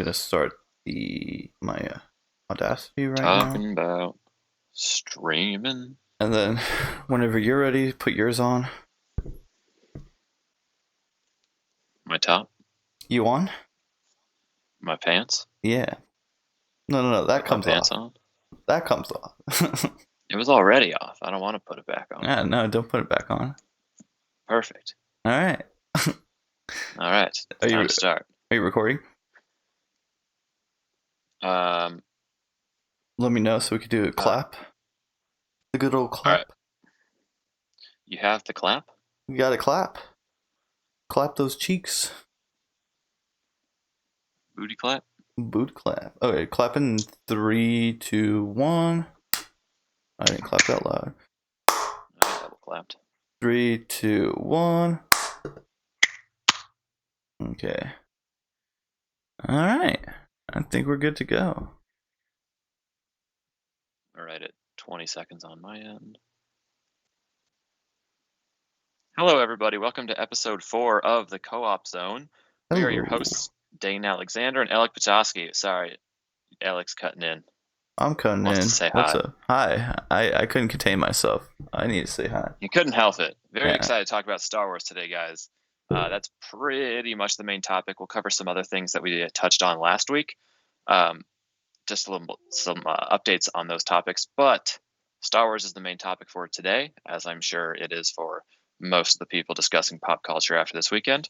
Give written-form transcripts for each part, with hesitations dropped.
gonna start my Audacity right now, Talking about streaming. and then whenever you're ready, put yours on. My top, You on? my pants. Yeah. No. That Put my comes pants off. on. That comes off. It was already off. I don't want to put it back on. Yeah, no, don't put it back on. Perfect. All right. All right, it's Are time you to start. recording? Um. Let me know so we could do a clap. The good old All right. clap. You have the clap. You gotta clap. Clap those cheeks. Booty clap. Boot clap. Okay, clap in 3, 2, 1. I didn't clap that loud. I double clapped. 3, 2, 1. Okay. All right. I think we're good to go. All right, at 20 seconds on my end. Hello, everybody. Welcome to episode 4 of the Co-op Zone. We are your Hello. hosts, Dane Alexander and Elek Batoczki. Sorry, Alek's cutting in. I'm cutting Wants in. to say What's hi. up? Hi. I couldn't contain myself. I need to say hi. You couldn't help it. Very Yeah. excited to talk about Star Wars today, guys. That's pretty much the main topic. We'll cover some other things that we touched on last week. Just some updates on those topics. But Star Wars is the main topic for today, as I'm sure it is for most of the people discussing pop culture after this weekend.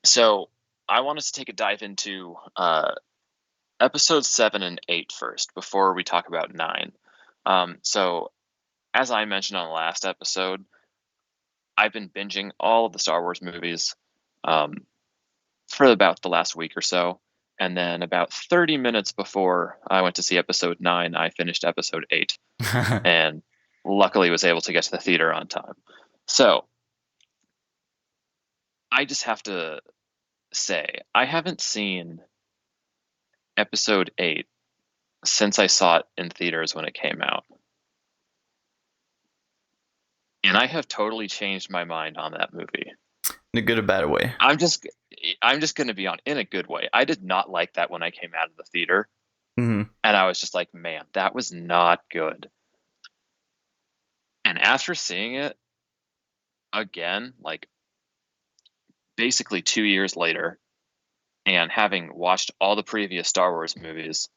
So I want us to take a dive into episodes 7 and 8 first, before we talk about 9. So as I mentioned on the last episode, I've been binging all of the Star Wars movies for about the last week or so. And then about 30 minutes before I went to see episode 9, I finished episode 8 and luckily was able to get to the theater on time. So I just have to say, I haven't seen episode 8 since I saw it in theaters when it came out. And I have totally changed my mind on that movie. In a good or bad way. I'm just going to be on in a good way. I did not like that when I came out of the theater. Mm-hmm. And I was just like, man, that was not good. And after seeing it again, like basically 2 years later, and having watched all the previous Star Wars movies,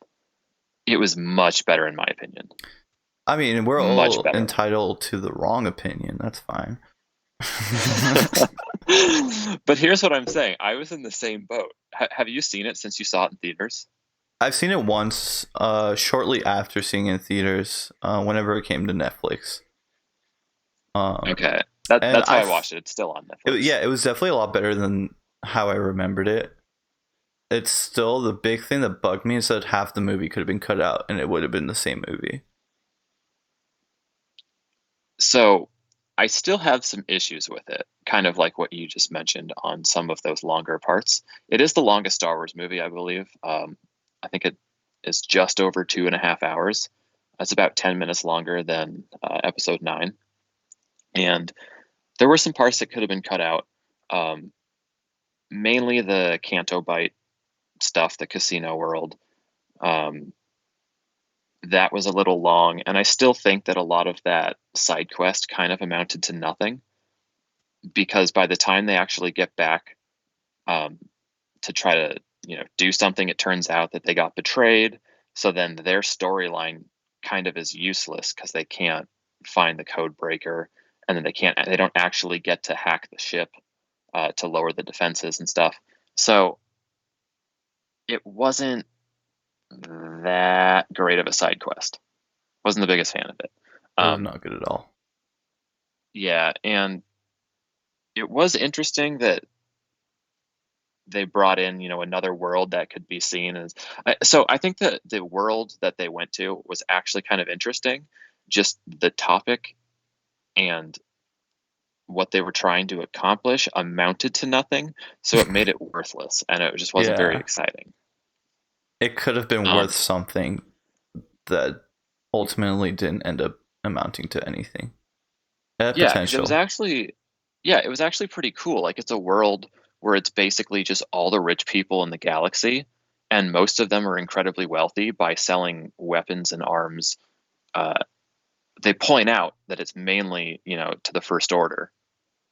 it was much better in my opinion. I mean, we're Much all better. entitled to the wrong opinion. That's fine. But here's what I'm saying. I was in the same boat. Have you seen it since you saw it in theaters? I've seen it once, shortly after seeing it in theaters, whenever it came to Netflix. Okay. That's how I watched it. It's still on Netflix. It was definitely a lot better than how I remembered it. It's still the big thing that bugged me is that half the movie could have been cut out and it would have been the same movie. So I still have some issues with it, kind of like what you just mentioned on some of those longer parts. It is the longest Star Wars movie, I believe. I think it is just over 2.5 hours. That's about 10 minutes longer than episode 9. And there were some parts that could have been cut out. Mainly the Canto Bite stuff, the casino world. That was a little long, and I still think that a lot of that side quest kind of amounted to nothing, because by the time they actually get back to try to do something, it turns out that they got betrayed. So then their storyline kind of is useless because they can't find the code breaker, and then they don't actually get to hack the ship to lower the defenses and stuff. So it wasn't that great of a side quest. Wasn't the biggest fan of it. It was not good at all. Yeah, and it was interesting that they brought in, another world that could be seen as. So I think that the world that they went to was actually kind of interesting. Just the topic and what they were trying to accomplish amounted to nothing, so it made it worthless, and it just wasn't very exciting. It could have been worth something that ultimately didn't end up amounting to anything. It had potential. It was actually pretty cool. Like, it's a world where it's basically just all the rich people in the galaxy, and most of them are incredibly wealthy by selling weapons and arms. They point out that it's mainly, to the First Order,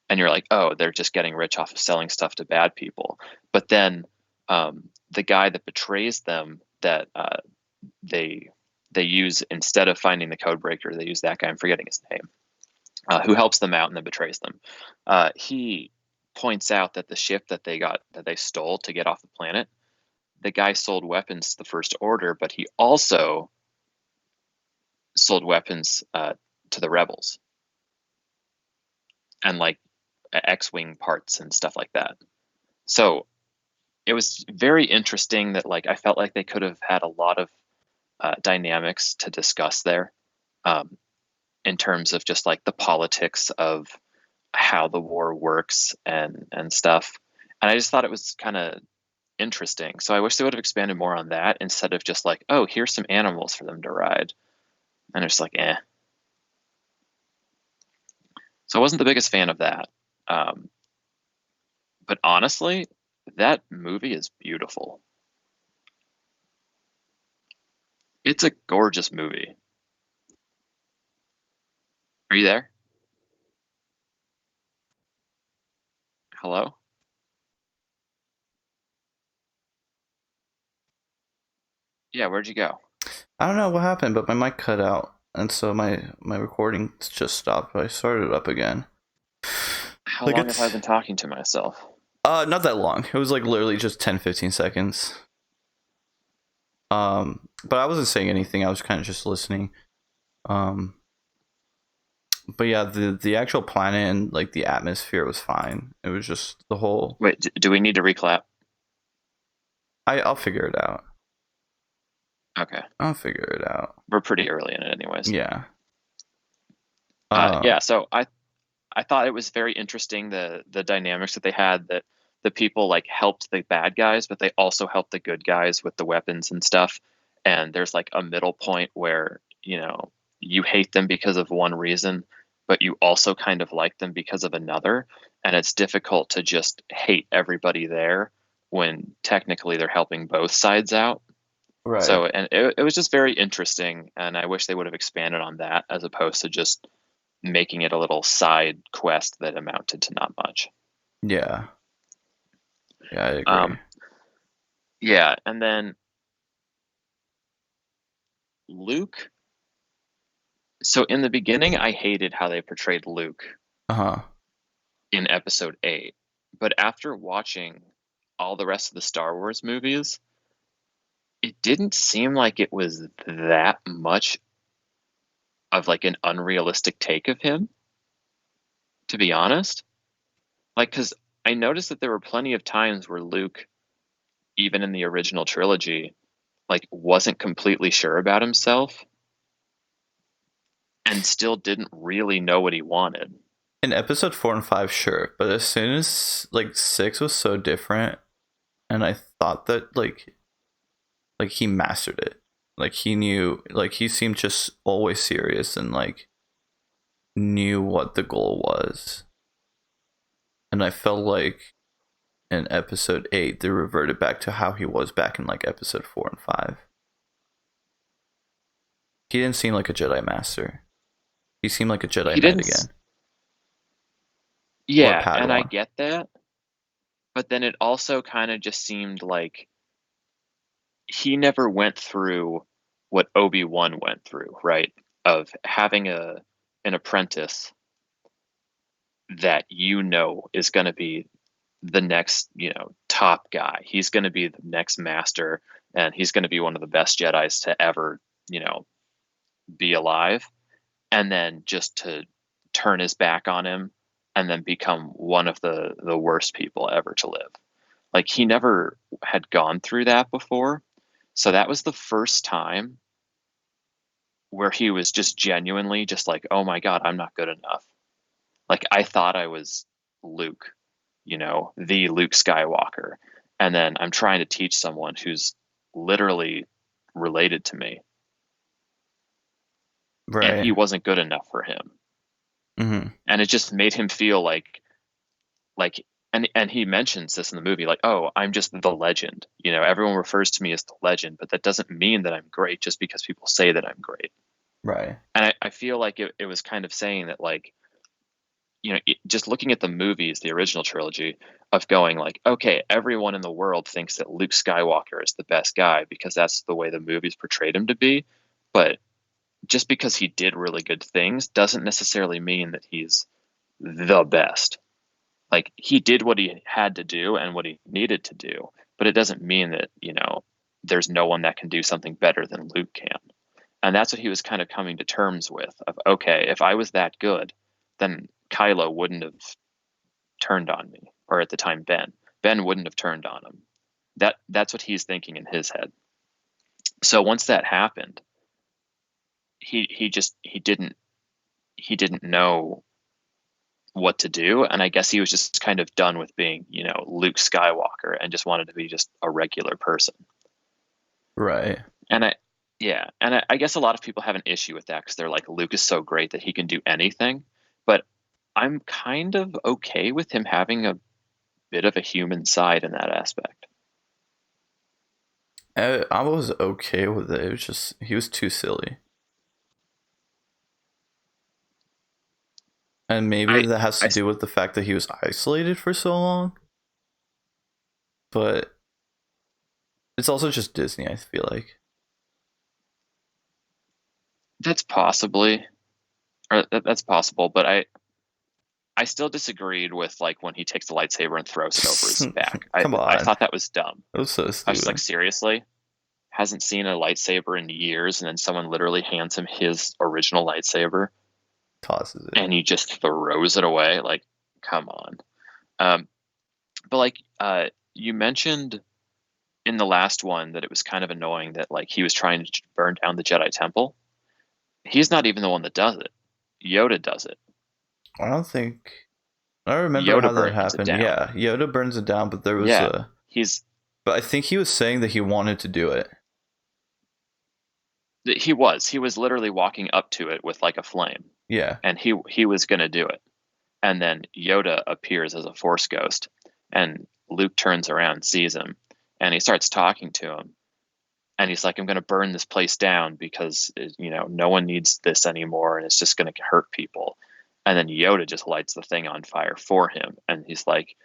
and you're like, oh, they're just getting rich off of selling stuff to bad people. But then the guy that betrays them, that they use instead of finding the code breaker, they use that guy. I'm forgetting his name, who helps them out and then betrays them. He points out that the ship that they stole to get off the planet, the guy sold weapons to the First Order, but he also sold weapons to the rebels, and like X-wing parts and stuff like that. So it was very interesting that like I felt like they could have had a lot of dynamics to discuss there, in terms of just like the politics of how the war works and stuff. And I just thought it was kind of interesting. So I wish they would have expanded more on that instead of just like, oh, here's some animals for them to ride. And it's like, eh. So I wasn't the biggest fan of that. But honestly, that movie is beautiful. It's a gorgeous movie. Are you there? Hello? Yeah, where'd you go? I don't know what happened, but my mic cut out, and so my recording just stopped. But I started up again. How Like long have I been talking to myself? not that long. It was like literally just 10-15 seconds. But I wasn't saying anything. I was kind of just listening. But yeah, the actual planet and like the atmosphere was fine. It was just the whole. Wait, do we need to reclap? I'll figure it out. Okay. I'll figure it out. We're pretty early in it anyways. Yeah. Yeah, so I thought it was very interesting, the dynamics that they had, that the people like helped the bad guys, but they also helped the good guys with the weapons and stuff. And there's like a middle point where, you hate them because of one reason, but you also kind of like them because of another. And it's difficult to just hate everybody there when technically they're helping both sides out. Right. So, and it was just very interesting. And I wish they would have expanded on that as opposed to just making it a little side quest that amounted to not much. Yeah. Yeah, I agree. Yeah, and then Luke. So in the beginning, I hated how they portrayed Luke in Episode 8. But after watching all the rest of the Star Wars movies, it didn't seem like it was that much of like an unrealistic take of him, to be honest. Like, because I noticed that there were plenty of times where Luke, even in the original trilogy, like wasn't completely sure about himself and still didn't really know what he wanted. In episode 4 and 5, sure, but as soon as like 6 was so different, and I thought that like he mastered it. Like he knew, like he seemed just always serious and like knew what the goal was. And I felt like in episode 8 they reverted back to how he was back in like episode 4 and 5. He didn't seem like a Jedi master. He seemed like a Jedi Knight again. Yeah, and I get that. But then it also kind of just seemed like he never went through what Obi-Wan went through, right? Of having an apprentice that is going to be the next, top guy. He's going to be the next master, and he's going to be one of the best Jedis to ever, be alive. And then just to turn his back on him and then become one of the worst people ever to live. Like he never had gone through that before. So that was the first time where he was just genuinely just like, oh my God, I'm not good enough. Like I thought I was Luke, the Luke Skywalker. And then I'm trying to teach someone who's literally related to me. Right. And he wasn't good enough for him. Mm-hmm. And it just made him feel like and he mentions this in the movie, like, oh, I'm just the legend. Everyone refers to me as the legend, but that doesn't mean that I'm great just because people say that I'm great. Right. And I feel like it was kind of saying that, like, just looking at the movies, the original trilogy, of going like, okay, everyone in the world thinks that Luke Skywalker is the best guy because that's the way the movies portrayed him to be. But just because he did really good things doesn't necessarily mean that he's the best. Like, he did what he had to do and what he needed to do, but it doesn't mean that, there's no one that can do something better than Luke can. And that's what he was kind of coming to terms with, of, okay, if I was that good, then Kylo wouldn't have turned on me, or at the time Ben wouldn't have turned on him. That's what he's thinking in his head. So once that happened, he didn't know what to do, and I guess he was just kind of done with being, Luke Skywalker, and just wanted to be just a regular person. Right. And I guess a lot of people have an issue with that because they're like, Luke is so great that he can do anything. But I'm kind of okay with him having a bit of a human side in that aspect. I was okay with it. It was just he was too silly. And maybe I, that has to I do with the fact that he was isolated for so long. But it's also just Disney, I feel like. that's possible, but I still disagreed with, like, when he takes the lightsaber and throws it over his back. Come I on. thought that was dumb. It was so I was just like, stupid. seriously? Hasn't seen a lightsaber in years, and then someone literally hands him his original lightsaber Tosses it. and he just throws it away. Like, come on. But like, you mentioned in the last one that it was kind of annoying that, like, he was trying to burn down the Jedi Temple. He's not even the one that does it. Yoda does it. I don't think I remember Yoda how that burns it happened. down. Yeah, Yoda burns it down, but there was Yeah, a he's but I think he was saying that he wanted to do it. he was literally walking up to it with like a flame, Yeah. and he was gonna do it. And then Yoda appears as a Force ghost, and Luke turns around, sees him, and he starts talking to him. And he's like, I'm going to burn this place down because, no one needs this anymore, and it's just going to hurt people. And then Yoda just lights the thing on fire for him. And he's like,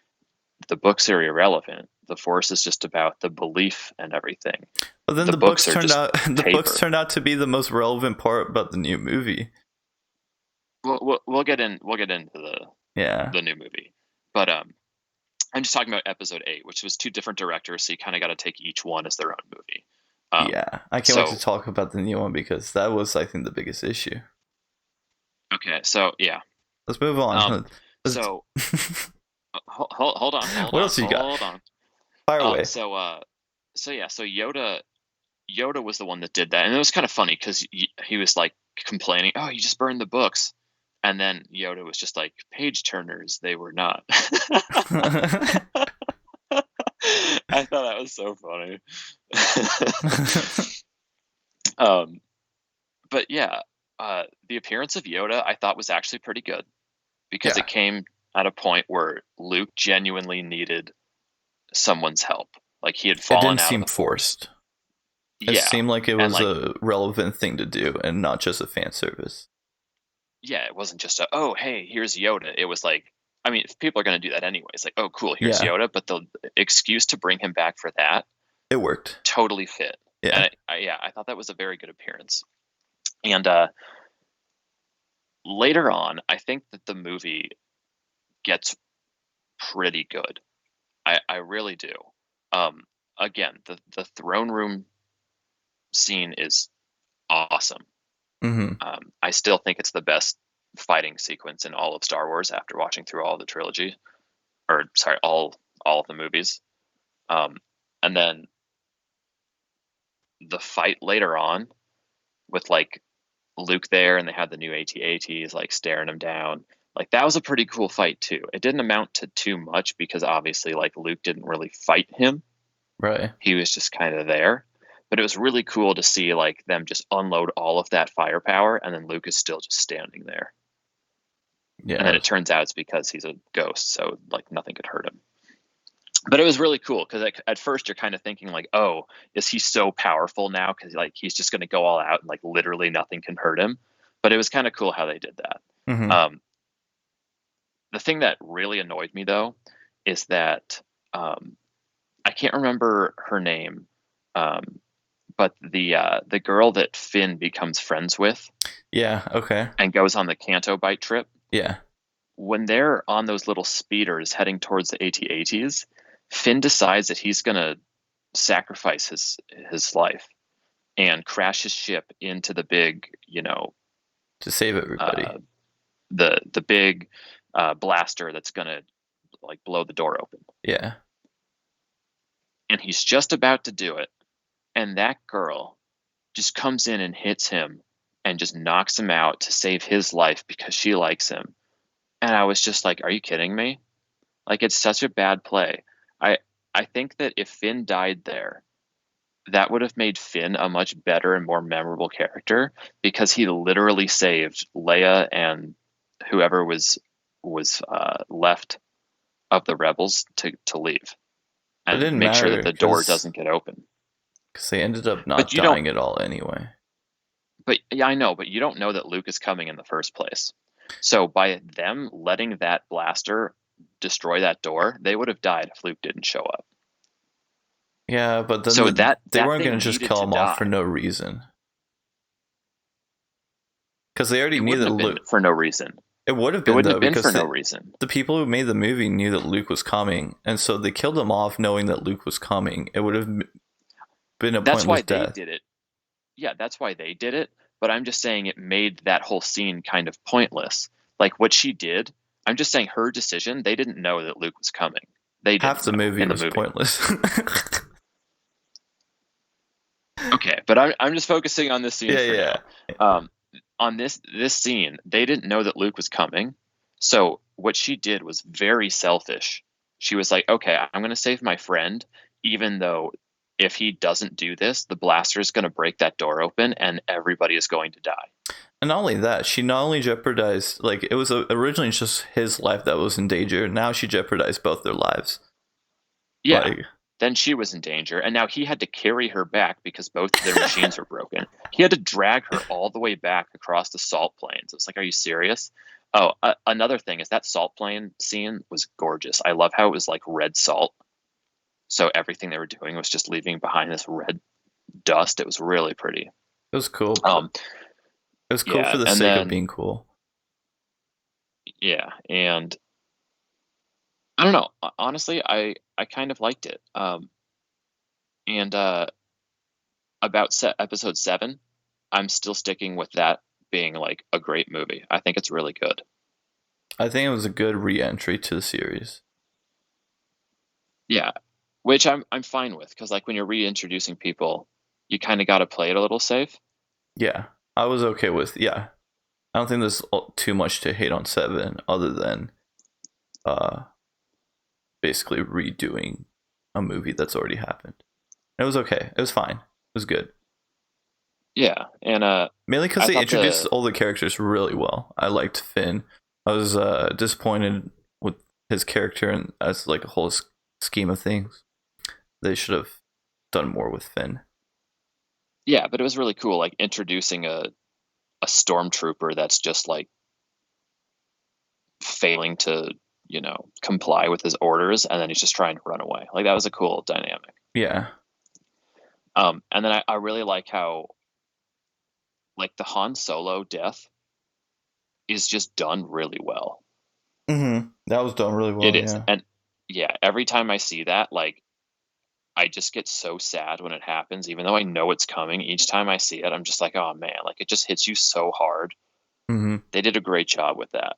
the books are irrelevant. The Force is just about the belief and everything. But then The the books books are turned just out paper. to be the most relevant part about the new movie. We'll get into Yeah. the new movie. But I'm just talking about episode 8, which was 2 different directors, so you kind of got to take each one as their own movie. Yeah. I can't wait to talk about the new one because that was, I think, the biggest issue. Okay, so yeah. Let's move on. So hold on. What else you got? Hold on. Fire away. So Yoda was the one that did that, and it was kind of funny because he was like complaining, "Oh, you just burned the books," and then Yoda was just like, "Page turners, they were not." I thought that was so funny. But yeah, the appearance of Yoda I thought was actually pretty good because it came at a point where Luke genuinely needed someone's help. Like, he had It fallen didn't out seem of the forced. Force. It seemed like it and, was like, a relevant thing to do and not just a fan service. yeah, it wasn't just a, oh, hey, here's Yoda. It was like, I mean, if people are going to do that anyways. Like, oh, cool, here's Yeah. Yoda. But the excuse to bring him back for that It worked. totally fit. Yeah. And I thought that was a very good appearance. And later on, I think that the movie gets pretty good. I really do. Again, the throne room scene is awesome. Mm-hmm. I still think it's the best fighting sequence in all of Star Wars after watching through all the trilogy, or sorry, all of the movies. And then the fight later on with, like, Luke there, and they had the new AT-ATs like staring him down. Like, that was a pretty cool fight too. It didn't amount to too much because obviously, like, Luke didn't really fight him. Right. He was just kind of there. But it was really cool to see, like, them just unload all of that firepower, and then Luke is still just standing there. Yeah. And then it turns out it's because he's a ghost, so like nothing could hurt him. But it was really cool because at first you're kind of thinking like, oh, is he so powerful now? Because like he's just going to go all out and like literally nothing can hurt him. But it was kind of cool how they did that. Mm-hmm. The thing that really annoyed me though is that I can't remember her name, but the girl that Finn becomes friends with Yeah. Okay. and goes on the Canto Bite trip. Yeah. When they're on those little speeders heading towards the AT-ATs, Finn decides that he's gonna sacrifice his life and crash his ship into the big, To save everybody. The big blaster that's gonna like blow the door open. Yeah. And he's just about to do it, and that girl just comes in and hits him and just knocks him out to save his life because she likes him. And I was just like, are you kidding me? Like, it's such a bad play. I think that if Finn died there, that would have made Finn a much better and more memorable character because he literally saved Leia and whoever was left of the rebels to leave It and didn't make sure matter that the door because doesn't get open. they ended up not But you don't. dying at all anyway. But yeah, I know. But you don't know that Luke is coming in the first place. So by them letting that blaster destroy that door, they would have died if Luke didn't show up. Yeah, but then So they that weren't thing going to just needed kill to him off for die. no reason. Because they already It knew wouldn't that have been Luke. for no reason. It would have It been wouldn't though have been because for no reason. the people who made the movie knew that Luke was coming, and so they killed him off knowing that Luke was coming. It would have been a That's why pointless they death. did it. Yeah, that's why they did it. But I'm just saying it made that whole scene kind of pointless. Like what she did, I'm just saying her decision, they didn't know that Luke was coming. They Half didn't the know movie in the was movie. pointless. Okay, but I'm just focusing on this scene for Yeah. now. On this scene, they didn't know that Luke was coming. So what she did was very selfish. She was like, okay, I'm going to save my friend, even though if he doesn't do this, the blaster is going to break that door open and everybody is going to die. And not only that, she not only jeopardized, like, it was originally just his life that was in danger. Now she jeopardized both their lives. Yeah. Like, Then she was in danger, and now he had to carry her back because both of their machines were broken. He had to drag her all the way back across the salt plains. It's like, are you serious? Oh, another thing is that salt plain scene was gorgeous. I love how it was like red salt. So everything they were doing was just leaving behind this red dust. It was really pretty. it was cool. It was cool Yeah, for the and sake of then being cool. yeah, and I don't know. Honestly, I kind of liked it. And about episode 7, I'm still sticking with that being like a great movie. I think it's really good. I think it was a good re-entry to the series. Yeah, which I'm fine with because like when you're reintroducing people, you kind of got to play it a little safe. Yeah, I was okay with. Yeah, I don't think there's too much to hate on 7, other than, basically redoing a movie that's already happened. It was okay. It was fine. It was good. Yeah, and Mainly because I they thought introduced all the characters really well. I liked Finn. I was disappointed with his character and as like a whole scheme of things. They should have done more with Finn. yeah, but it was really cool, like introducing a stormtrooper that's just like failing to comply with his orders, and then he's just trying to run away. Like that was a cool dynamic. Yeah. And then I really like how like the Han Solo death is just done really well. Mm-hmm. That was done really well. It is. Yeah. And yeah, every time I see that, like I just get so sad when it happens, even though I know it's coming. Each time I see it, I'm just like, oh man, like it just hits you so hard. Mm-hmm. They did a great job with that.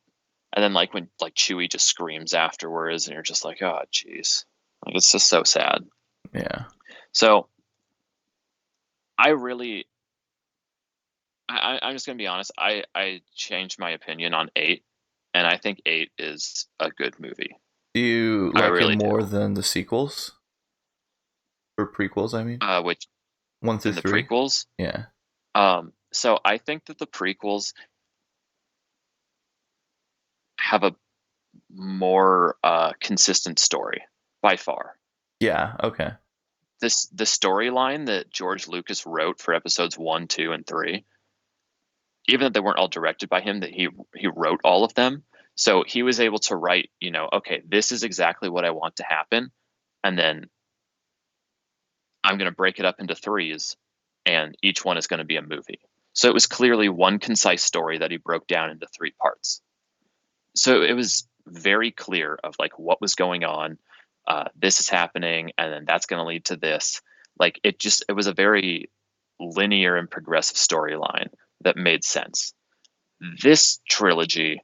And then like when like Chewie just screams afterwards and you're just like, oh jeez. Like it's just so sad. Yeah. So I really I'm just gonna be honest, I changed my opinion on 8, and I think 8 is a good movie. Do you I like it really more do. than the sequels or prequels? I mean, Which 1 through in the 3. prequels. Yeah. So I think that the prequels have a more consistent story by far. Yeah. Okay. The storyline that George Lucas wrote for episodes 1, 2, and 3, even though they weren't all directed by him, that he wrote all of them. So he was able to write, okay, this is exactly what I want to happen, and then I'm going to break it up into threes, and each one is going to be a movie. So it was clearly one concise story that he broke down into 3 parts. So it was very clear of like what was going on. This is happening, and then that's going to lead to this. Like it was a very linear and progressive storyline that made sense. This trilogy,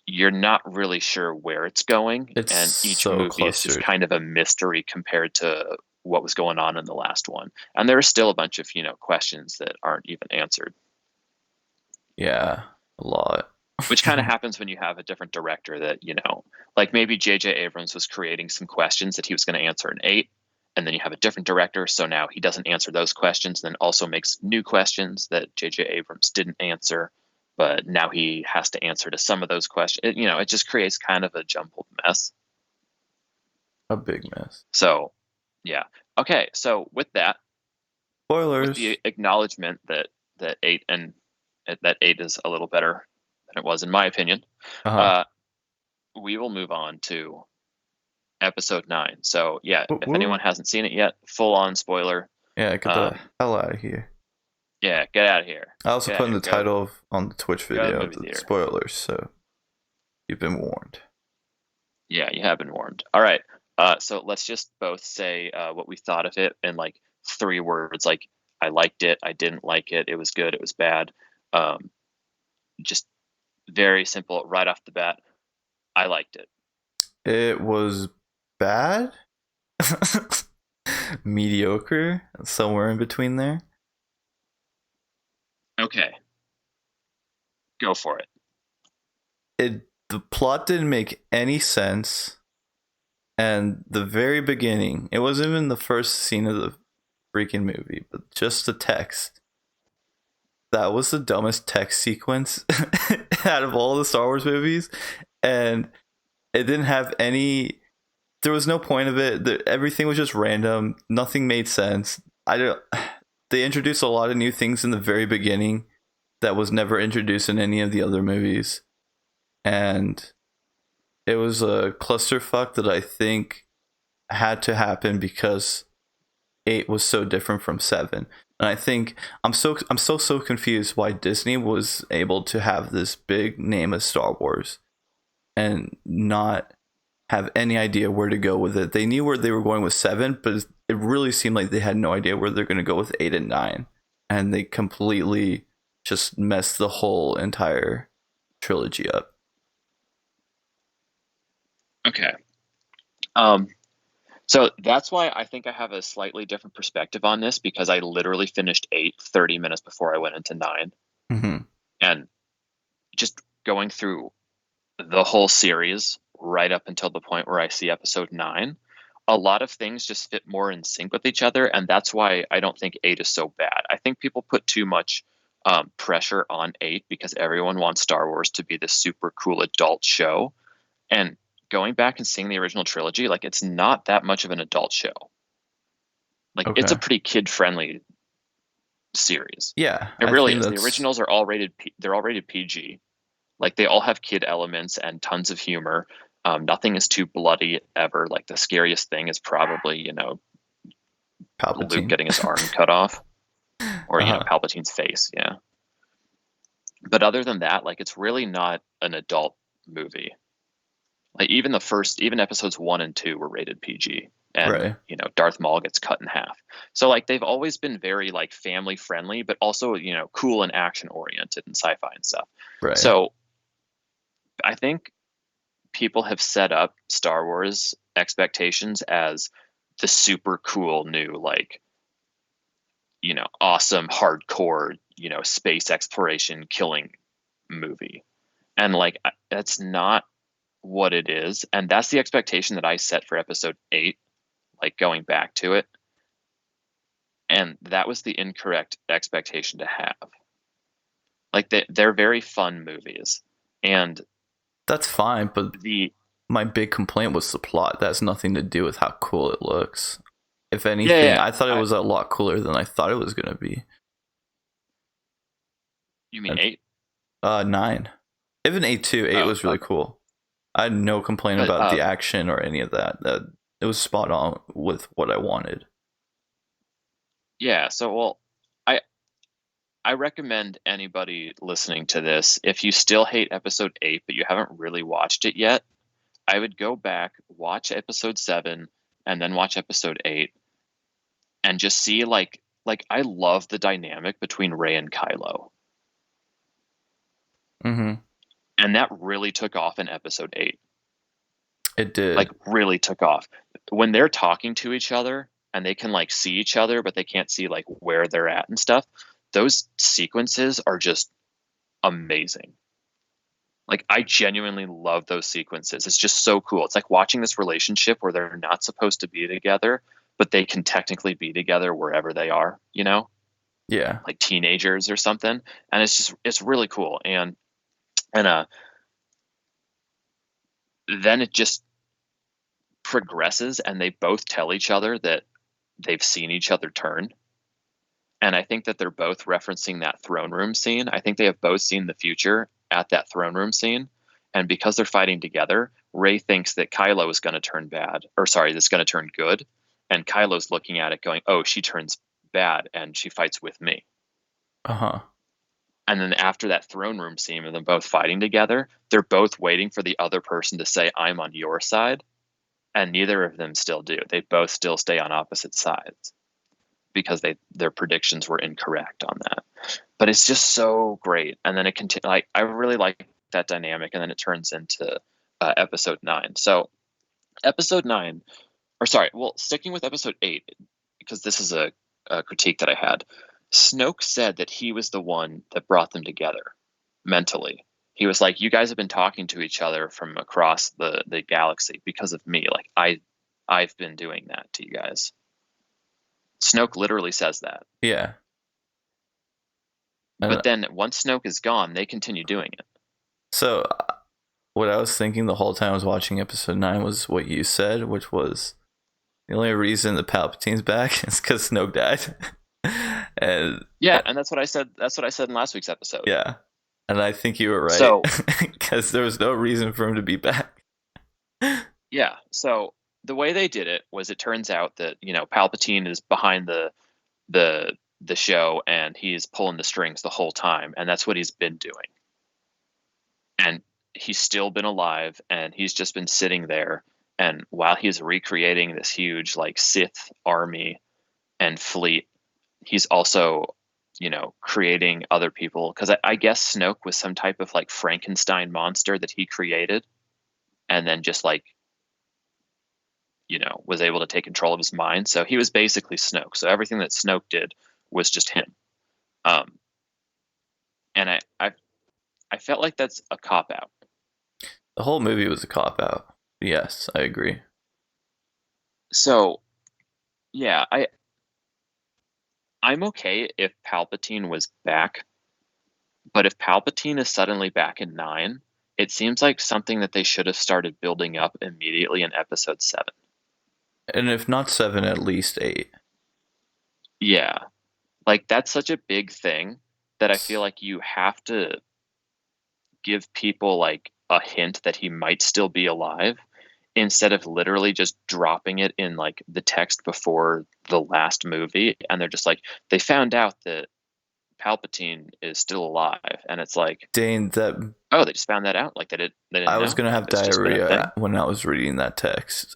you're not really sure where it's going, It's and each so movie is just clustered. kind of a mystery compared to what was going on in the last one. And there are still a bunch of questions that aren't even answered. Yeah, a lot. Which kind of happens when you have a different director that, like maybe J.J. Abrams was creating some questions that he was going to answer in 8, and then you have a different director, so now he doesn't answer those questions, and then also makes new questions that J.J. Abrams didn't answer, but now he has to answer to some of those questions. It just creates kind of a jumbled mess. A big mess. So, yeah. Okay, so with that, with Spoilers. the acknowledgement that 8 is a little better than it was in my opinion, Uh-huh. we will move on to episode 9. So yeah, Woo if woo. anyone hasn't seen it yet, full on spoiler. Yeah, get the hell out of here. Yeah, get out of here. I also Get put out in the of here. Go. title on the Twitch Go to the video movie the theater. spoilers, so you've been warned. Yeah, you have been warned. All right. So let's just both say what we thought of it in like 3 words. Like, I liked it, I didn't like it, it was good, it was bad. Just very simple right off the bat. I liked it. It was bad, mediocre, somewhere in between there. Okay. Go for it. The plot didn't make any sense, and the very beginning, it wasn't even the first scene of the freaking movie, but just the text. That was the dumbest text sequence out of all the Star Wars movies, and it didn't have any. There was no point of it. Everything was just random. Nothing made sense. I don't. They introduced a lot of new things in the very beginning that was never introduced in any of the other movies, and it was a clusterfuck that I think had to happen because 8 was so different from 7. And I think I'm so confused why Disney was able to have this big name of Star Wars and not have any idea where to go with it. They knew where they were going with 7, but it really seemed like they had no idea where they're going to go with 8 and 9. And they completely just messed the whole entire trilogy up. Okay. So that's why I think I have a slightly different perspective on this, because I literally finished 8 30 minutes before I went into 9. Mm-hmm. And just going through the whole series right up until the point where I see episode 9, a lot of things just fit more in sync with each other. And that's why I don't think 8 is so bad. I think people put too much pressure on 8 because everyone wants Star Wars to be this super cool adult show. And going back and seeing the original trilogy, like, it's not that much of an adult show. Like, Okay. it's a pretty kid-friendly series. Yeah, It really is. The originals are all rated. They're all rated PG. Like, they all have kid elements and tons of humor. Nothing is too bloody ever. Like, the scariest thing is probably Palpatine. Luke getting his arm cut off, or Uh-huh. Palpatine's face. Yeah. But other than that, like, it's really not an adult movie. Like, even episodes 1 and 2 were rated PG, and Right. Darth Maul gets cut in half. So like, they've always been very like family friendly, but also cool and action oriented and sci-fi and stuff. Right. So I think people have set up Star Wars expectations as the super cool new, like, awesome hardcore, space exploration killing movie, and like, that's not what it is. And that's the expectation that I set for episode 8, like, going back to it, and that was the incorrect expectation to have. Like, they're very fun movies, and That's fine, but The my big complaint was the plot. That has nothing to do with how cool it looks. If yeah, anything, yeah. I thought it was a lot cooler than I thought it was gonna be. You mean And 8? 9. Even 8 too. 8 Oh, was really cool. I had no complaint but about the action or any of that. That it was spot on with what I wanted. yeah. So well, I I recommend anybody listening to this, if you still hate episode 8 but you haven't really watched it yet, I would go back, watch episode 7, and then watch episode 8, and just see like I love the dynamic between Rey and Kylo, Mm-hmm. and that really took off in episode 8. It did. Like really took off when they're talking to each other and they can like see each other but they can't see like where they're at and stuff. Those sequences are just amazing. Like I genuinely love those sequences. It's just so cool. It's like watching this relationship where they're not supposed to be together, but they can technically be together wherever they are, you know, Yeah. like teenagers or something. And it's really cool. And then it just progresses and they both tell each other that they've seen each other turn. And I think that they're both referencing that throne room scene. I think they have both seen the future at that throne room scene. And because they're fighting together, Rey thinks that Kylo is going to turn bad, or sorry, that's going to turn good. And Kylo's looking at it going, oh, she turns bad and she fights with me. Uh-huh. And then after that throne room scene of them both fighting together, they're both waiting for the other person to say, I'm on your side. And neither of them still do. They both still stay on opposite sides because their predictions were incorrect on that. But it's just so great. And then it continues. Like I really like that dynamic, and then it turns into episode 9. So episode 9, or sorry, well, sticking with episode 8 because this is a critique that I had. Snoke said that he was the one that brought them together mentally. He was like, you guys have been talking to each other from across the galaxy because of me. Like I've been doing that to you guys. Snoke literally says that. Yeah. But And then once Snoke is gone, they continue doing it. so what I was thinking the whole time I was watching episode 9 was what you said, which was the only reason the Palpatine's back is because Snoke died. And Yeah, and that's what I said. That's what I said in last week's episode. yeah. And I think you were right. So because there was no reason for him to be back. yeah, so the way they did it was it turns out that, Palpatine is behind the show and he's pulling the strings the whole time, and that's what he's been doing. And he's still been alive and he's just been sitting there, and while he's recreating this huge like Sith army and fleet, he's also, creating other people because I guess Snoke was some type of like Frankenstein monster that he created and then just like was able to take control of his mind. So he was basically Snoke. So everything that Snoke did was just him. Um, and I felt like that's a cop out. The whole movie was a cop out. Yes, I agree. So yeah, I'm okay if Palpatine was back, but if Palpatine is suddenly back in 9, it seems like something that they should have started building up immediately in episode 7. And if not 7, at least 8. Yeah. Like that's such a big thing that I feel like you have to give people like a hint that he might still be alive instead of literally just dropping it in like the text before the last movie, and they're just like, they found out that Palpatine is still alive, and it's like, Dane, that oh, they just found that out. Like they didn't I know. was gonna have It's just been a diarrhea when I was reading that text.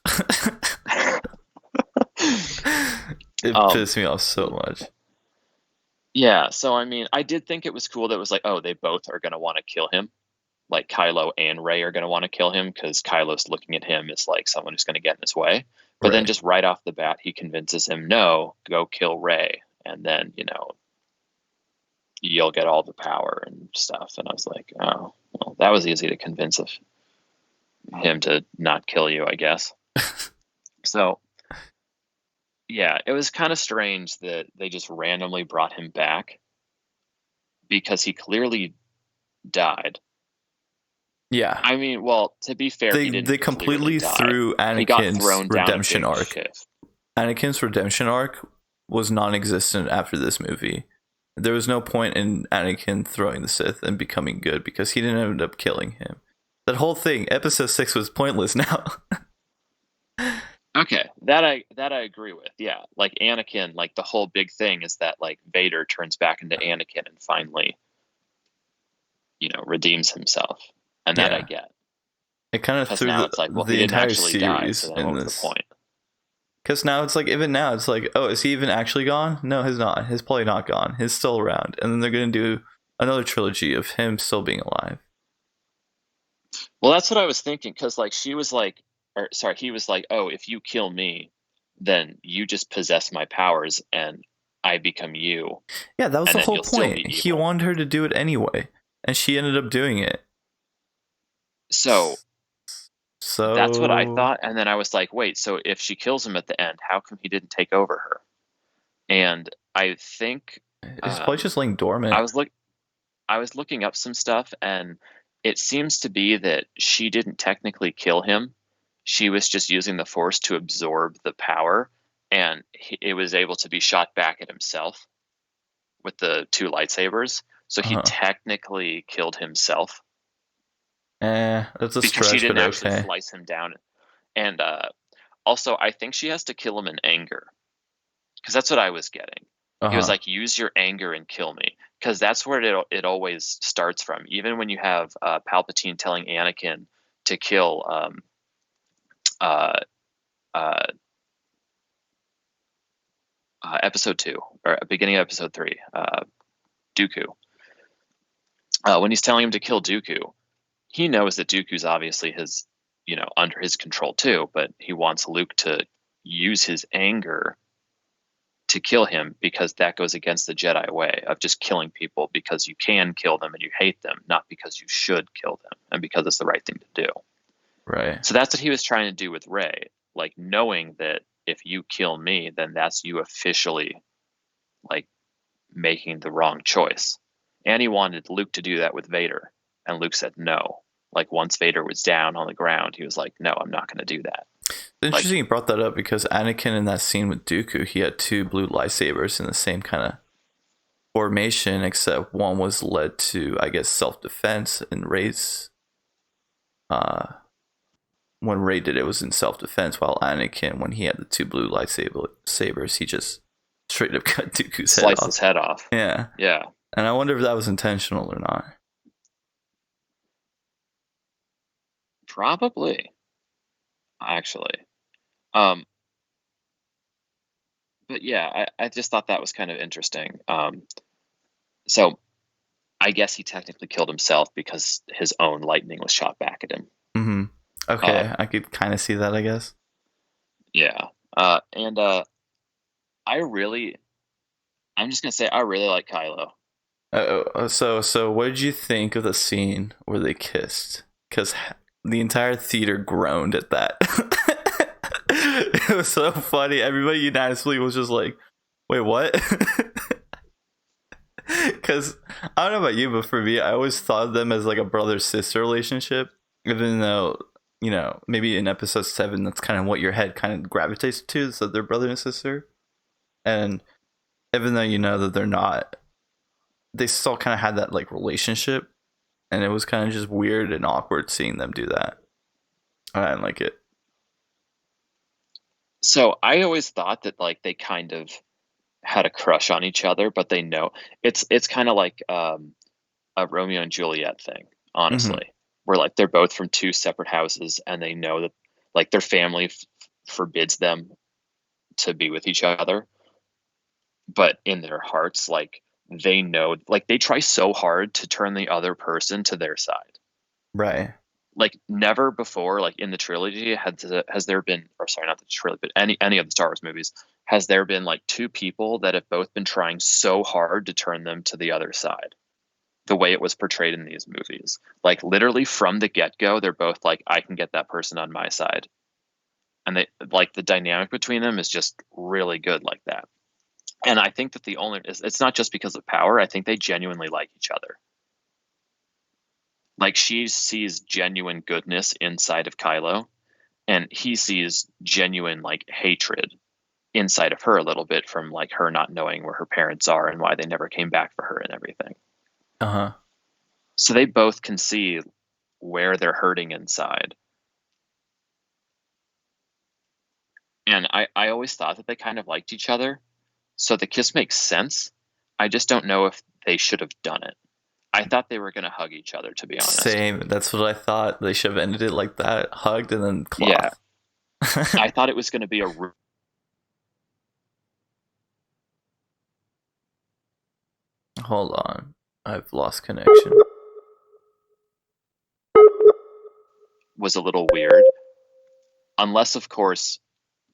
It pissed me off so much. Yeah, so I mean, I did think it was cool that it was like, oh, they both are going to want to kill him. Like Kylo and Rey are going to want to kill him because Kylo's looking at him as like someone who's going to get in his way. But then Right. just right off the bat, he convinces him, no, go kill Rey. And then, you'll get all the power and stuff. And I was like, oh, well, that was easy to convince of him to not kill you, I guess. So yeah, it was kind of strange that they just randomly brought him back because he clearly died. Yeah. I mean, well, to be fair, he They didn't clearly completely die. threw He got Anakin's thrown down a redemption big arc. shift. Anakin's redemption arc was non-existent after this movie. There was no point in Anakin throwing the Sith and becoming good because he didn't end up killing him. That whole thing, Episode 6, was pointless now. Okay, that I agree with. Yeah, like Anakin, like the whole big thing is that like Vader turns back into Anakin and finally, redeems himself, and that I Yeah. get. It kind of Because threw now it's like, well, he the didn't entire actually die, so series then what in was the this. point? Because now it's like, even now, it's like, oh, is he even actually gone? No, he's not. He's probably not gone. He's still around. And then they're going to do another trilogy of him still being alive. Well, that's what I was thinking, because like she was like, or sorry, he was like, oh, if you kill me, then you just possess my powers and I become you, Yeah, that was and the then whole you'll still point. be He evil. wanted her to do it anyway. And she ended up doing it. So that's what I So thought, and then I was like, wait, so if she kills him at the end, how come he didn't take over her? And I think it's probably just laying dormant. I was looking up some stuff, and it seems to be that she didn't technically kill him. She was just using the Force to absorb the power, and it was able to be shot back at himself with the two lightsabers. So he Uh-huh. technically killed himself That's a because she stretch, but didn't actually okay. slice him down. And also, I think she has to kill him in anger, because that's what I was getting. He was Uh-huh. like, use your anger and kill me, because that's where it always starts from. Even when you have Palpatine telling Anakin to kill uh, uh, episode 2, or beginning of episode 3, Dooku. When he's telling him to kill Dooku, he knows that Dooku's obviously under his control too, but he wants Luke to use his anger to kill him, because that goes against the Jedi way of just killing people because you can kill them and you hate them, not because you should kill them and because it's the right thing to do. Right. So that's what he was trying to do with Rey, like knowing that if you kill me, then that's you officially like making the wrong choice. And he wanted Luke to do that with Vader, and Luke said no. Like once Vader was down on the ground, he was like, "No, I'm not going to do that." Interesting Like, you brought that up because Anakin in that scene with Dooku, he had two blue lightsabers in the same kind of formation, except one was led to, I guess, self-defense, and Rey's when Rey did it was in self-defense, while Anakin, when he had the two blue lightsabers, he just straight up cut Dooku's head slice off. his head off. Yeah. Yeah, And I wonder if that was intentional or not. probably, actually. Um, but yeah, I just thought that was kind of interesting. So I guess he technically killed himself because his own lightning was shot back at him. Mm-hmm. Uh, Okay, I could kind of see that, I guess. yeah. And I really, I'm just gonna say I really like Kylo. So what did you think of the scene where they kissed? Because the entire theater groaned at that. It was so funny. Everybody unanimously was just like, "Wait, what?" Because I don't know about you, but for me, I always thought of them as like a brother-sister relationship. Even though, maybe in episode 7, that's kind of what your head kind of gravitates to, so they're brother and sister. And even though you know that they're not, they still kind of had that like relationship, and it was kind of just weird and awkward seeing them do that. I didn't like it. So I always thought that like they kind of had a crush on each other, but they know it's kind of like a Romeo and Juliet thing, Mm-hmm. honestly, where like they're both from two separate houses and they know that like their family forbids them to be with each other, but in their hearts, like they know, like they try so hard to turn the other person to their side. Right. Like never before, like in the trilogy, has there been, or sorry, not the trilogy, but any of the Star Wars movies, has there been like two people that have both been trying so hard to turn them to the other side, the way it was portrayed in these movies? Like literally from the get-go, they're both like, I can get that person on my side. And they like the dynamic between them is just really good like that. And I think that it's not just because of power. I think they genuinely like each other. Like, she sees genuine goodness inside of Kylo, and he sees genuine, like, hatred inside of her a little bit from, like, her not knowing where her parents are and why they never came back for her and everything. Uh-huh. So they both can see where they're hurting inside. And I always thought that they kind of liked each other, so the kiss makes sense. I just don't know if they should have done it. I thought they were going to hug each other, to be honest. Same. That's what I thought. They should have ended it like that, hugged and then cloth. Yeah. I thought it was going to be Hold on. I've lost connection. was a little weird. Unless, of course,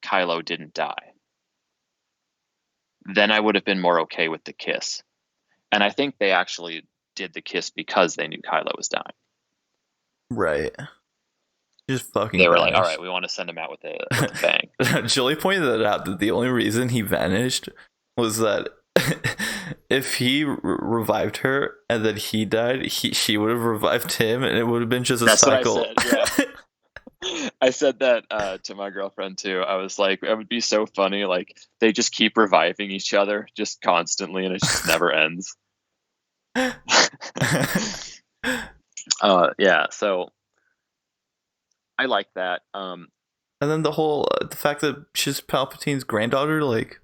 Kylo didn't die. Then I would have been more okay with the kiss. And I think they actually did the kiss because they knew Kylo was dying. Right. Just fucking They were vanished. like, all right, we want to send him out with a bang. Julie pointed that out, that the only reason he vanished was that if he revived her and then he died, she would have revived him, and it would have been just a cycle. What I said, yeah. I said that to my girlfriend too. I was like, it would be so funny. Like, they just keep reviving each other just constantly, and it just never ends. Yeah. So I like that. And then the whole the fact that she's Palpatine's granddaughter, like,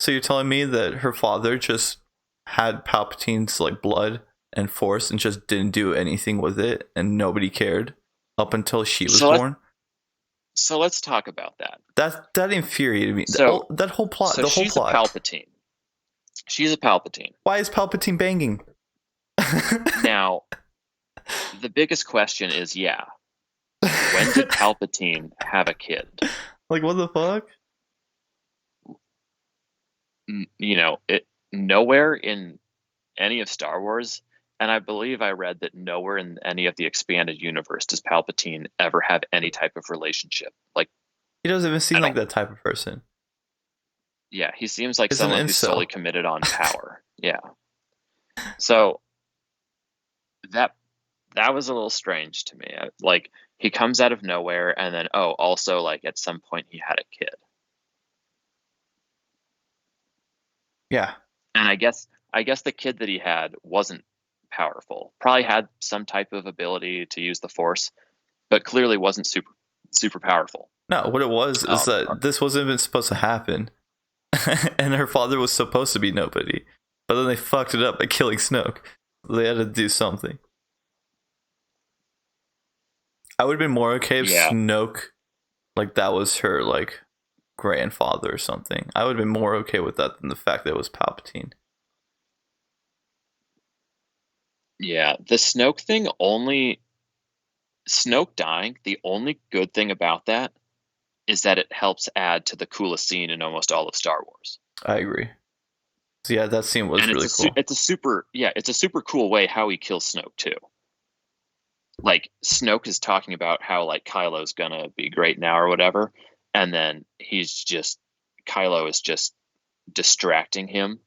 so you're telling me that her father just had Palpatine's like blood and force and just didn't do anything with it, and nobody cared up until she was born? So let's talk about that. That infuriated me. So that whole plot. So the whole she's plot. a Palpatine. She's a Palpatine. Why is Palpatine banging? Now, the biggest question is, when did Palpatine have a kid? Like, what the fuck? Nowhere in any of Star Wars, and I believe I read that nowhere in any of the expanded universe does Palpatine ever have any type of relationship. Like, he doesn't even seem like that type of person. Yeah, he seems like someone who's solely committed on power. Yeah. So that was a little strange to me. Like, he comes out of nowhere, and then also, like, at some point he had a kid. Yeah. And I guess the kid that he had wasn't powerful. Probably had some type of ability to use the Force, but clearly wasn't super powerful. No, what it was is that this wasn't even supposed to happen. And her father was supposed to be nobody. But then they fucked it up by killing Snoke. They had to do something. I would have been more okay if Snoke, like, that was her, like, grandfather or something. I would have been more okay with that than the fact that it was Palpatine. Yeah, the Snoke thing Snoke dying, the only good thing about that is that it helps add to the coolest scene in almost all of Star Wars. I agree. So yeah, that scene was really cool. It's a super cool way how he kills Snoke too. Like, Snoke is talking about how, like, Kylo's gonna be great now or whatever, and then Kylo is just distracting him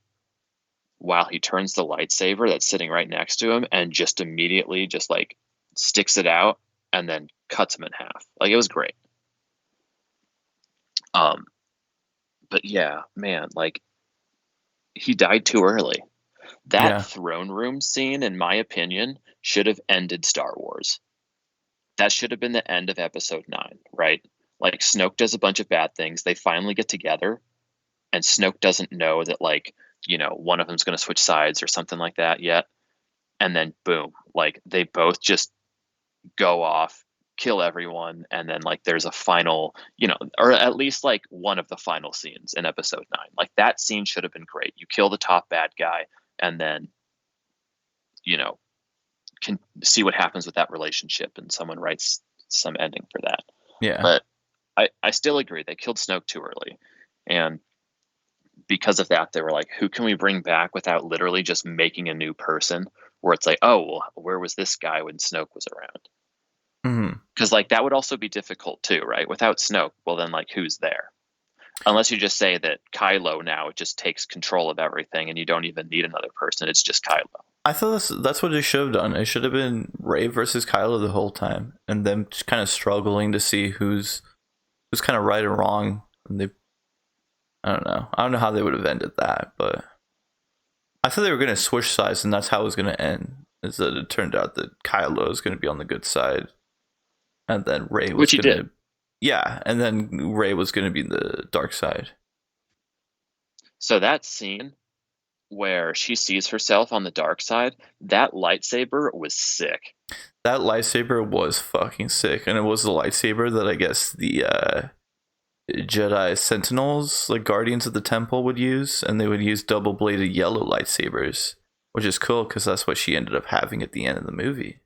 while he turns the lightsaber that's sitting right next to him and just immediately just, like, sticks it out and then cuts him in half. Like, it was great. But yeah, man, like, he died too early. That throne room scene, in my opinion, should have ended Star Wars. That should have been the end of Episode 9, right? Like, Snoke does a bunch of bad things. They finally get together, and Snoke doesn't know that, like, one of them's going to switch sides or something like that yet. And then, boom, like, they both just go off, kill everyone, and then, like, there's a final, or at least, like, one of the final scenes in Episode 9. Like, that scene should have been great. You kill the top bad guy, and then, can see what happens with that relationship, and someone writes some ending for that. Yeah. But I still agree. They killed Snoke too early. And because of that, they were like, who can we bring back without literally just making a new person, where it's like, oh, well, where was this guy when Snoke was around? Because, like, that would also be difficult too, right? Without Snoke, well, then, like, who's there? Unless you just say that Kylo now just takes control of everything and you don't even need another person. It's just Kylo. I thought that's what it should have done. It should have been Rey versus Kylo the whole time, and them just kind of struggling to see who's kind of right or wrong. And they, I don't know. I don't know how they would have ended that, but I thought they were gonna switch sides, and that's how it was gonna end. Is that it turned out that Kylo is gonna be on the good side, and then Rey was Which he gonna, did. yeah, and then Rey was gonna be the dark side. So that scene where she sees herself on the dark side, that lightsaber was sick. That lightsaber was fucking sick, and it was the lightsaber that I guess the Jedi Sentinels, like Guardians of the Temple, would use, and they would use double bladed yellow lightsabers, which is cool because that's what she ended up having at the end of the movie.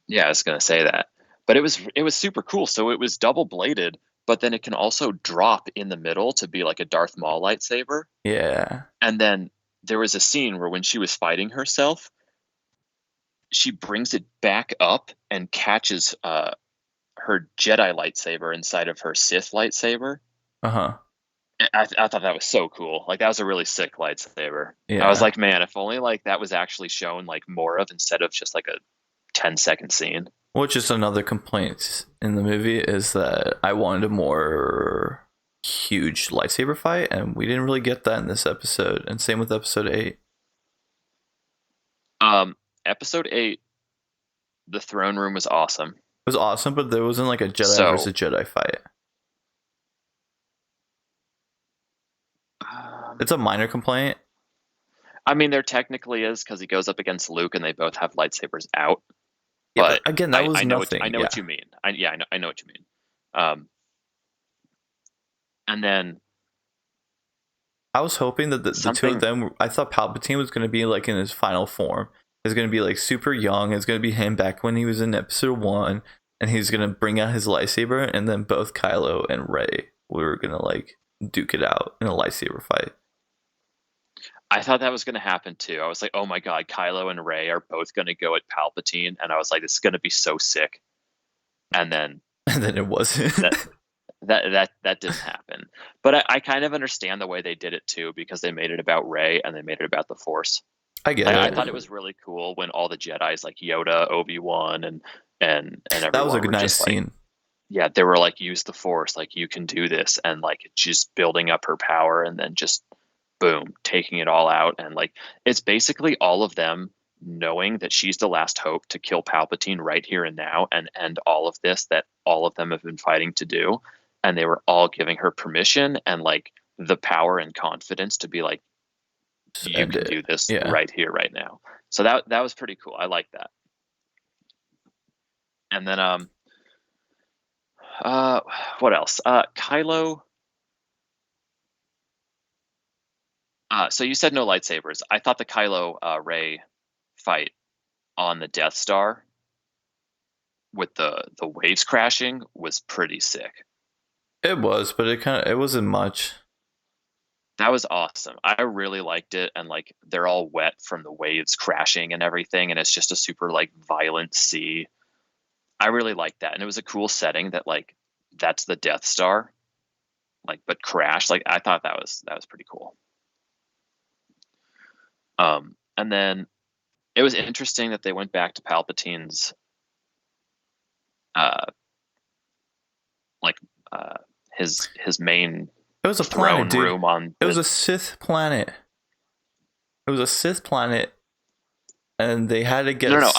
Yeah, I was gonna say that, but it was super cool. So it was double bladed, but then it can also drop in the middle to be like a Darth Maul lightsaber. Yeah. And then there was a scene where when she was fighting herself, she brings it back up and catches her Jedi lightsaber inside of her Sith lightsaber. Uh huh. I thought that was so cool. Like that was a really sick lightsaber. I was Yeah. like, man, if only like that was actually shown like more of instead of just like a 10-second scene. Which is another complaint in the movie is that I wanted a more huge lightsaber fight, and we didn't really get that in this episode. And same with episode 8. Episode 8, the throne room was awesome. It was awesome, but there wasn't like a Jedi So, versus Jedi fight. It's a minor complaint. I mean, there technically is because he goes up against Luke and they both have lightsabers out. Yeah, But again, that was I know nothing. I know Yeah. what you mean. I know what you mean. And then I was hoping that the two of them, I thought Palpatine was going to be like in his final form. It's going to be like super young. It's going to be him back when he was in episode 1, and he's going to bring out his lightsaber, and then both Kylo and Rey were going to like duke it out in a lightsaber fight. I thought that was going to happen too. I was like, oh my god, Kylo and Rey are both going to go at Palpatine, and I was like, this is going to be so sick. And then And then it wasn't. that didn't happen. But I kind of understand the way they did it too, because they made it about Rey and they made it about the Force. I get Like, it. I thought it was really cool when all the Jedi's like Yoda, Obi-Wan, and everyone That was a were nice just scene. like, yeah, they were like, use the Force, like you can do this, and like just building up her power, and then just boom, taking it all out, and like it's basically all of them knowing that she's the last hope to kill Palpatine right here and now, and end all of this that all of them have been fighting to do, and they were all giving her permission and like the power and confidence to be like, you can do this right here, right now. So that was pretty cool. I like that. And then what else? Kylo. So you said no lightsabers. I thought the Kylo Rey fight on the Death Star with the waves crashing was pretty sick. It was, but it wasn't much. That was awesome. I really liked it, and like they're all wet from the waves crashing and everything, and it's just a super like violent sea. I really liked that, and it was a cool setting that like that's the Death Star, like but crash. Like I thought that was pretty cool. And then it was interesting that they went back to Palpatine's like his main It was a throne planet, dude. room on It was a Sith planet. It was a Sith planet, and they had to get. No,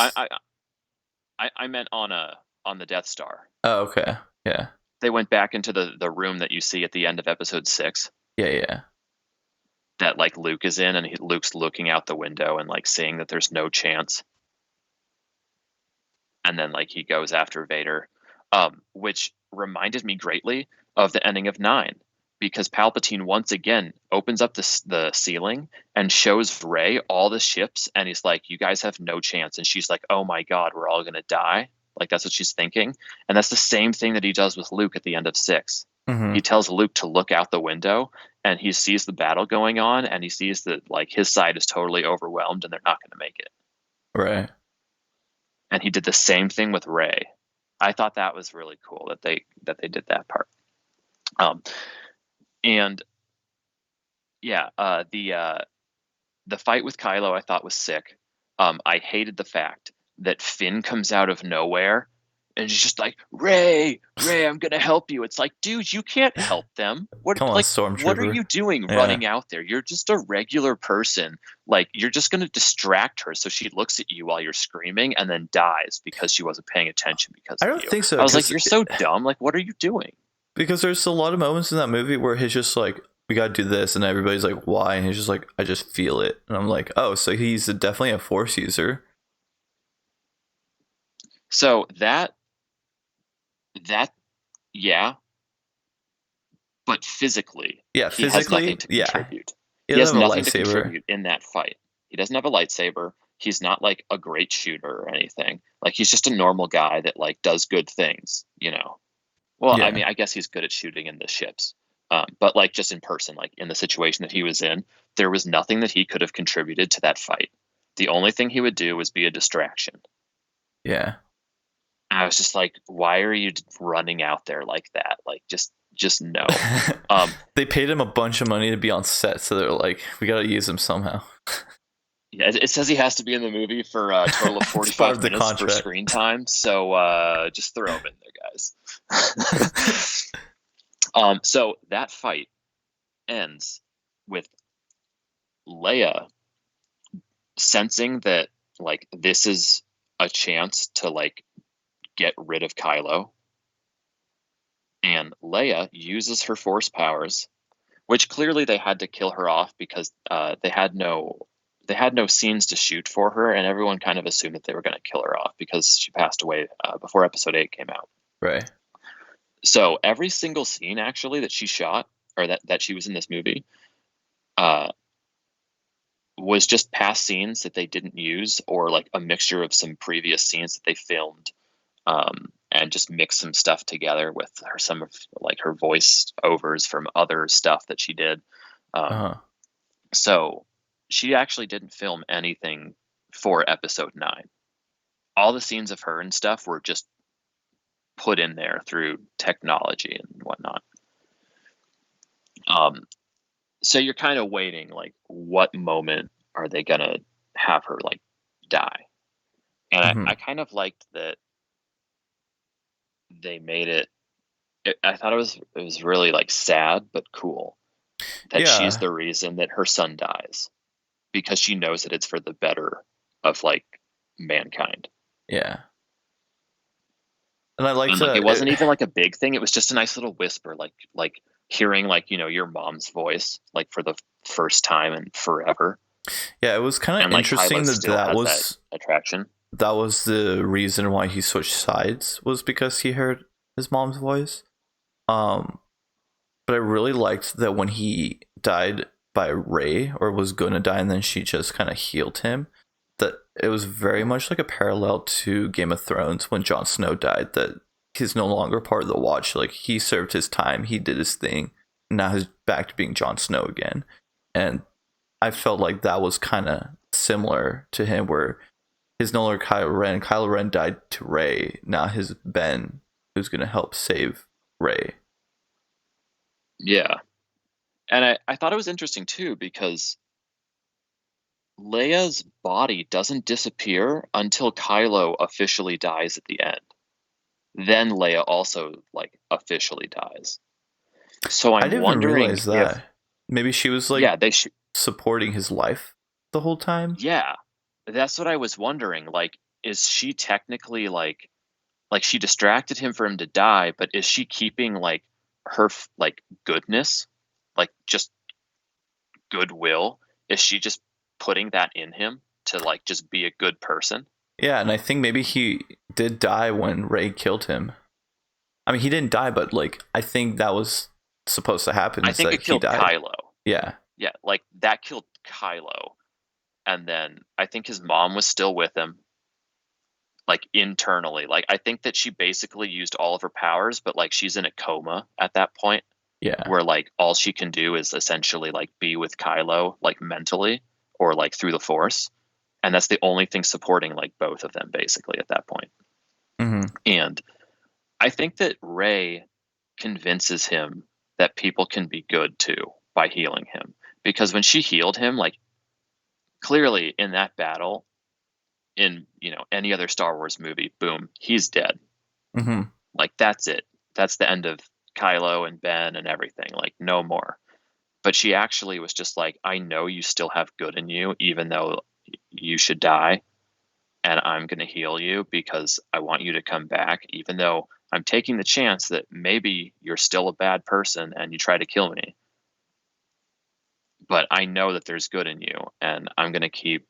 I meant on the Death Star. Oh, okay. Yeah. They went back into the room that you see at the end of episode 6. Yeah. That like Luke is in, and Luke's looking out the window and like seeing that there's no chance. And then like he goes after Vader, which reminded me greatly of the ending of 9, because Palpatine once again opens up the ceiling and shows Rey all the ships, and he's like, you guys have no chance. And she's like, oh my god, we're all gonna die. Like that's what she's thinking. And that's the same thing that he does with Luke at the end of 6. Mm-hmm. He tells Luke to look out the window, and he sees the battle going on, and he sees that like his side is totally overwhelmed and they're not going to make it. Right. And he did the same thing with Rey. I thought that was really cool that they did that part. And yeah, the fight with Kylo I thought was sick. I hated the fact that Finn comes out of nowhere and he's just like, Ray, I'm gonna help you. It's like, dude, you can't help them. What Come on, what are Stormtrooper. you doing Yeah. running out there? You're just a regular person. Like, you're just gonna distract her so she looks at you while you're screaming and then dies because she wasn't paying attention because I of don't you. think so. I was like, 'Cause you're so dumb. Like, what are you doing? because there's a lot of moments in that movie where he's just like, we gotta do this, and everybody's like, why? And he's just like, I just feel it. And I'm like, oh, so he's definitely a force user. So that yeah, but physically, Yeah, he has nothing physically, to yeah. contribute. He He has doesn't have a nothing to lightsaber. contribute in that fight. He doesn't have a lightsaber. He's not like a great shooter or anything. Like, he's just a normal guy that like does good things, you know. Well, I Yeah. mean, I guess he's good at shooting in the ships. But like, just in person, like in the situation that he was in, there was nothing that he could have contributed to that fight. The only thing he would do was be a distraction. Yeah. I was just like, why are you running out there like that? Like, just no. They paid him a bunch of money to be on set, so they're like, we gotta use him somehow. Yeah, it says he has to be in the movie for a total of It's part 45 of the minutes for contract. screen time. So just throw him in there, guys. So that fight ends with Leia sensing that like this is a chance to like get rid of Kylo. And Leia uses her force powers, which clearly they had to kill her off because they had no scenes to shoot for her, and everyone kind of assumed that they were going to kill her off because she passed away before Episode 8 came out. Right. So every single scene actually that she shot, or that she was in this movie, was just past scenes that they didn't use, or like a mixture of some previous scenes that they filmed, and just mix some stuff together with some of like her voice overs from other stuff that she did. So she actually didn't film anything for Episode 9. All the scenes of her and stuff were just put in there through technology and whatnot. So you're kind of waiting, like, what moment are they gonna have her like die? And I kind of liked that they made it. I thought it was really like sad but cool that she's Yeah. the reason that her son dies, because she knows that it's for the better of like mankind. Yeah. And I liked And like, it wasn't even like a big thing. It was just a nice little whisper, like hearing like, you know, your mom's voice like for the first time in forever. Yeah, it was kind of And like interesting Kylo that still that has was that attraction. that was the reason why he switched sides, was because he heard his mom's voice. But I really liked that when he died by Rey, or was gonna die, and then she just kind of healed him, that it was very much like a parallel to Game of Thrones when Jon Snow died, that he's no longer part of the Watch. Like, he served his time, he did his thing, and now he's back to being Jon Snow again. And I felt like that was kind of similar to him, where he's no longer Kylo Ren. Kylo Ren died to Rey. Now his Ben, who's going to help save Rey. Yeah. And I thought it was interesting too, because Leia's body doesn't disappear until Kylo officially dies at the end. Then Leia also like officially dies. So I I'm didn't even wondering realize if that. Maybe she was like yeah, they should supporting his life the whole time. yeah. That's what I was wondering. Like, is she technically like she distracted him for him to die, but is she keeping like her like goodness, like just goodwill? Is she just putting that in him to like just be a good person? Yeah, and I think maybe he did die when Rey killed him. I mean, he didn't die, but like, I think that was supposed to happen. I Is think that it he killed died? Kylo. Yeah. Yeah, like that killed Kylo. And then I think his mom was still with him, like internally. Like, I think that she basically used all of her powers, but like she's in a coma at that point, Yeah. where like all she can do is essentially like be with Kylo, like mentally or like through the Force. And that's the only thing supporting like both of them basically at that point. Mm-hmm. And I think that Rey convinces him that people can be good too by healing him. Because when she healed him, like clearly in that battle, in any other Star Wars movie, boom, he's dead. Mm-hmm. Like, that's it. That's the end of Kylo and Ben and everything. Like, no more. But she actually was just like, I know you still have good in you, even though you should die, and I'm going to heal you because I want you to come back, even though I'm taking the chance that maybe you're still a bad person and you try to kill me. But I know that there's good in you, and I'm going to keep,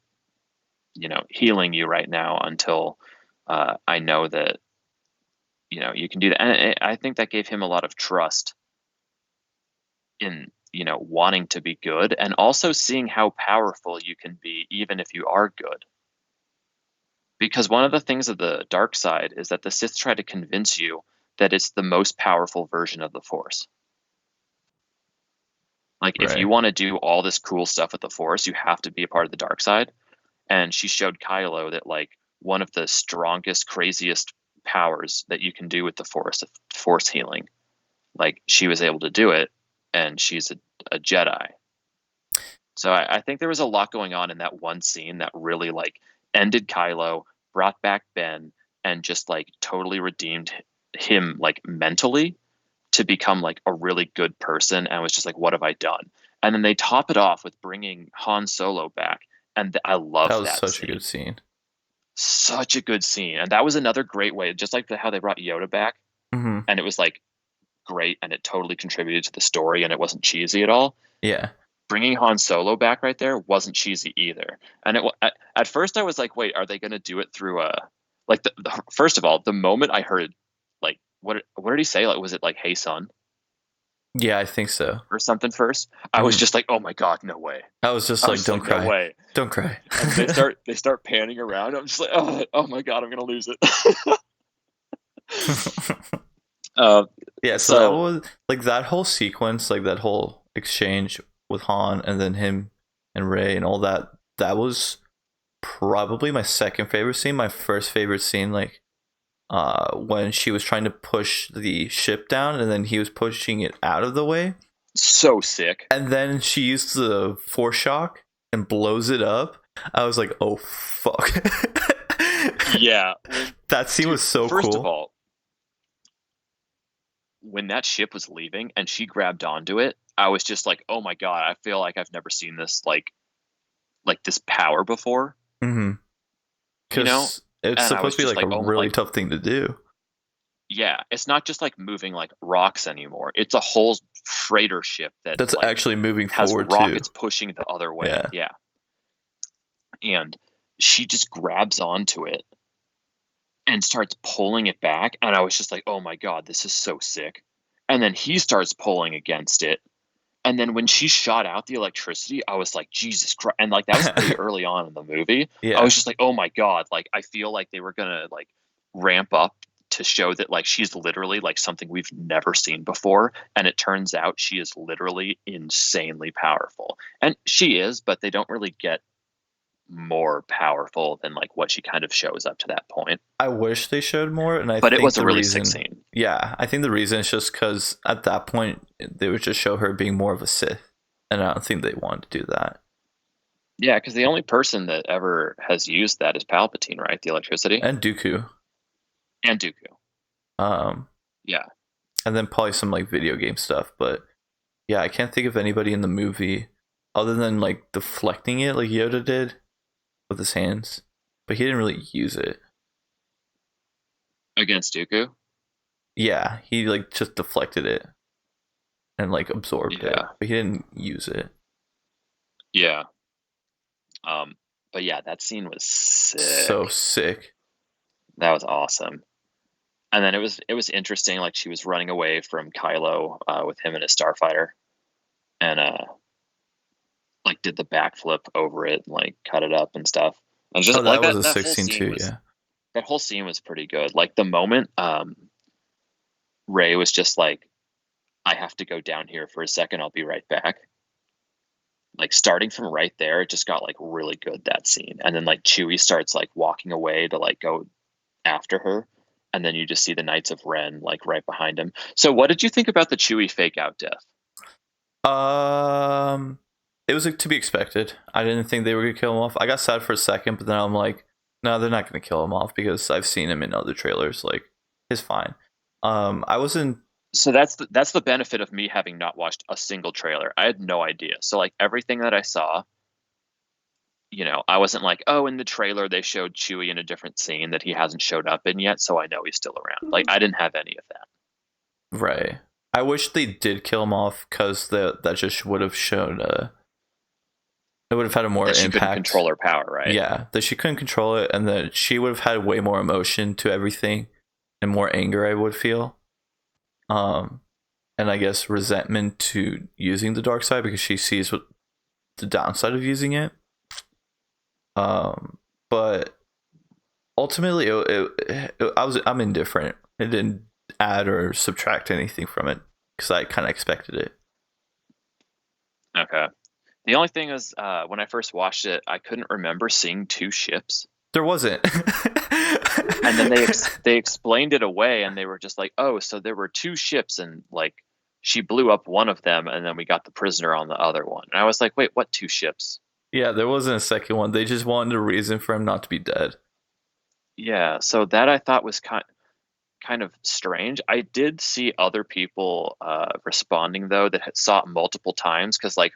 healing you right now until I know that, you can do that. And I think that gave him a lot of trust in, wanting to be good, and also seeing how powerful you can be even if you are good. Because one of the things of the dark side is that the Sith try to convince you that it's the most powerful version of the Force. Like, if you Right. want to do all this cool stuff with the Force, you have to be a part of the dark side. And she showed Kylo that, like, one of the strongest, craziest powers that you can do with the Force healing. Like, she was able to do it, and she's a Jedi. So I think there was a lot going on in that one scene that really, like, ended Kylo, brought back Ben, and just, like, totally redeemed him, like, mentally, to become, like, a really good person, and was just like, what have I done? And then they top it off with bringing Han Solo back, and I That love was that such a scene. good scene. Such a good scene, and that was another great way, just like how they brought Yoda back, Mm-hmm. and it was, like, great, and it totally contributed to the story, and it wasn't cheesy at all. Yeah. Bringing Han Solo back right there wasn't cheesy either. And at first I was like, wait, are they going to do it through like first of all, the moment I heard, like, what did he say? Like, was it like, "Hey son," Yeah, I think so. or something first? I was Mm-hmm. just like, oh my god, no way. I was just I like, was don't like, no cry. way. Don't cry. And then they start panning around. I'm just like, oh my god, I'm gonna lose it. uh, Yeah, so that so was like that whole sequence, like that whole exchange with Han and then him and Rey and all that. That was probably my second favorite scene. My first favorite scene, like when she was trying to push the ship down and then he was pushing it out of the way. so sick. And then she used the force shock and blows it up. I was like, oh fuck. Yeah, That scene dude. was so First of cool. all, when that ship was leaving and she grabbed onto it, I was just like, oh my god, I feel like I've never seen this, like this power before, Mm-hmm. you know? Because it's And I was supposed to be just like a like, oh, really like, tough thing to do. yeah, it's not just like moving like rocks anymore. It's a whole freighter ship that, That's like, actually moving has forward too. rockets pushing the other way. Yeah. Yeah. And she just grabs onto it and starts pulling it back. And I was just like, oh my god, this is so sick. And then he starts pulling against it. And then when she shot out the electricity, I was like, Jesus Christ. And, like, that was pretty early on in the movie. I Yeah. was just like, oh my God. Like, I feel like they were going to, like, ramp up to show that, like, she's literally, like, something we've never seen before. And it turns out she is literally insanely powerful. And she is, but they don't really get more powerful than, like, what she kind of shows up to that point. I wish they showed more, and I But it think was a the really sick reason, scene. yeah, I think the reason is just because at that point they would just show her being more of a Sith, and I don't think they wanted to do that. Yeah, because the only person that ever has used that is Palpatine, right? The electricity. And Dooku, And Dooku. um, Yeah. and then probably some like video game stuff. But yeah, I can't think of anybody in the movie other than like deflecting it like Yoda did with his hands, but he didn't really use it. Against Dooku. Yeah, he like just deflected it and like absorbed it, Yeah. but he didn't use it. Yeah. But yeah, that scene was sick. So sick. That was awesome. And then it was interesting. Like, she was running away from Kylo with him in a starfighter, and like, did the backflip over it, and, like, cut it up and stuff. And just Oh, like that was a that sick whole scene scene too. was Yeah. that whole scene was pretty good. Like, the moment Rey was just like, I have to go down here for a second. I'll be right back. Like, starting from right there, it just got, like, really good, that scene. And then, like, Chewie starts, like, walking away to, like, go after her, and then you just see the Knights of Ren, like, right behind him. So what did you think about the Chewie fake out death? It was like to be expected. I didn't think they were gonna kill him off. I got sad for a second, but then I'm like, No, they're not going to kill him off because I've seen him in other trailers. Like, he's fine. I wasn't. So that's the benefit of me having not watched a single trailer. I had no idea. So like everything that I saw, I wasn't like, oh, in the trailer they showed Chewie in a different scene that he hasn't showed up in yet, so I know he's still around. Like I didn't have any of that. Right. I wish they did kill him off because that just would have shown it would have had a more That she impact. couldn't control her power, right? Yeah, that she couldn't control it, and that she would have had way more emotion to everything, and more anger. I would feel, and I guess resentment to using the dark side because she sees what the downside of using it. But ultimately, I'm indifferent. It didn't add or subtract anything from it because I kind of expected it. Okay. The only thing is, when I first watched it, I couldn't remember seeing two ships. There wasn't. And then they explained it away, and they were just like, "Oh, so there were two ships, and like she blew up one of them, and then we got the prisoner on the other one." And I was like, "Wait, what two ships?" Yeah, there wasn't a second one. They just wanted a reason for him not to be dead. Yeah, so that I thought was kind of strange. I did see other people responding though that saw it multiple times because like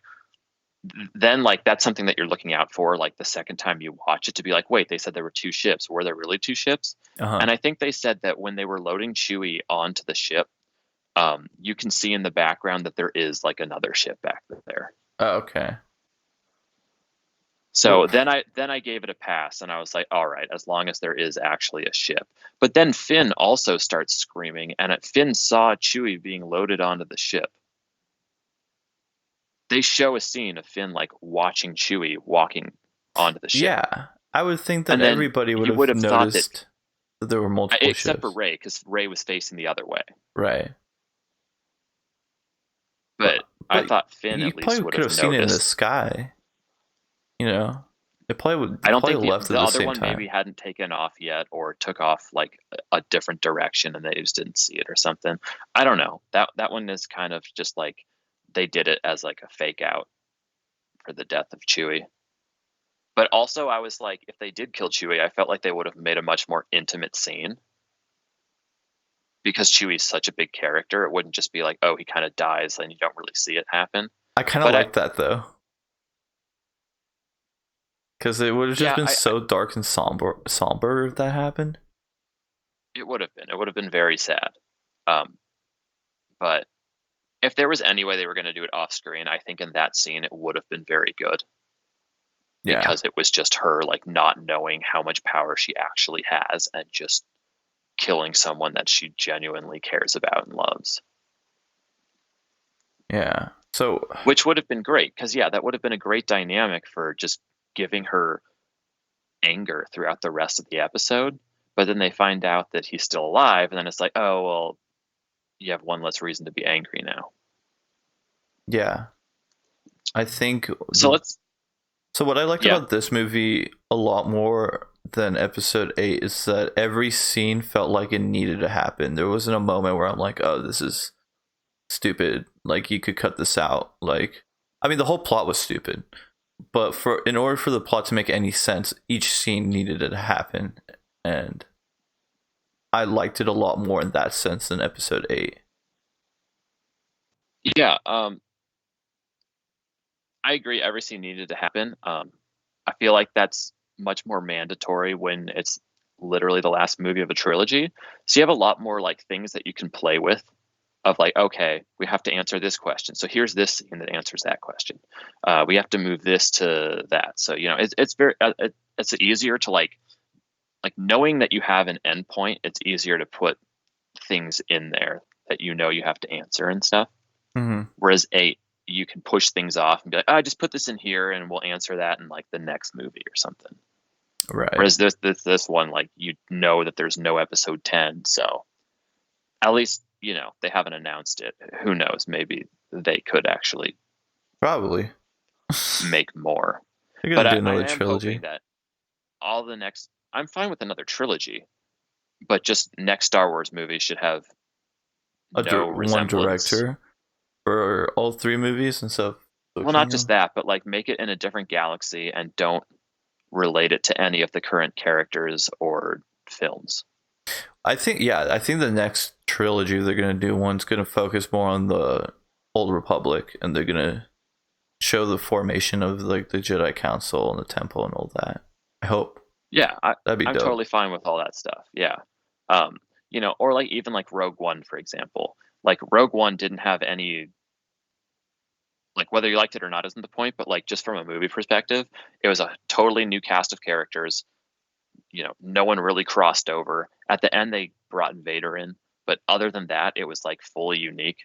then like that's something that you're looking out for like the second time you watch it to be like, wait, they said there were two ships. Were there really two ships? And I think they said that when they were loading Chewie onto the ship, you can see in the background that there is like another ship back there. Oh, okay. So then I gave it a pass and I was like, all right, as long as there is actually a ship. But then Finn also starts screaming, and Finn saw Chewie being loaded onto the ship. They show a scene of Finn like watching Chewie walking onto the ship. Yeah, I would think that everybody would have noticed that there were multiple ships. Except for Rey, because Rey was facing the other way. Right. But I thought Finn at least would have noticed. Seen it in the sky. It probably would. I don't think left the other one maybe hadn't taken off yet, or took off like a different direction, and they just didn't see it or something. I don't know. That one is kind of just like they did it as like a fake out for the death of Chewie. But also, I was like, if they did kill Chewie, I felt like they would have made a much more intimate scene. Because Chewie's such a big character, it wouldn't just be like, oh, he kind of dies and you don't really see it happen. I kind of like that though. Because it would have just been so dark and somber if that happened. It would have been. It would have been very sad. But if there was any way they were going to do it off screen, I think in that scene it would have been very good. Yeah. Because it was just her like not knowing how much power she actually has and just killing someone that she genuinely cares about and loves. Yeah. So which would have been great because that would have been a great dynamic for just giving her anger throughout the rest of the episode. But then they find out that he's still alive, and then it's like, oh well, you have one less reason to be angry now. Yeah. I think so. So what I liked about this movie a lot more than episode 8 is that every scene felt like it needed to happen. There wasn't a moment where I'm like, oh, this is stupid. Like, you could cut this out. Like, I mean, the whole plot was stupid. But in order for the plot to make any sense, each scene needed to happen. And I liked it a lot more in that sense than episode 8. Yeah, I agree. Every scene needed to happen. I feel like that's much more mandatory when it's literally the last movie of a trilogy. So you have a lot more like things that you can play with of like, okay, we have to answer this question. So here's this scene that answers that question. We have to move this to that. So, it's very, it's easier to like knowing that you have an endpoint. It's easier to put things in there that you have to answer and stuff. Mm-hmm. Whereas 8, you can push things off and be like, oh, just put this in here and we'll answer that in like the next movie or something. Right. Whereas this one, like, that there's no episode 10. So at least, they haven't announced it. Who knows? Maybe they could actually probably make more. They're gonna do another trilogy. That I'm fine with another trilogy, but just next Star Wars movie should have one director for all 3 movies and stuff. Well, not just that, but like make it in a different galaxy and don't relate it to any of the current characters or films. I think the next trilogy they're gonna do, one's gonna focus more on the Old Republic, and they're gonna show the formation of like the Jedi Council and the Temple and all that. I hope. Yeah, That'd be I'm dope. totally fine with all that stuff. Yeah. Or like even like Rogue One, for example. Like Rogue One didn't have any, like, whether you liked it or not isn't the point, but like just from a movie perspective, it was a totally new cast of characters. No one really crossed over. At the end they brought Vader in, but other than that, it was like fully unique.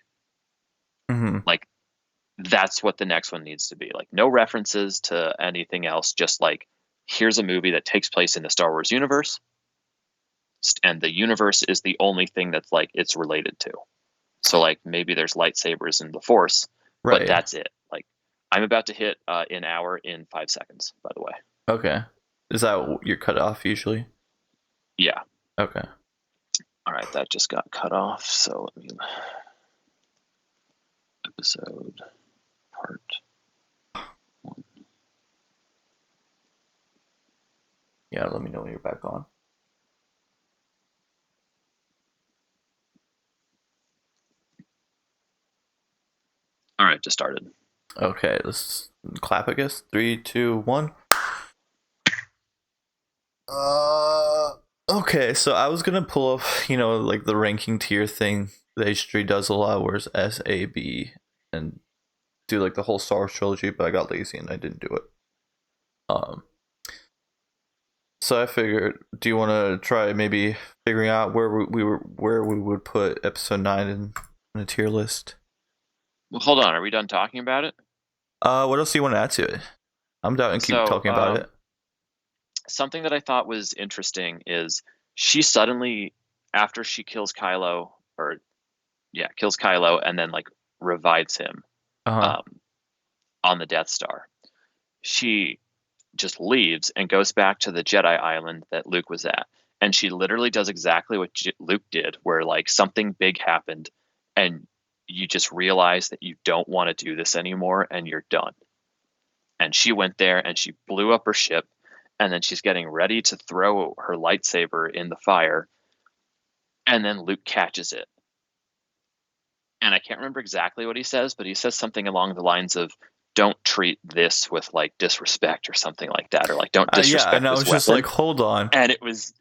Mm-hmm. Like that's what the next one needs to be. Like no references to anything else, just like here's a movie that takes place in the Star Wars universe, and the universe is the only thing that's like it's related to. So like maybe there's lightsabers in the Force, Right. but that's it. Like I'm about to hit an hour in 5 seconds, by the way. Okay. Is that your cutoff usually? Yeah. Okay. All right, that just got cut off. So let me episode part 1. Yeah, let me know when you're back on. All right, just started. Okay, let's clap, I guess. 3, 2, 1. Okay, so I was gonna pull up, like the ranking tier thing that H3 does a lot, where it's S, A, B, and do like the whole Star Wars trilogy, but I got lazy and I didn't do it. So I figured, do you want to try maybe figuring out where we would put episode 9 in the tier list? Well, hold on. Are we done talking about it? What else do you want to add to it? I'm down and keep talking about it. Something that I thought was interesting is she suddenly, after she kills Kylo, and then like revives him on the Death Star, she just leaves and goes back to the Jedi Island that Luke was at. And she literally does exactly what Luke did, where like something big happened and you just realize that you don't want to do this anymore and you're done. And she went there and she blew up her ship, and then she's getting ready to throw her lightsaber in the fire, and then Luke catches it. And I can't remember exactly what he says, but he says something along the lines of, don't treat this with like disrespect or something like that, or like don't disrespect yeah, and I was this just weapon. like, hold on. And it was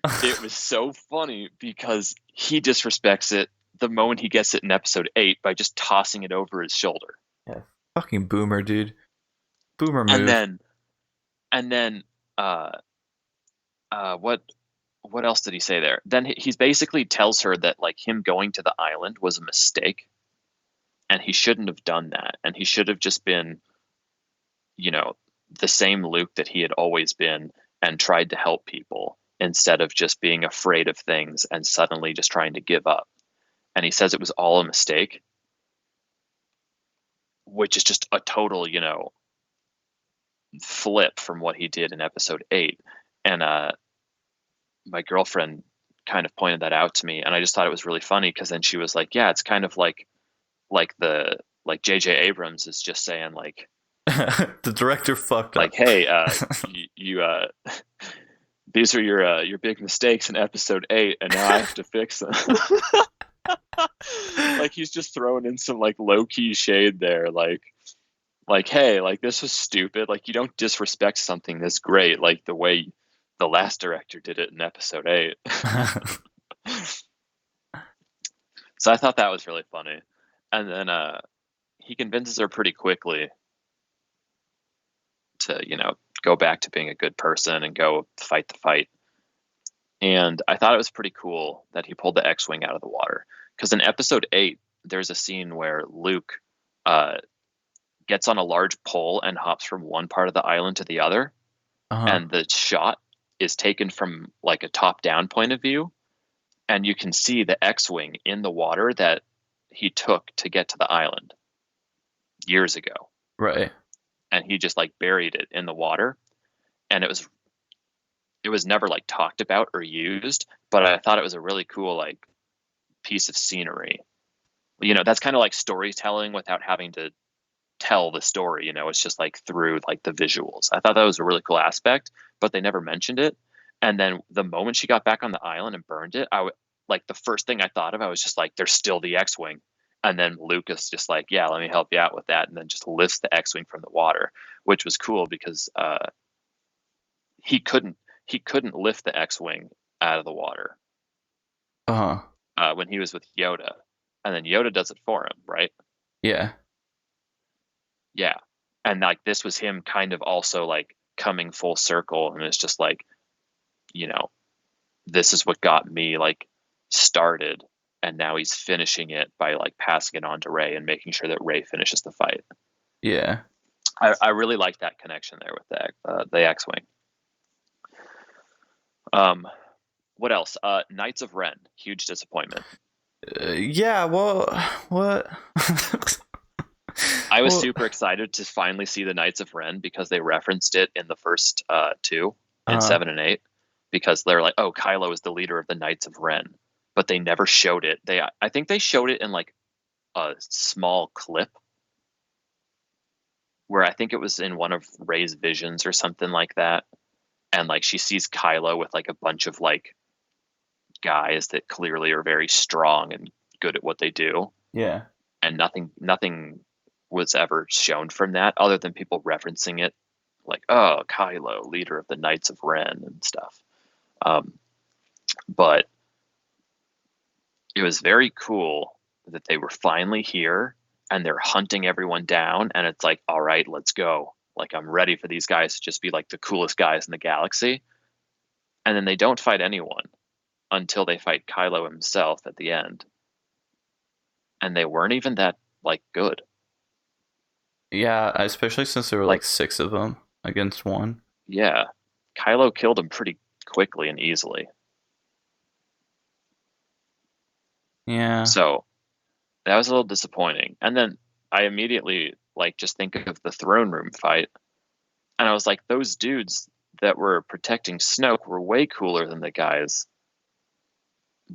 so funny because he disrespects it the moment he gets it in episode 8 by just tossing it over his shoulder. Yeah, fucking boomer, dude. Boomer move. And then what else did he say there? Then he basically tells her that like him going to the island was a mistake, and he shouldn't have done that, and he should have just been, the same Luke that he had always been, and tried to help people instead of just being afraid of things and suddenly just trying to give up. And he says it was all a mistake, which is just a total, flip from what he did in episode 8. And my girlfriend kind of pointed that out to me, and I just thought it was really funny, because then she was like, yeah, it's kind of like JJ Abrams is just saying like the director fucked like, up. Hey, you these are your big mistakes in episode 8, and now I have to fix them. Like he's just throwing in some like low key shade there, like hey, like this was stupid. Like you don't disrespect something that's great like the way the last director did it in episode 8. So I thought that was really funny. And then he convinces her pretty quickly to, go back to being a good person and go fight the fight. And I thought it was pretty cool that he pulled the X-Wing out of the water. Because in episode 8, there's a scene where Luke gets on a large pole and hops from one part of the island to the other. And the shot is taken from like a top-down point of view. And you can see the X-Wing in the water that he took to get to the island years ago. Right. And he just like buried it in the water. And it was never like talked about or used, but I thought it was a really cool like piece of scenery. That's kind of like storytelling without having to tell the story. It's just like through like the visuals. I thought that was a really cool aspect, but they never mentioned it. And then the moment she got back on the island and burned it, like the first thing I thought of, I was just like, there's still the X-wing. And then Lucas just like, yeah, let me help you out with that, and then just lifts the X-wing from the water, which was cool because he couldn't lift the X-wing out of the water when he was with Yoda, and then Yoda does it for him, right? Yeah. Yeah, and like this was him kind of also like coming full circle, and it's just like, this is what got me like started, and now he's finishing it by like passing it on to Rey and making sure that Rey finishes the fight. Yeah. I really like that connection there with the X-wing. What else? Knights of Ren, huge disappointment. Yeah. Well, what? I was super excited to finally see the Knights of Ren because they referenced it in the first two, in 7 and 8, because they're like, oh, Kylo is the leader of the Knights of Ren, but they never showed it. I think they showed it in like a small clip where I think it was in one of Rey's visions or something like that, and like she sees Kylo with like a bunch of like guys that clearly are very strong and good at what they do. Yeah. And nothing was ever shown from that other than people referencing it like, oh, Kylo, leader of the Knights of Ren and stuff. But it was very cool that they were finally here and they're hunting everyone down, and it's like, all right, let's go. Like, I'm ready for these guys to just be like the coolest guys in the galaxy. And then they don't fight anyone until they fight Kylo himself at the end. And they weren't even that like good. Yeah, especially since there were like 6 of them against 1. Yeah, Kylo killed him pretty quickly and easily. Yeah. So that was a little disappointing. And then I immediately like just think of the throne room fight, and I was like, those dudes that were protecting Snoke were way cooler than the guys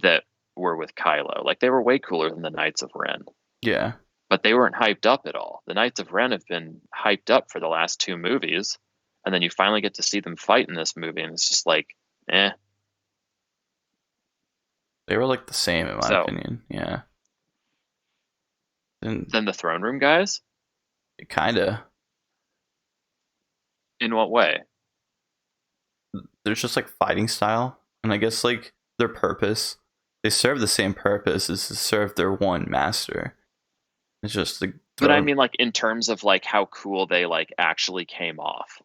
that were with Kylo. Like, they were way cooler than the Knights of Ren. Yeah. But they weren't hyped up at all. The Knights of Ren have been hyped up for the last 2 movies, and then you finally get to see them fight in this movie, and it's just like, eh. They were like the same in my opinion. Yeah. Then the throne room guys? Kinda. In what way? There's just like fighting style, and I guess like their purpose. They serve the same purpose as to serve their one master. It's just the. But I mean, like, in terms of like how cool they like actually came off.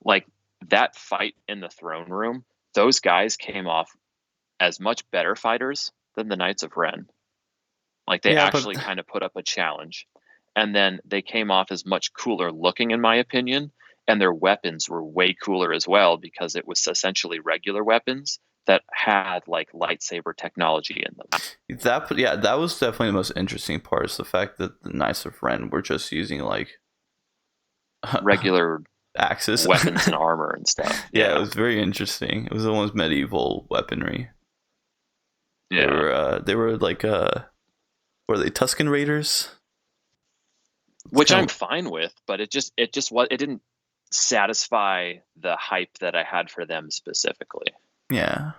Like, that fight in the throne room, those guys came off as much better fighters than the Knights of Ren. Like, they actually kind of put up a challenge, and then they came off as much cooler looking, in my opinion, and their weapons were way cooler as well, because it was essentially regular weapons that had like lightsaber technology in them. That was definitely the most interesting part, is the fact that the Knights of Ren were just using like regular axes, weapons and armor and stuff. Yeah, it was very interesting. It was almost medieval weaponry. Yeah, they were like were they Tusken Raiders? Which I'm fine with, but it didn't satisfy the hype that I had for them specifically. Yeah.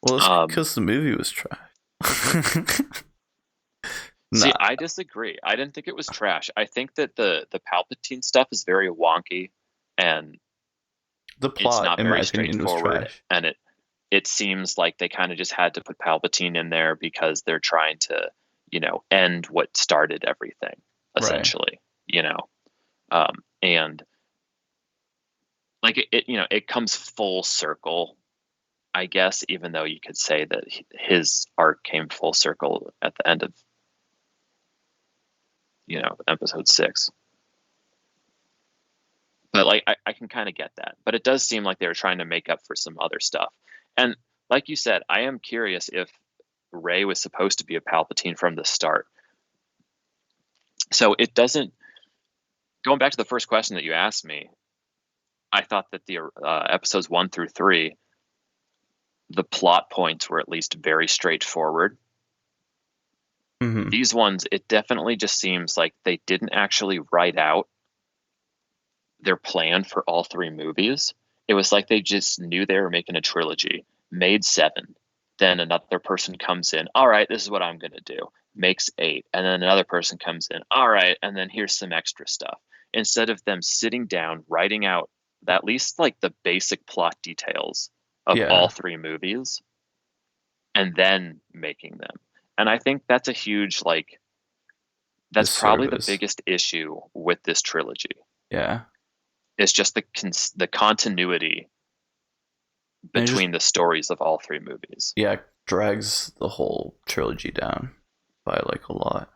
Well, it's because the movie was trash. See, I disagree. I didn't think it was trash. I think that the Palpatine stuff is very wonky, and the plot, it's not in very my opinion, was straightforward. trash. And it seems like they kind of just had to put Palpatine in there because they're trying to, end what started everything, essentially. Right. And like it comes full circle, I guess, even though you could say that his arc came full circle at the end of episode 6. But like I can kind of get that. But it does seem like they were trying to make up for some other stuff. And like you said, I am curious if Rey was supposed to be a Palpatine from the start. So it doesn't. Going back to the first question that you asked me, I thought that the episodes 1 through 3, the plot points were at least very straightforward. Mm-hmm. These ones, it definitely just seems like they didn't actually write out their plan for all three movies. It was like they just knew they were making a trilogy, made 7. Then another person comes in, all right, this is what I'm going to do, makes 8. And then another person comes in, all right, and then here's some extra stuff. Instead of them sitting down, writing out at least like the basic plot details of all Yeah. three movies and then making them. And I think that's a huge, like, that's probably the Disservice. biggest issue with this trilogy. Yeah. It's just the continuity And it just, between the stories of all three movies. yeah, drags the whole trilogy down by like a lot.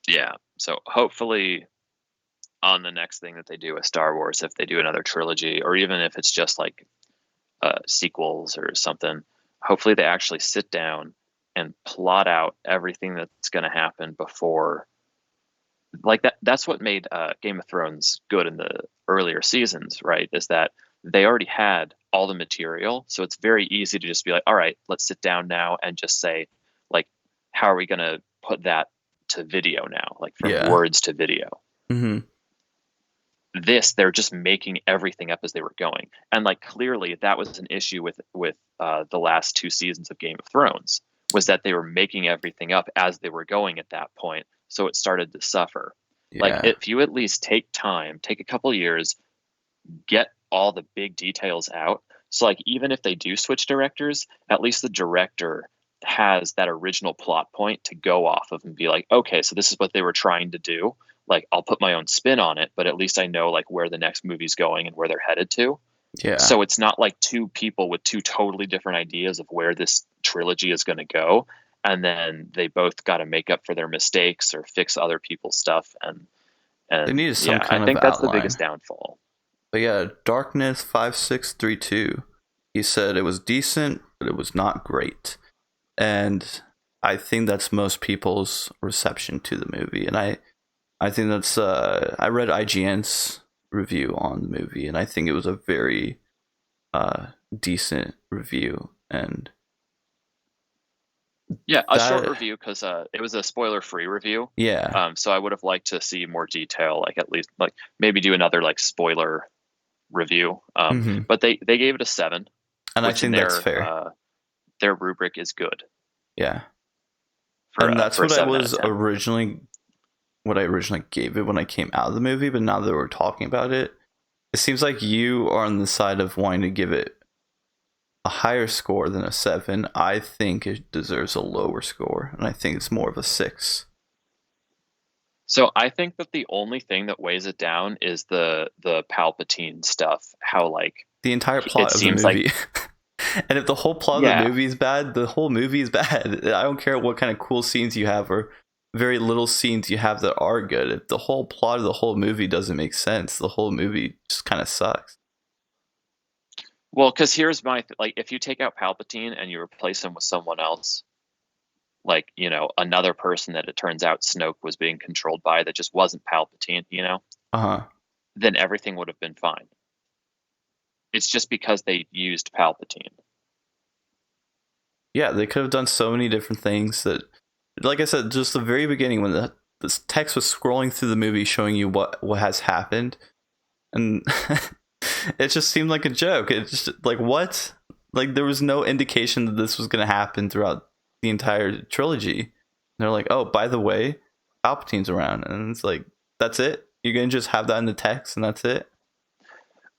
Yeah. So hopefully on the next thing that they do with Star Wars, if they do another trilogy, or even if it's just like sequels or something, hopefully they actually sit down and plot out everything that's going to happen before. Like that's what made Game of Thrones good in the earlier seasons, right? Is that they already had all the material, so it's very easy to just be like, all right, let's sit down now and just say, like, how are we going to put that to video now, like from Yeah. words to video. Mm-hmm. This, they're just making everything up as they were going, and like clearly that was an issue with the last 2 seasons of Game of Thrones, was that they were making everything up as they were going at that point, so it started to suffer. Like Yeah. if you at least take time, take a couple years, get all the big details out, so like even if they do switch directors, at least the director has that original plot point to go off of and be like, okay, so this is what they were trying to do. Like I'll put my own spin on it, but at least I know like where the next movie's going and where they're headed to. Yeah. So it's not like two people with two totally different ideas of where this trilogy is going to go, and then they both got to make up for their mistakes or fix other people's stuff. And They needed some yeah, I kind of think that's the outline. biggest downfall. But yeah, Darkness 5632. He said it was decent, but it was not great. And I think that's most people's reception to the movie. And I think that's I read IGN's review on the movie, and I think it was a very decent review. And Yeah, a short that, review because it was a spoiler-free review. yeah. So I would have liked to see more detail, like at least like maybe do another like spoiler review. Mm-hmm. But they gave it a 7, And I which in think that's fair. their rubric is good Yeah. And that's for a what I 7 out of was 10. originally what I originally gave it when I came out of the movie, but now that we're talking about it, it seems like you are on the side of wanting to give it a higher score than a 7. I think it deserves a lower score, and I think it's more of a 6. So I think that the only thing that weighs it down is the Palpatine stuff. How like The entire it plot of the seems like, movie. And if the whole plot of the yeah. movie is bad, the whole movie is bad. I don't care what kind of cool scenes you have or very little scenes you have that are good. If the whole plot of the whole movie doesn't make sense, the whole movie just kind of sucks. Well, because here's my like, if you take out Palpatine and you replace him with someone else, like another person that it turns out Snoke was being controlled by that just wasn't Palpatine, Uh-huh. then everything would have been fine. It's just because they used Palpatine. Yeah, they could have done so many different things that, like I said, just the very beginning when this text was scrolling through the movie showing you what has happened, and it just seemed like a joke. It just like what? Like there was no indication that this was going to happen throughout the entire trilogy. And they're like, oh, by the way, Palpatine's around, and it's like that's it. You're gonna just have that in the text, and that's it.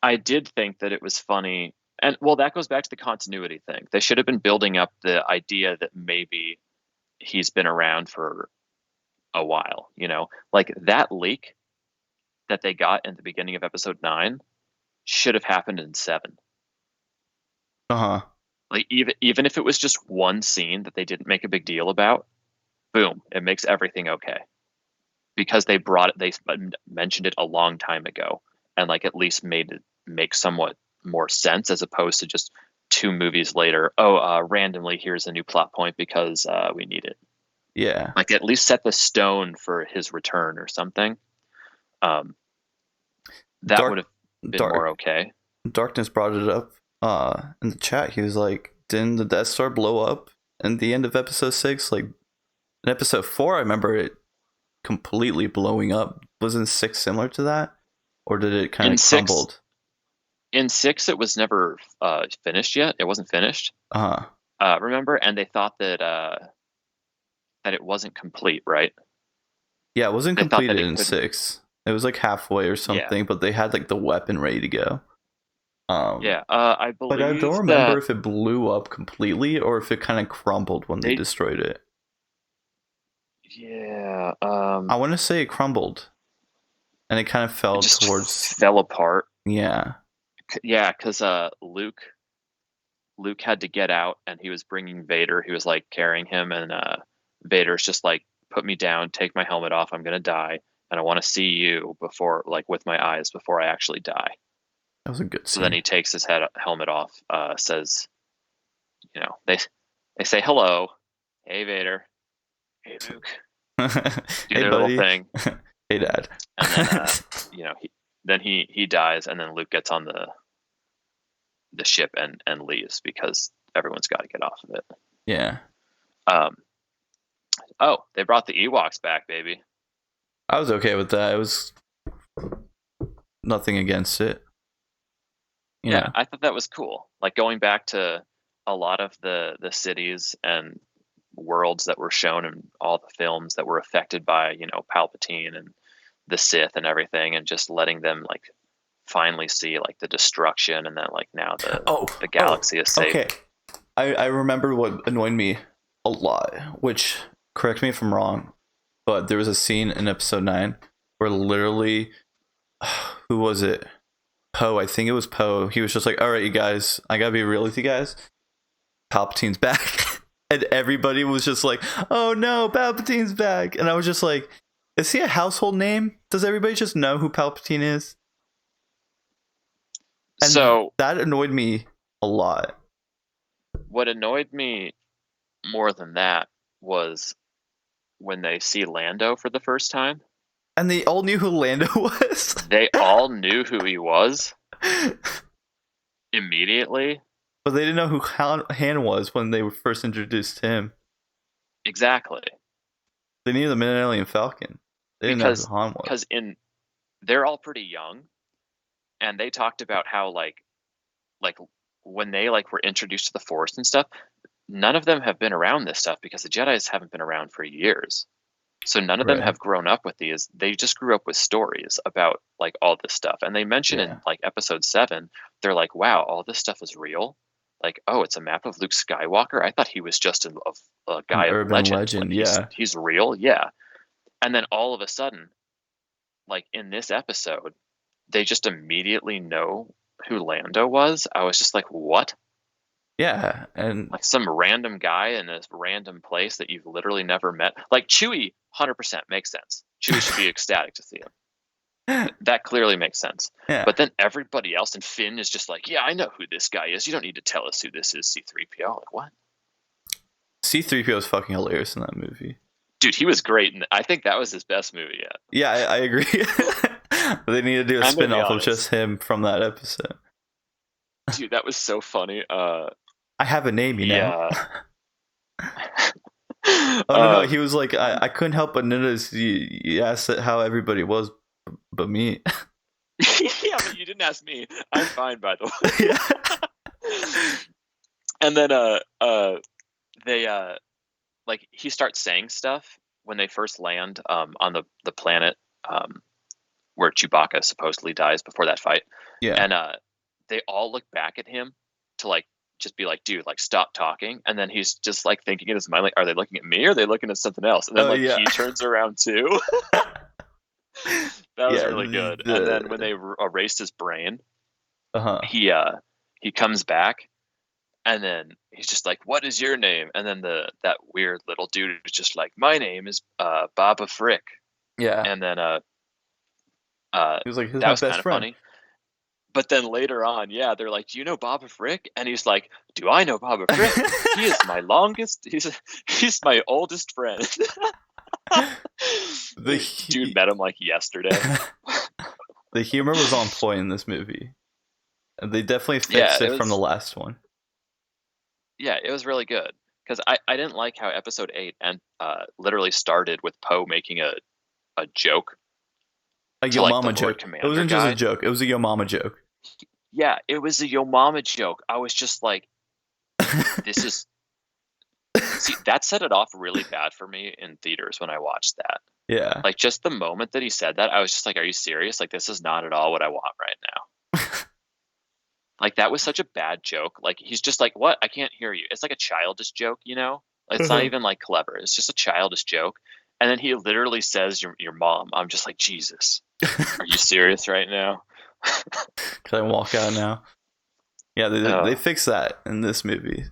I did think that it was funny. And well, that goes back to the continuity thing. They should have been building up the idea that maybe he's been around for a while, like that leak that they got in the beginning of episode 9 should have happened in 7. Uh huh. Like even if it was just one scene that they didn't make a big deal about, boom, it makes everything okay. Because they mentioned it a long time ago, and like at least made it make somewhat more sense as opposed to just 2 movies later. Oh, randomly here's a new plot point because we need it. Yeah. Like at least set the stone for his return or something. That would Dark, have been more dark, okay. Darkness brought it up in the chat. He was like, "Didn't the Death Star blow up in the end of episode 6? Like, In episode 4, I remember it completely blowing up. Wasn't 6 similar to that? Or did it kind In of 6 crumbled? In 6, it was never finished yet. It wasn't finished. Uh-huh. Remember? And they thought that it wasn't complete, right? Yeah, it wasn't They thought that completed it in couldn't. 6. It was like halfway or Yeah. something, but they had like the weapon ready to go. Yeah. I But I don't believe remember that if it blew up completely or if it kind of crumbled when they they. destroyed it. Yeah. I want to say it crumbled, and it kind of fell It just towards. fell apart. Yeah. Yeah, because Luke had to get out, and he was bringing Vader. He was like carrying him, and Vader's just like, "Put me down, take my helmet off. I'm gonna die, and I want to see you before, like, with my eyes before I actually die." That was a good scene. So then he takes his helmet off. Says, they say hello, hey Vader, hey Luke, do Hey, their buddy. little thing, Hey, Dad. and then he dies, and then Luke gets on the ship and leaves because everyone's got to get off of it. Yeah. Oh, they brought the Ewoks back, baby. I was okay with that. It was nothing against it. Yeah, I thought that was cool. Like going back to a lot of the cities and worlds that were shown in all the films that were affected by, Palpatine and the Sith and everything, and just letting them like finally see like the destruction, and then like now the galaxy is safe. Okay. I remember what annoyed me a lot, which, correct me if I'm wrong, but there was a scene in episode 9 where literally, who was it? Poe, I think it was Poe. He was just like, all right, you guys, I gotta be real with you guys. Palpatine's back. And everybody was just like, oh no, Palpatine's back. And I was just like, is he a household name? Does everybody just know who Palpatine is? And so that annoyed me a lot. What annoyed me more than that was when they see Lando for the first time. And they all knew who Lando was. They all knew who he was immediately. But they didn't know who Han was when they were first introduced to him. Exactly. They knew the Millennium Falcon. They didn't know who Han was. Because they're all pretty young, and they talked about how like when they like were introduced to the Force and stuff, none of them have been around this stuff because the Jedis haven't been around for years. So none of them have grown up with these. They just grew up with stories about like all this stuff. And they mention in like episode 7, they're like, wow, all this stuff is real. Like, oh, it's a map of Luke Skywalker. I thought he was just a guy of legend. He's real. Yeah. And then all of a sudden, like in this episode, they just immediately know who Lando was. I was just like, what? Yeah, and like some random guy in this random place that you've literally never met. Like Chewie, 100% makes sense. Chewie should be ecstatic to see him. That clearly makes sense. Yeah. But then everybody else, and Finn is just like, yeah, I know who this guy is. You don't need to tell us who this is, C-3PO. Like, what? C-3PO is fucking hilarious in that movie. Dude, he was great. And I think that was his best movie yet. Yeah, I agree. They need to do a spin-off of just him from that episode. Dude, that was so funny. I have a name, you know. Oh no, he was like, I couldn't help but notice you asked how everybody was, but me. Yeah, but you didn't ask me. I'm fine, by the way. Yeah. And then they like he starts saying stuff when they first land on the planet where Chewbacca supposedly dies before that fight. Yeah. And they all look back at him to like just be like, dude, like stop talking. And then he's just like thinking in his mind, like, are they looking at me or are they looking at something else? And then he turns around too. That was really good. And then when they erased his brain, he comes back and then he's just like, what is your name? And then that weird little dude is just like, my name is Baba Frick. Yeah. And then he was like, that was kind of funny. But then later on, they're like, do you know Baba Frick? And he's like, do I know Baba Frick? He is my he's my oldest friend. Dude met him like yesterday. The humor was on point in this movie. They definitely fixed it from the last one. Yeah, it was really good. because I didn't like how episode 8 and literally started with Poe making a joke A to yo like the mama Lord joke. It Commander wasn't just a guy. joke. It was a yo mama joke. Yeah, it was a yo mama joke. I was just like, this is see, that set it off really bad for me in theaters when I watched that. Yeah. Like just the moment that he said that, I was just like, are you serious? Like this is not at all what I want right now. Like that was such a bad joke. Like he's just like, "What? I can't hear you." It's like a childish joke, you know? It's not even like clever. It's just a childish joke. And then he literally says your mom. I'm just like, "Jesus. Are you serious right now?" Can I walk out now? Yeah, they Uh, fixed that in this movie.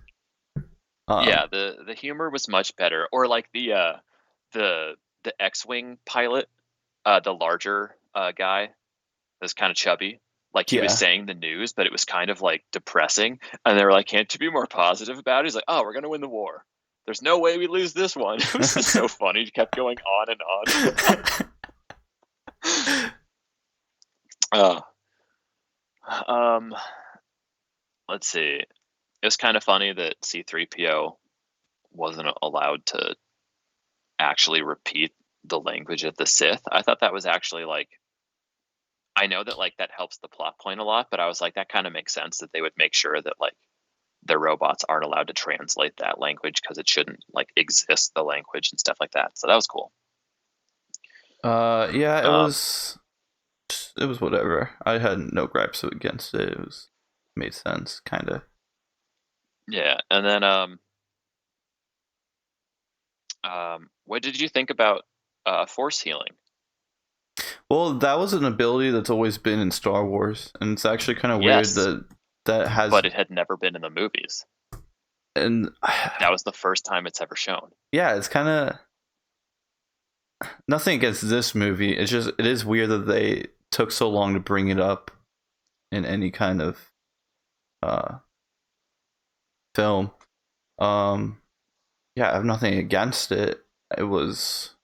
yeah, the humor was much better. Or like the the X-wing pilot, the larger guy that's kind of chubby. Like he was Yeah. saying the news, but it was kind of like depressing. And they were like, "Can't you be more positive about it?" He's like, "Oh, we're gonna win the war. There's no way we lose this one." It was just so funny. He kept going on and on. Um, let's see. It was kind of funny that C3PO wasn't allowed to actually repeat the language of the Sith. I thought that was actually like, I know that like that helps the plot point a lot, but I was like, that kind of makes sense that they would make sure that like their robots aren't allowed to translate that language because it shouldn't like exist, the language and stuff like that. So that was cool. Yeah, Um, it was whatever. I had no gripes against it. It was made sense, kind of. yeah, and then what did you think about force healing? Well, that was an ability that's always been in Star Wars, and it's actually kind of weird Yes, that that has but it had never been in the movies. and That was the first time it's ever shown. yeah, it's kind of nothing against this movie. It's just it is weird that they took so long to bring it up in any kind of uh film. Um yeah, I have nothing against it. It was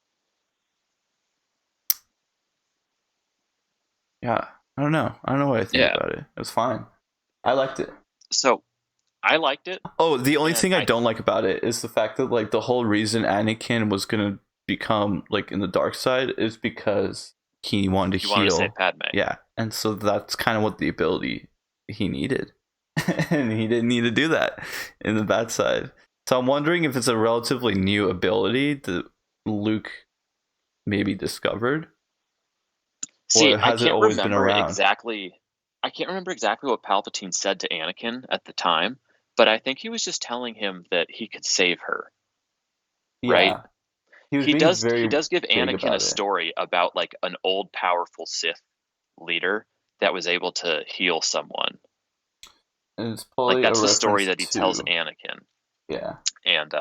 yeah, I don't know. I don't know what I think Yeah. about it. It was fine. I liked it. So I liked it, Oh, the only and thing I don't like about it is the fact that like the whole reason Anakin was gonna become like in the dark side is because he wanted to he wanted to save heal. Padme. Yeah, and so that's kind of what the ability he needed, and he didn't need to do that in the bad side. So I'm wondering if it's a relatively new ability that Luke maybe discovered, See, or has it always been around? I can't remember exactly what Palpatine said to Anakin at the time, but I think he was just telling him that he could save her, right? Yeah, he was being He very does give big Anakin a about it, story about like an old powerful Sith leader that was able to heal someone. and it's Like probably a that's the story reference that he tells to Anakin. yeah. And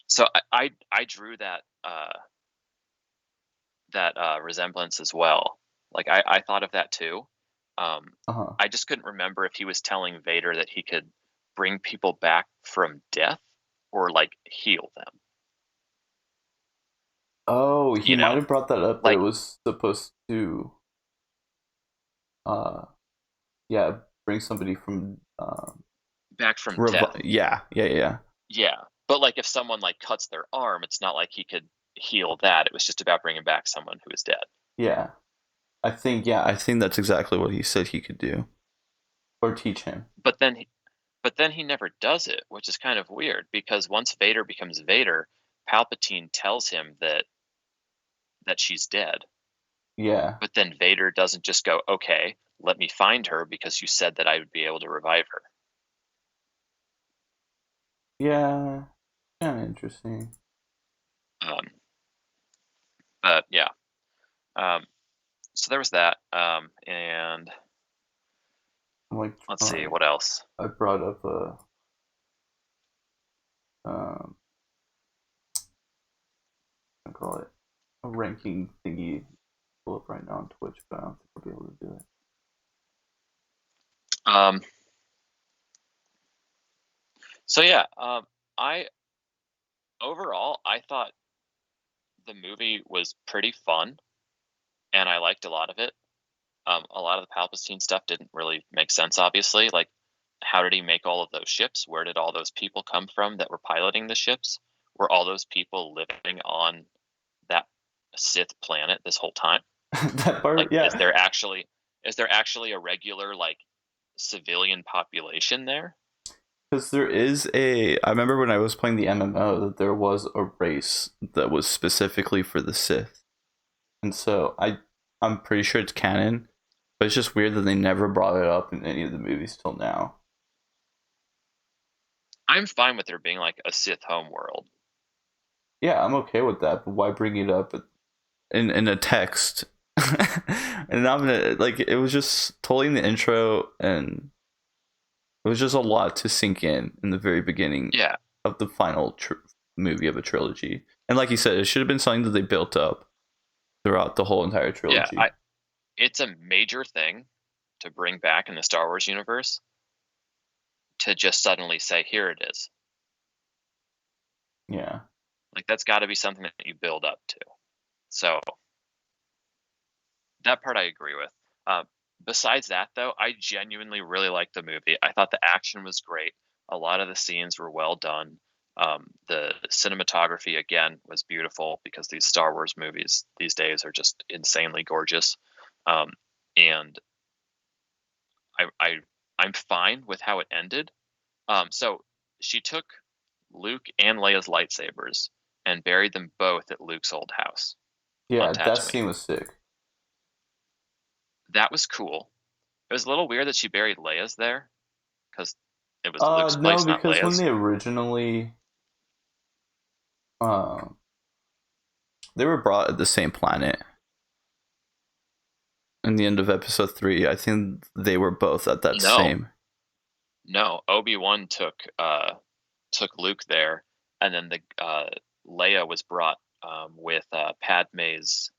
so I drew that resemblance as well. Like I thought of that too. Uh huh. I just couldn't remember if he was telling Vader that he could bring people back from death or like heal them. Oh, he You might know, have brought that up that it like was supposed to uh yeah, bring somebody from back from death. yeah. Yeah, but like if someone like cuts their arm, it's not like he could heal that. It was just about bringing back someone who is dead. Yeah. I think that's exactly what he said he could do or teach him. But then but then he never does it, which is kind of weird because once Vader becomes Vader, Palpatine tells him that she's dead. Yeah. But then Vader doesn't just go, "Okay, let me find her because you said that I would be able to revive her." Yeah. Kind of interesting. Um, but yeah, um, so there was that. And I'm like let's see what else. I brought up a I call it a ranking thingy pull up right now on Twitch, but I don't think I'll be able to do it. Um, so yeah, I overall I thought the movie was pretty fun, and I liked a lot of it. A lot of the Palpatine stuff didn't really make sense, obviously. Like how did he make all of those ships? Where did all those people come from that were piloting the ships? Were all those people living on that Sith planet this whole time? That part, Like, yeah. is there actually a regular like civilian population there? Because there is I remember when I was playing the MMO that there was a race that was specifically for the Sith. And so I'm pretty sure it's canon, but it's just weird that they never brought it up in any of the movies till now. I'm fine with there being like a Sith homeworld. Yeah, I'm okay with that, but why bring it up in a text? And I'm gonna like it was just totally in the intro, and it was just a lot to sink in the very beginning Yeah. of the final movie of a trilogy. And like you said, it should have been something that they built up throughout the whole entire trilogy. Yeah, it's a major thing to bring back in the Star Wars universe to just suddenly say, here it is. Yeah. Like, that's got to be something that you build up to. So that part I agree with. Besides that, though, I genuinely really liked the movie. I thought the action was great. A lot of the scenes were well done. The cinematography, again, was beautiful because these Star Wars movies these days are just insanely gorgeous. And I'm fine with how it ended. So she took Luke and Leia's lightsabers and buried them both at Luke's old house. Yeah, that scene was sick. That was cool. It was a little weird that she buried Leia's there, because it was Luke's place, not because when Leia's. they originally, they were brought at the same planet. In the end of episode 3, I think they were both at that same. No, Obi-Wan took Luke there, and then Leia was brought with Padme's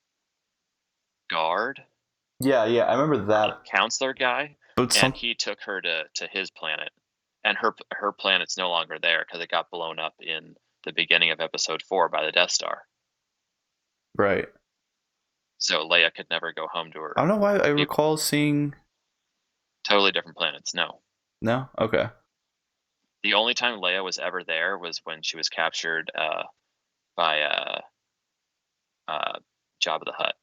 guard. Yeah, I remember that counselor guy, and he took her to his planet, and her planet's no longer there because it got blown up in the beginning of episode 4 by the Death Star. Right. So Leia could never go home to her. I don't know why I recall seeing totally different planets. No. Okay. The only time Leia was ever there was when she was captured by Jabba the Hutt.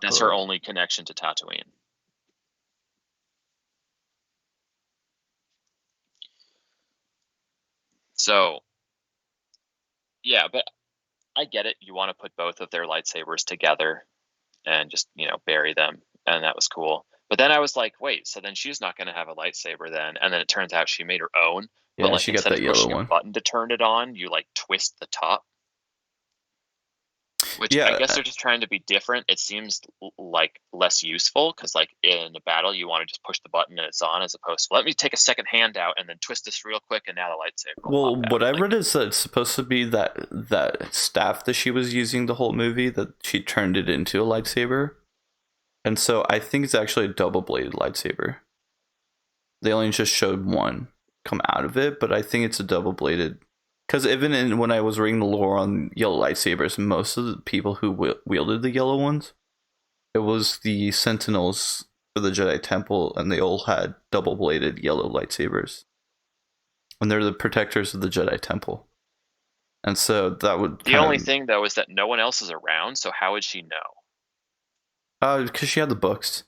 That's her only connection to Tatooine. So, yeah, but I get it. You want to put both of their lightsabers together and just, bury them. And that was cool. But then I was like, wait, so then she's not going to have a lightsaber then. And then it turns out she made her own. Yeah, but she got that yellow one. A button to turn it on, you twist the top. Which I guess they're just trying to be different. It seems like less useful because, in a battle, you want to just push the button and it's on, as opposed to let me take a second hand out and then twist this real quick and now the lightsaber. Well, what I read is that it's supposed to be that staff that she was using the whole movie, that she turned it into a lightsaber, and so I think it's actually a double-bladed lightsaber. They only just showed one come out of it, but I think it's a double-bladed. Because even when I was reading the lore on yellow lightsabers, most of the people who wielded the yellow ones, it was the Sentinels for the Jedi Temple, and they all had double-bladed yellow lightsabers. And they're the protectors of the Jedi Temple. And so that would... The only thing, though, is that no one else is around, so how would she know? Because she had the books.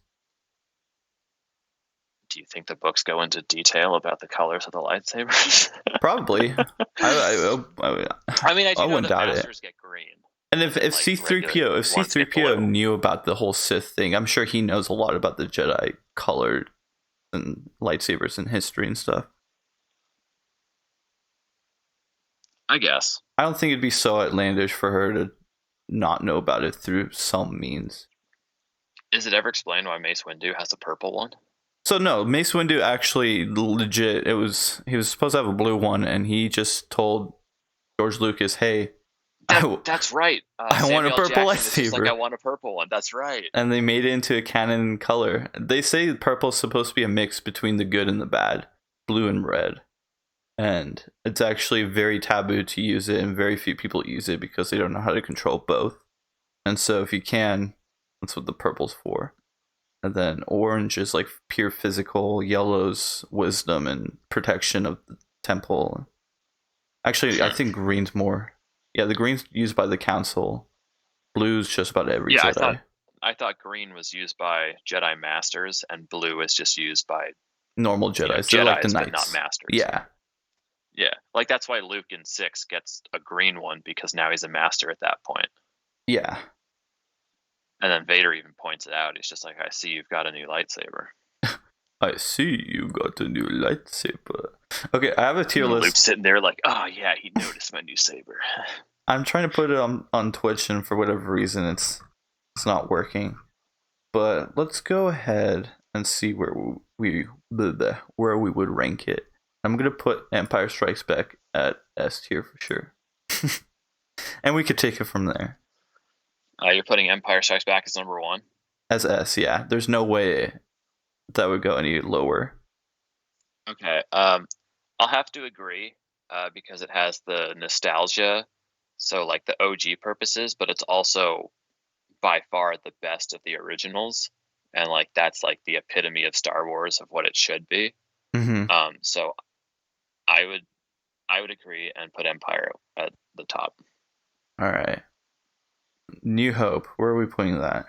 Do you think the books go into detail about the colors of the lightsabers? Probably. I mean, I wouldn't doubt it. Get green. And if C-3PO knew about the whole Sith thing, I'm sure he knows a lot about the Jedi colored and lightsabers and history and stuff. I guess. I don't think it'd be so outlandish for her to not know about it through some means. Is it ever explained why Mace Windu has a purple one? So no, Mace Windu actually legit, he was supposed to have a blue one, and he just told George Lucas, hey, that's right. I want a purple lightsaber. I want a purple one. That's right. And they made it into a canon color. They say purple is supposed to be a mix between the good and the bad, blue and red. And it's actually very taboo to use it, and very few people use it because they don't know how to control both. And so if you can, that's what the purple's for. and then orange is like pure physical, yellow's wisdom and protection of the temple. Actually, I think green's more. Yeah, the green's used by the council. Blue's just about every Jedi. I thought green was used by Jedi Masters, and blue is just used by Normal Jedi. Jedis, They're like the but not knights. Masters. Yeah. Yeah, like that's why Luke in 6 gets a green one, because now he's a master at that point. Yeah. And then Vader even points it out. He's just like, I see you've got a new lightsaber. I see you got a new lightsaber. Okay, I have a tier list. Luke's sitting there like, oh yeah, he noticed my new saber. I'm trying to put it on Twitch, and for whatever reason, it's not working. But let's go ahead and see where we would rank it. I'm gonna put Empire Strikes Back at S tier for sure, and we could take it from there. You're putting Empire Strikes Back as number 1? As S, yeah. There's no way that would go any lower. Okay, I'll have to agree because it has the nostalgia, so like the OG purposes, but it's also by far the best of the originals, and like that's like the epitome of Star Wars of what it should be. Mm-hmm. So I would agree and put Empire at the top. All right. New Hope. Where are we putting that?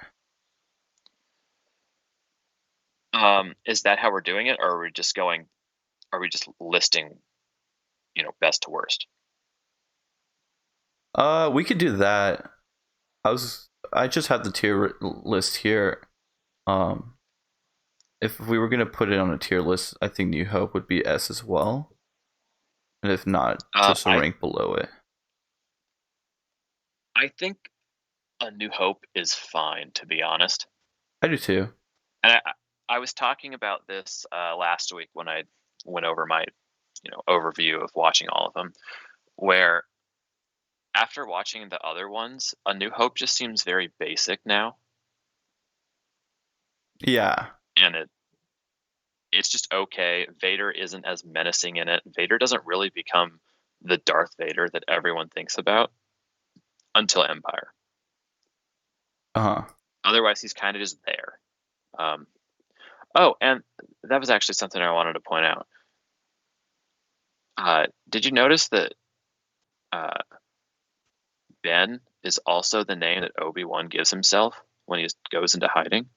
Is that how we're doing it, or are we just listing, best to worst? We could do that. I just had the tier list here. If we were gonna put it on a tier list, I think New Hope would be S as well. And if not, just a rank below it. I think A New Hope is fine, to be honest. I do too. And I was talking about this last week when I went over my, overview of watching all of them, where after watching the other ones, A New Hope just seems very basic now. Yeah. And it's just okay. Vader isn't as menacing in it. Vader doesn't really become the Darth Vader that everyone thinks about until Empire. Otherwise, he's kind of just there. And that was actually something I wanted to point out. Did you notice that Ben is also the name that Obi-Wan gives himself when he goes into hiding?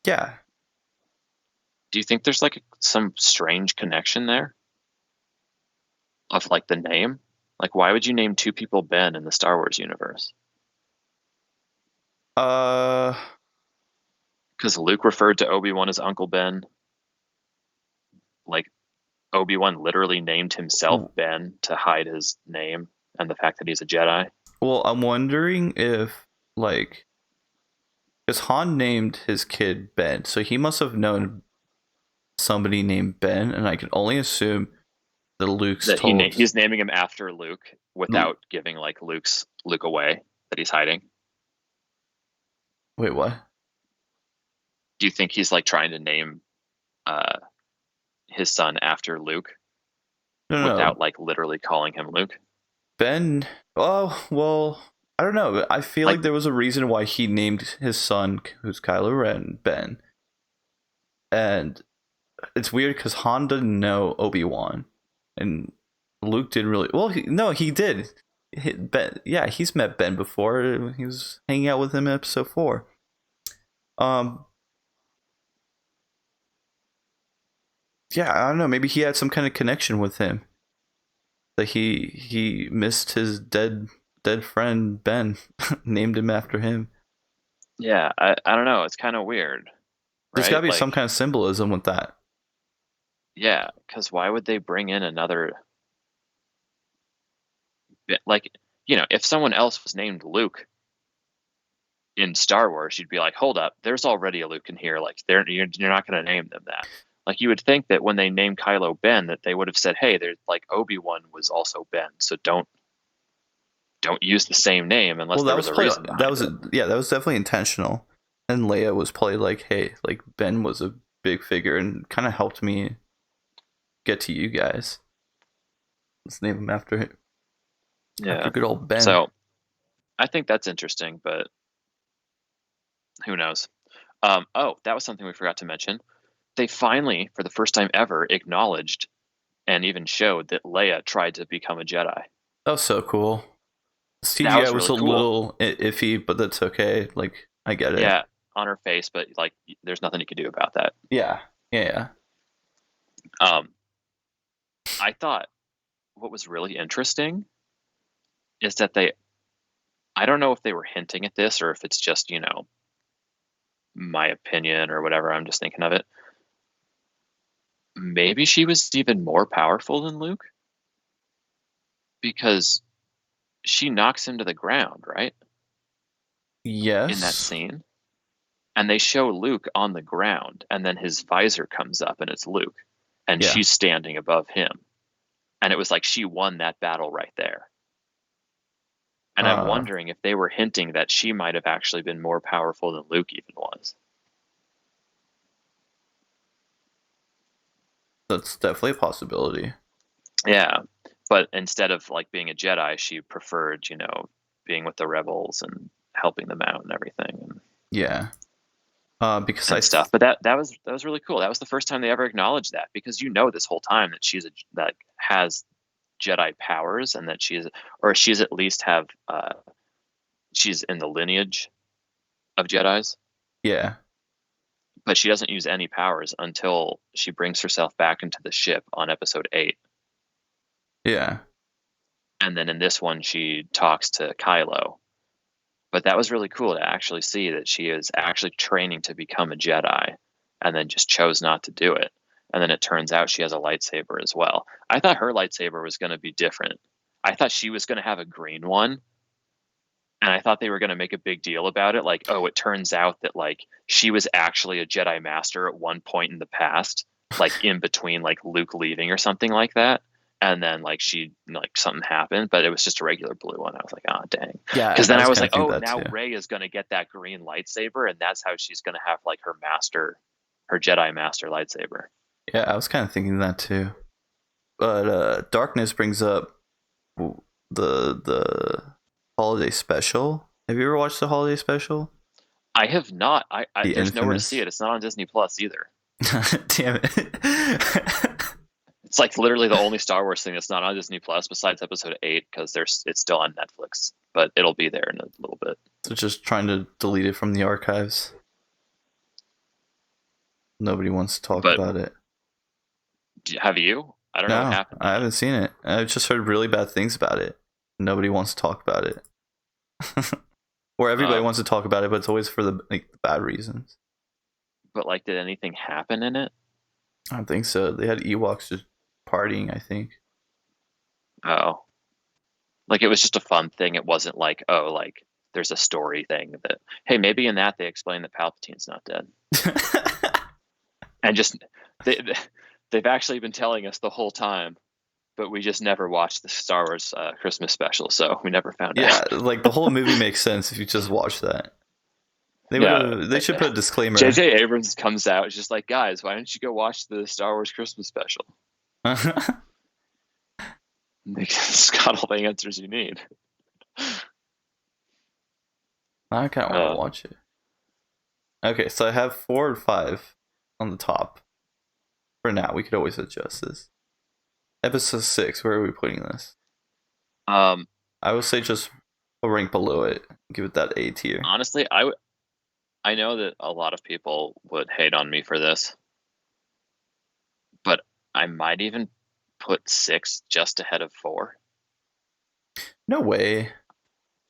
Yeah. Do you think there's like some strange connection there of like the name? Like, why would you name two people Ben in the Star Wars universe? Because Luke referred to Obi-Wan as Uncle Ben. Like, Obi-Wan literally named himself Ben to hide his name and the fact that he's a Jedi. Well, I'm wondering if, like, because Han named his kid Ben, so he must have known somebody named Ben, and I can only assume that he's naming him after Luke without giving like Luke away that he's hiding. Wait, what? Do you think he's like trying to name his son after Luke without like literally calling him Luke? Ben? Oh, well, I don't know. I feel like there was a reason why he named his son, who's Kylo Ren, Ben. And it's weird because Han didn't know Obi-Wan, and Luke didn't really. Well, he did. Ben, yeah, he's met Ben before. He was hanging out with him in episode 4. Yeah, I don't know. Maybe he had some kind of connection with him. That he missed his dead friend Ben, named him after him. Yeah, I don't know. It's kind of weird. There's got to be some kind of symbolism with that. Yeah, because why would they bring in another? Like, if someone else was named Luke in Star Wars, you'd be like, hold up, there's already a Luke in here. Like, you're not going to name them that. Like, you would think that when they named Kylo Ben, that they would have said, hey, there's like Obi-Wan was also Ben, so don't use the same name unless there was a reason. That was definitely intentional. And Leia was probably like, hey, like Ben was a big figure and kind of helped me get to you guys. Let's name him after him. Yeah. After good old Ben. So I think that's interesting, but who knows? Oh, that was something we forgot to mention. They finally, for the first time ever, acknowledged and even showed that Leia tried to become a Jedi. That was so cool. That CGI was was really a cool. little iffy, but that's okay. Like, I get it. Yeah, on her face, but like, there's nothing you can do about that. Yeah. Yeah. Um, I thought what was really interesting is that I don't know if they were hinting at this or if it's just, my opinion or whatever. I'm just thinking of it. Maybe she was even more powerful than Luke because she knocks him to the ground, right? In that Yes. scene. And they show Luke on the ground, and then his visor comes up and it's Luke, and Yeah. she's standing above him. And it was like she won that battle right there. And I'm Uh, wondering if they were hinting that she might have actually been more powerful than Luke even was. that's definitely a possibility. Yeah. But instead of like being a Jedi, she preferred, being with the rebels and helping them out and everything Yeah. Because and stuff. But that was really cool. That was the first time they ever acknowledged that, because this whole time that that has Jedi powers, and that she's at least she's in the lineage of Jedis, yeah. but she doesn't use any powers until she brings herself back into the ship on episode 8. Yeah. And then in this one, she talks to Kylo. But that was really cool to actually see that she is actually training to become a Jedi and then just chose not to do it. And then it turns out she has a lightsaber as well. I thought her lightsaber was going to be different. I thought she was going to have a green one. And I thought they were going to make a big deal about it. Like, oh, it turns out that like she was actually a Jedi Master at one point in the past, like in between like Luke leaving or something like that. And then like something happened, but it was just a regular blue one. I was like, oh dang. Yeah. Because I then I was was kind like, of thinking oh, that now too. Rey is going to get that green lightsaber, and that's how she's going to have like her Jedi Master lightsaber. Yeah. I was kind of thinking that too. But Darkness brings up the holiday special. Have you ever watched the holiday special? I have not. The There's nowhere to see infamous. it. It's not on Disney Plus either. Damn it. It's like literally the only Star Wars thing that's not on Disney Plus besides Episode 8, because it's still on Netflix, but it'll be there in a little bit. So just trying to delete it from the archives. Nobody wants to talk But about it. have you? I don't know what No, happened I on it. haven't seen it. I've just heard really bad things about it. Nobody wants to talk about it. Or everybody Um, wants to talk about it, but it's always for the bad reasons. but like, did anything happen in it? I don't think so. They had Ewoks just partying, I think. Oh, like it was just a fun thing. It wasn't like, oh, like there's a story thing that, hey, maybe in that they explain that Palpatine's not dead, and just they they've actually been telling us the whole time, but we just never watched the Star Wars Christmas special, so we never found Yeah, out. like the whole movie makes sense if you just watch that. They would Yeah, have. They should put a disclaimer. J.J. Abrams comes out, it's just like, guys, why don't you go watch the Star Wars Christmas special? I It's got all the answers you need. kind of want to Uh, watch it. Okay, so I have 4 and 5 on the top. For now, we could always adjust this. Episode 6, where are we putting this? um, I would say just a rank below it. Give it that A tier. honestly, I know that a lot of people would hate on me for this, but I might even put 6 just ahead of 4. No way.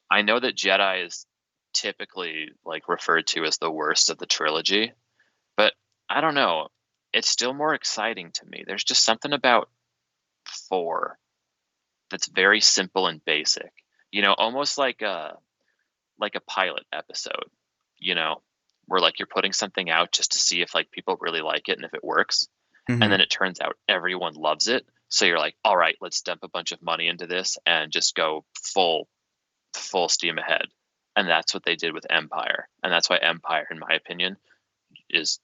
I know that Jedi is typically like referred to as the worst of the trilogy, but I don't know. It's still more exciting to me. There's just something about 4 that's very simple and basic. Almost like a pilot episode, you know, where like you're putting something out just to see if like people really like it and if it works. And Mm-hmm. then it turns out everyone loves it. So you're like, all right, let's dump a bunch of money into this and just go full steam ahead. And that's what they did with Empire. And that's why Empire, in my opinion, is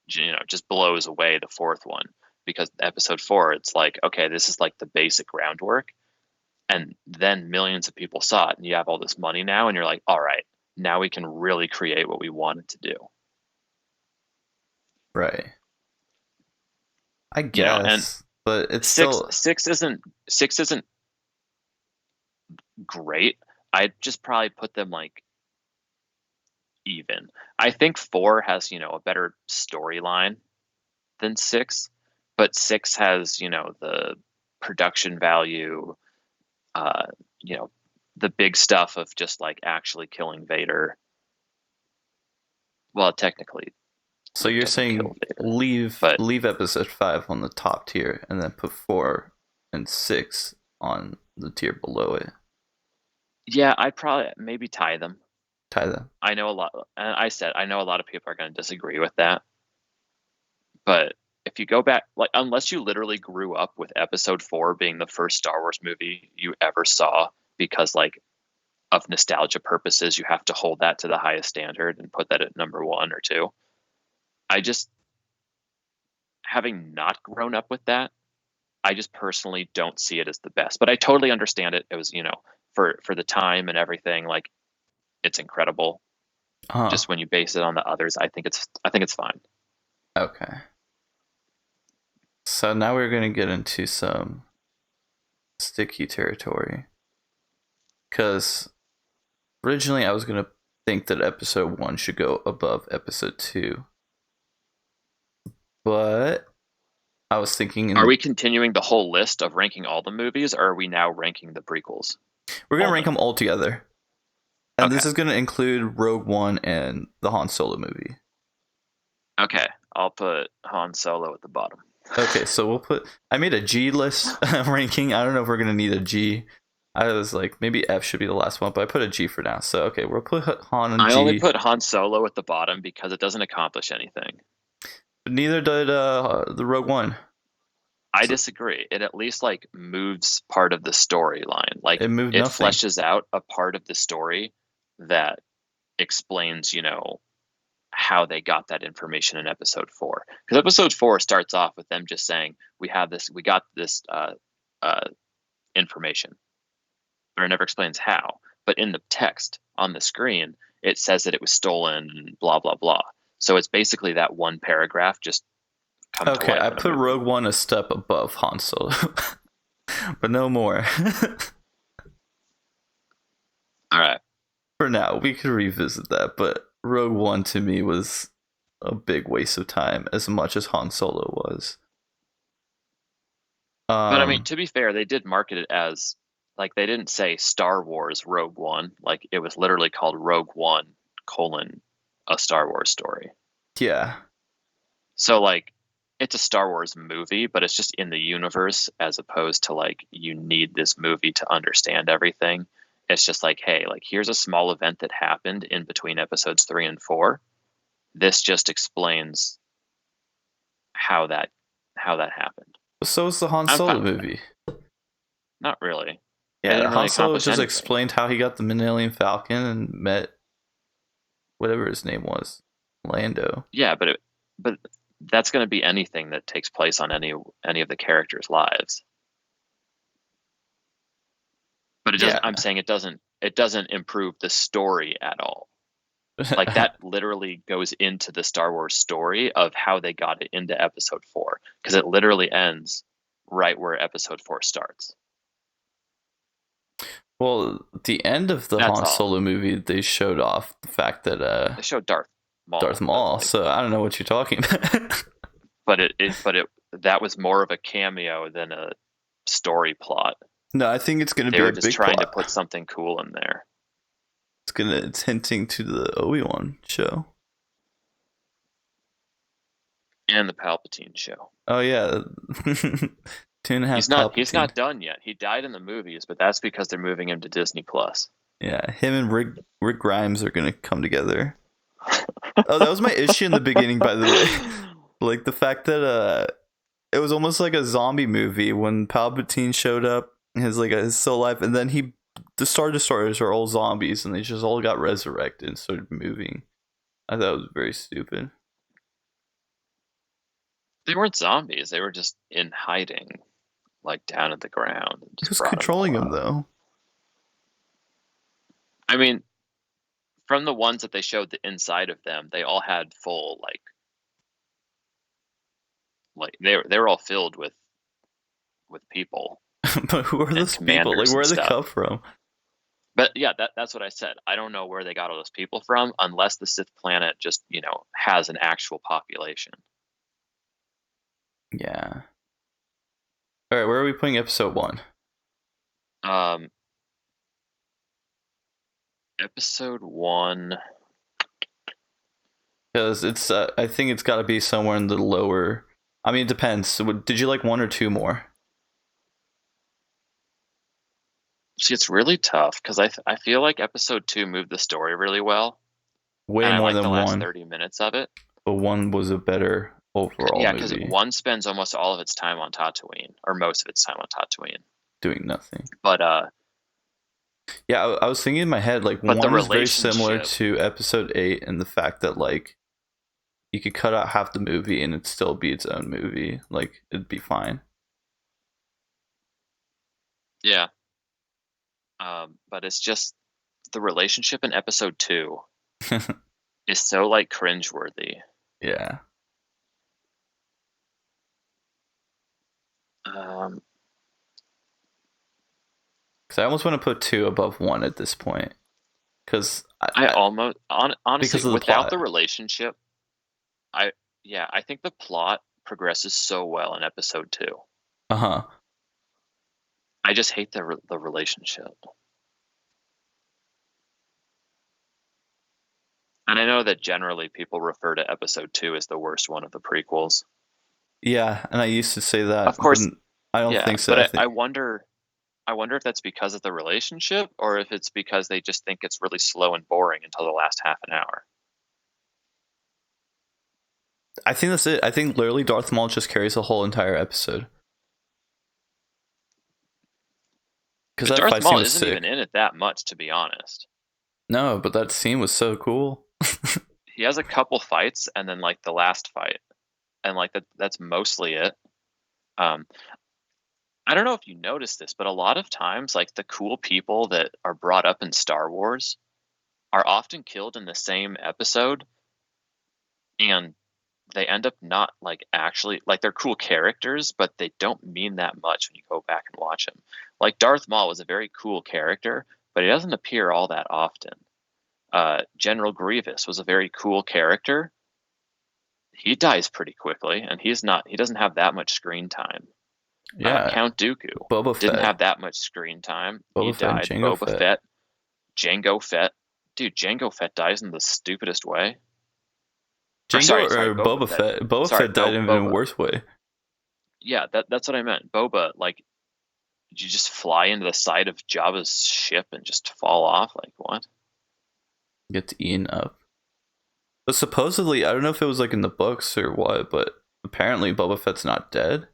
just blows away the fourth one. Because episode 4, it's like, okay, this is like the basic groundwork. And then millions of people saw it, and you have all this money now, and you're like, all right, now we can really create what we wanted to do. Right. I You know, and guess, but it's six still six isn't great. I'd just probably put them like even. I think 4 has, a better storyline than 6, but 6 has, the production value, uh, you know, the big stuff of just like actually killing Vader. Well, technically, so Luke you're doesn't saying kill Vader, leave but episode 5 on the top tier and then put 4 and 6 on the tier below it. yeah, I'd probably maybe tie them. Tie them. I know a lot, and I know a lot of people are going to disagree with that, but if you go back, like, unless you literally grew up with Episode 4 being the first Star Wars movie you ever saw, because like of nostalgia purposes, you have to hold that to the highest standard and put that at number 1 or 2. I just, having not grown up with that, I just personally don't see it as the best. But I totally understand it. It was, for the time and everything, like, it's incredible. Uh-huh. Just when you base it on the others, I think it's fine. Okay. So now we're going to get into some sticky territory. Because originally I was going to think that episode 1 should go above episode 2. But I was thinking Are we continuing the whole list of ranking all the movies, or are we now ranking the prequels? we're going to only? rank them all together. And Okay. this is going to include Rogue One and the Han Solo movie. Okay, I'll put Han Solo at the bottom. Okay, so I made a G list ranking. I don't know if we're going to need a G. I was like, maybe F should be the last one, but I put a G for now. So, okay, we'll put Han on I G. only put Han Solo at the bottom because it doesn't accomplish anything. But neither did the Rogue One. I disagree. It at least like moves part of the storyline. Like, It moved it nothing. fleshes out a part of the story that explains, how they got that information in episode 4. Because episode 4 starts off with them just saying, we got this information. But it never explains how. But in the text on the screen, it says that it was stolen and blah blah blah. So it's basically that one paragraph just come to Okay, life. I put Rogue One a step above Han Solo. But no more. All right. For now, we could revisit that, but Rogue One to me was a big waste of time as much as Han Solo was. But I mean, to be fair, they did market it as, like, they didn't say Star Wars Rogue One. Like, it was literally called Rogue One, a Star Wars story. Yeah. So, like, it's a Star Wars movie, but it's just in the universe, as opposed to like, you need this movie to understand everything. It's just like, hey, like, here's a small event that happened in between episodes 3 and 4. This just explains how that happened. So is the Han Solo movie. Not really. Yeah, really Han Solo accomplish just anything. explained how he got the Millennium Falcon and met whatever his name was, Lando. Yeah, but that's going to be anything that takes place on any of the characters' lives. But it doesn't. Yeah. I'm saying it doesn't improve the story at all. Like, that literally goes into the Star Wars story of how they got it into episode 4, because it literally ends right where episode 4 starts. Well, the end of the Han Solo movie, they showed off the fact that they showed Darth Maul. Like, so I don't know what you're talking about. but that was more of a cameo than a story plot. No, I think it's going to be a big plot. They were just trying to put something cool in there. It's hinting to the Obi-Wan show. And the Palpatine show. Oh yeah. 2.5 He's not done yet. He died in the movies, but that's because they're moving him to Disney Plus. Yeah, him and Rick Grimes are gonna come together. Oh, that was my issue in the beginning, by the way. Like, the fact that it was almost like a zombie movie when Palpatine showed up. He's still alive, and then the Star Destroyers are all zombies, and they just all got resurrected and started moving. I thought it was very stupid. They weren't zombies. They were just in hiding, like, down at the ground. Who's controlling them, though? I mean, from the ones that they showed the inside of them, they all had full, like, Like they were all filled with people. But who are those people? Like, commanders where and do they stuff. come from? But yeah, that's what I said. I don't know where they got all those people from, unless the Sith planet just, has an actual population. Yeah. All right, where are we putting episode 1? Episode 1. Because it's, I think it's got to be somewhere in the lower. I mean, it depends. So, did you like 1 or 2 more? See, it's really tough because I feel like episode 2 moved the story really well. Way and I more like than the last 1. 30 minutes of it. But 1 was a better overall Yeah, because movie. 1 spends almost all of its time on Tatooine, or most of its time on Tatooine. Doing nothing. But yeah, I was thinking in my head, like, But 1 the is very similar relationship- to episode 8 in the fact that, like, you could cut out half the movie and it'd still be its own movie. Like, it'd be fine. yeah. But it's just the relationship in episode 2 is so like cringeworthy. Yeah. Um, Because I almost want to put 2 above 1 at this point. Because I almost honestly, because of the without plot. the relationship, I think the plot progresses so well in episode 2. Uh-huh. I just hate the relationship. And I know that generally people refer to episode 2 as the worst one of the prequels. Yeah, and I used to say that. Of course, but I don't yeah, think so. but I wonder if that's because of the relationship or if it's because they just think it's really slow and boring until the last half an hour. I think that's it. I think literally Darth Maul just carries the whole entire episode. Because that Darth fight Maul scene was isn't sick. even in it that much, to be honest. No, but that scene was so cool. He has a couple fights, and then like the last fight, and like that's mostly it. I don't know if you noticed this, but a lot of times, like the cool people that are brought up in Star Wars are often killed in the same episode, and they end up not like actually like they're cool characters, but they don't mean that much when you go back and watch them. Like Darth Maul was a very cool character, but he doesn't appear all that often. General Grievous was a very cool character. He dies pretty quickly, and he doesn't have that much screen time. Yeah. Count Dooku Boba didn't Fett. have that much screen time. Boba He Fett and died. Jango Boba Fett. Fett. Jango Fett. Dude, Jango Fett dies in the stupidest way. Jango Sorry, or Boba Fett. Boba Sorry, Fett died in Boba. a worse way. Yeah, that's what I meant. Boba, like, did you just fly into the side of Jabba's ship and just fall off? Like, what? Gets eaten up. But supposedly, I don't know if it was like in the books or what, but apparently Boba Fett's not dead.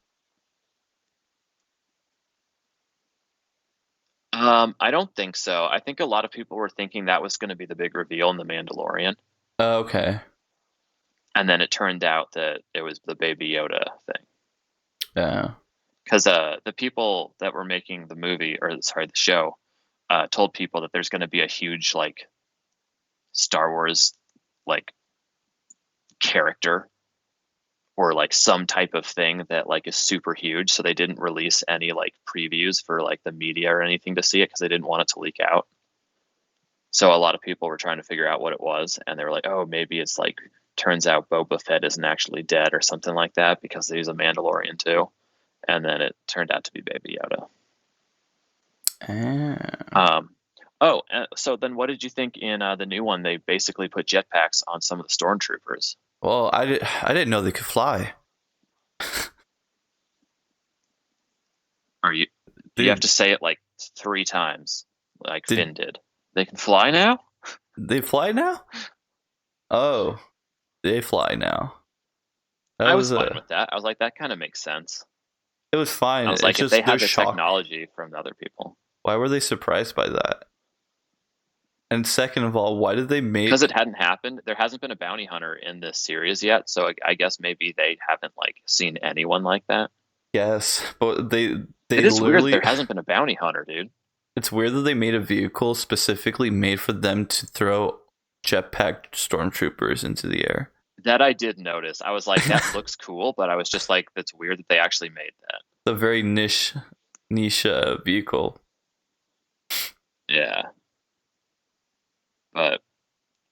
I don't think so. I think a lot of people were thinking that was going to be the big reveal in The Mandalorian. Okay. And then it turned out that it was the Baby Yoda thing. Yeah. Because the people that were making the show, told people that there's going to be a huge like Star Wars like character or like some type of thing that like is super huge. So they didn't release any like previews for like the media or anything to see it because they didn't want it to leak out. So a lot of people were trying to figure out what it was, and they were like, "Oh, maybe it's like turns out Boba Fett isn't actually dead or something like that because he's a Mandalorian too." And then it turned out to be Baby Yoda. So then what did you think in the new one? They basically put jetpacks on some of the stormtroopers. Well, I didn't know they could fly. You Dude, have to say it like 3 times, like Finn did. They can fly now? They fly now? Oh, they fly now. I was fine with that. I was like, that kind of makes sense. It was fine. I was like, if they had the technology from the other people. Why were they surprised by that? And second of all, why did they make... Because it hadn't happened. There hasn't been a bounty hunter in this series yet, so I guess maybe they haven't like seen anyone like that. Yes, but they it is literally... weird there hasn't been a bounty hunter, dude. It's weird that they made a vehicle specifically made for them to throw jetpack stormtroopers into the air. That I did notice. I was like, that looks cool, but I was just like, that's weird that they actually made that. The very niche vehicle. Yeah. But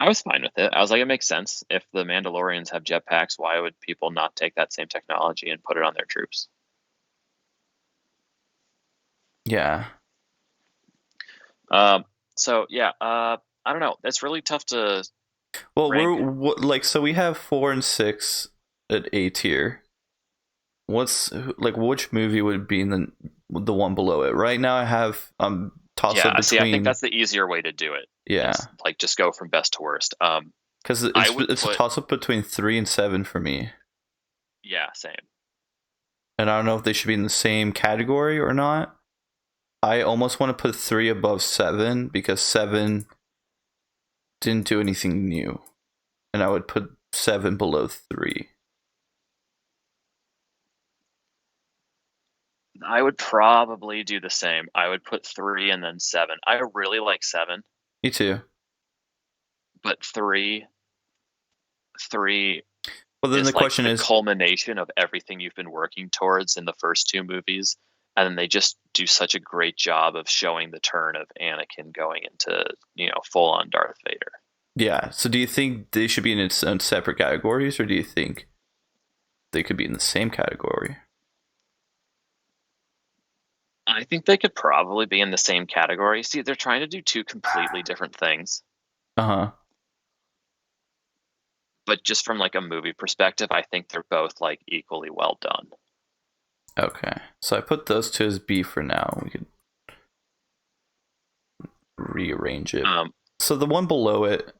I was fine with it. I was like, it makes sense. If the Mandalorians have jetpacks, why would people not take that same technology and put it on their troops? Yeah. So yeah, I don't know. It's really tough to Well, rank. so we have 4 and 6 at A tier. What's like which movie would be in the one below it? Right now, I have toss up Yeah, see, I think between that's the easier way to do it. yeah, Is, like just go from best to worst. because I would it's a put toss up between 3 and 7 for me, yeah, same. and I don't know if they should be in the same category or not. I almost want to put 3 above 7 because 7 didn't do anything new, and I would put 7 below 3. I would probably do the same. I would put 3 and then 7. I really like 7, Me too. but 3 Well, then the is like question the is, culmination of everything you've been working towards in the first 2 movies, and then they just do such a great job of showing the turn of Anakin going into, full on Darth Vader. yeah. So, do you think they should be in its own separate categories, or do you think they could be in the same category? I think they could probably be in the same category. See, they're trying to do 2 completely different things, Uh huh. but just from like a movie perspective, I think they're both like equally well done. Okay. So I put those 2 as B for now. We could rearrange it. So the one below it,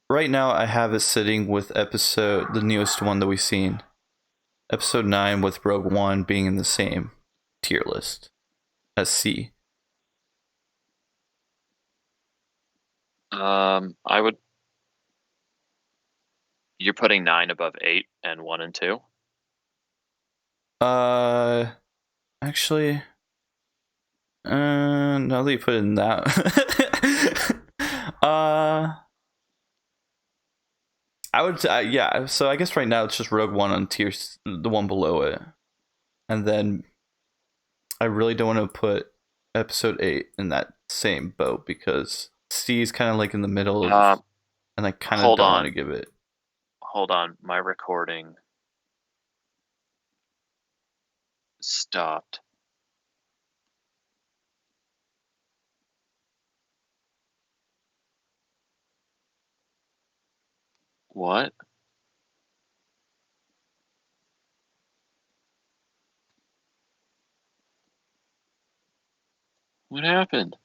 right now I have it sitting with the newest one that we've seen, episode 9 with Rogue One being in the same tier list as C. I would. You're putting 9 above 8 and 1 and 2. Actually, now that you put it in that, I would, yeah. So I guess right now it's just Rogue One on the one below it, and then I really don't want to put Episode 8 in that same boat because C is kind of like in the middle of, and I kind of don't want to give it. Hold on, my recording stopped. What? What happened?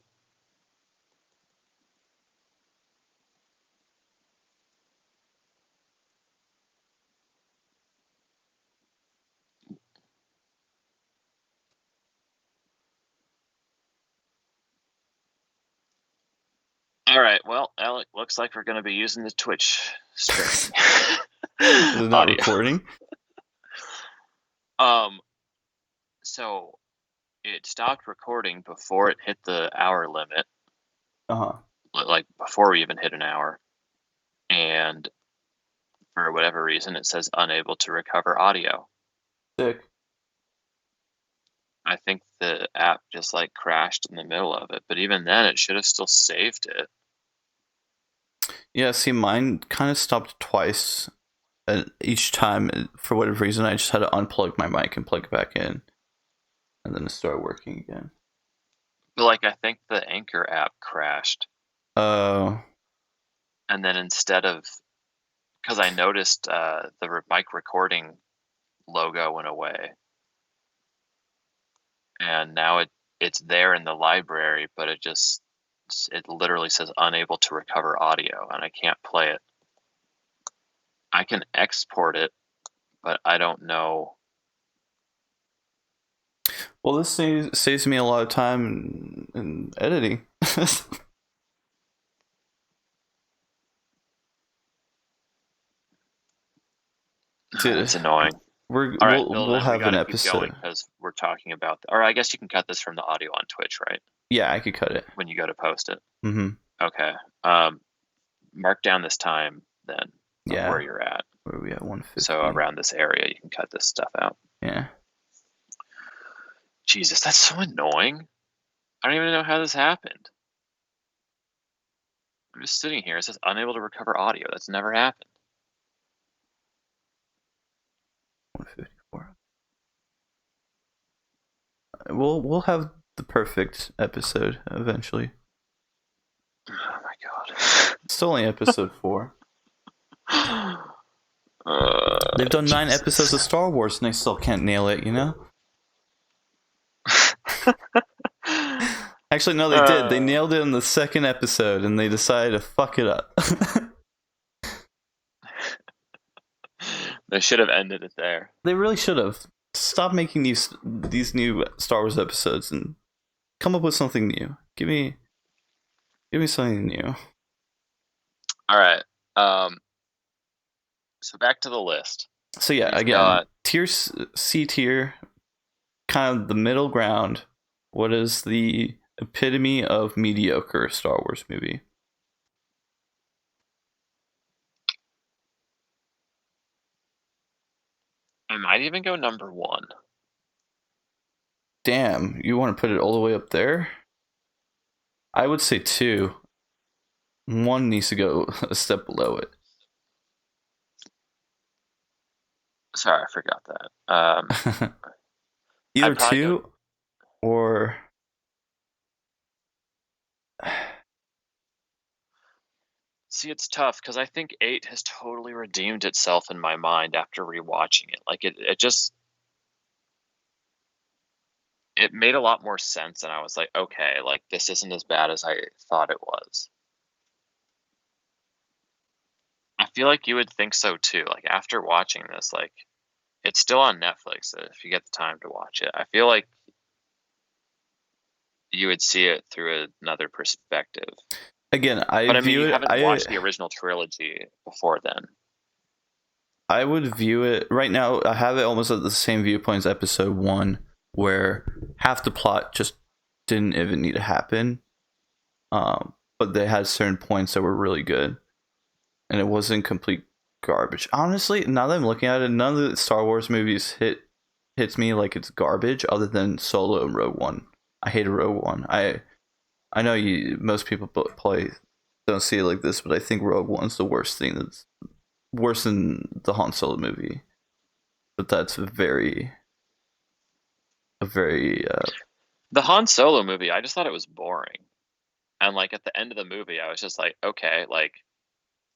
All right. Well, Alec, looks like we're going to be using the Twitch stream Is it not recording? So it stopped recording before it hit the hour limit. Like before we even hit an hour, and for whatever reason, it says unable to recover audio. Sick. I think the app just like crashed in the middle of it, but even then, it should have still saved it. Yeah, see, mine kind of stopped twice. And each time, for whatever reason, I just had to unplug my mic and plug it back in. And then it started working again. But like, I think the Anchor app crashed. Oh. And then instead of, because I noticed the mic recording logo went away. And now it's there in the library, but it literally says unable to recover audio, and I can't play it. I can export it, but I don't know. Well, this saves me a lot of time in editing. Dude, it's annoying. We'll have an episode because we're talking about, or I guess you can cut this from the audio on Twitch, right? Yeah, I could cut it when you go to post it. Mm-hmm. Okay. Mark down this time then. Yeah. Where you're at. we at? 150. So around this area, you can cut this stuff out. Yeah. Jesus, that's so annoying. I don't even know how this happened. I'm just sitting here. It says unable to recover audio. That's never happened. 154. We'll have the perfect episode eventually. Oh my god. It's only episode 4. They've done 9 episodes of Star Wars and they still can't nail it, you know? Actually, no, they did. They nailed it in the 2nd episode and they decided to fuck it up. They should have ended it there. They really should have. Stop making these new Star Wars episodes and come up with something new. Give me something new. All right. So back to the list. So yeah, You've again, got C tier, kind of the middle ground. What is the epitome of mediocre Star Wars movie? I might even go number 1. Damn, you want to put it all the way up there? I would say 2. 1 needs to go a step below it. Sorry, I forgot that. Either 2 or... See, it's tough because I think 8 has totally redeemed itself in my mind after rewatching it. Like it just it made a lot more sense, and I was like, okay, like this isn't as bad as I thought it was. I feel like you would think so too. Like after watching this, like it's still on Netflix if you get the time to watch it. I feel like you would see it through another perspective. Again, But I mean, you haven't watched the original trilogy before then. I would view it right now. I have it almost at the same viewpoint as episode 1, where half the plot just didn't even need to happen. But they had certain points that were really good, and it wasn't complete garbage. Honestly, now that I'm looking at it, none of the Star Wars movies hits me like it's garbage, other than Solo and Rogue One. I hated Rogue One. I know most people don't see it like this, but I think Rogue One's the worst thing. That's worse than the Han Solo movie. But that's a very The Han Solo movie, I just thought it was boring. And like at the end of the movie, I was just like, okay, like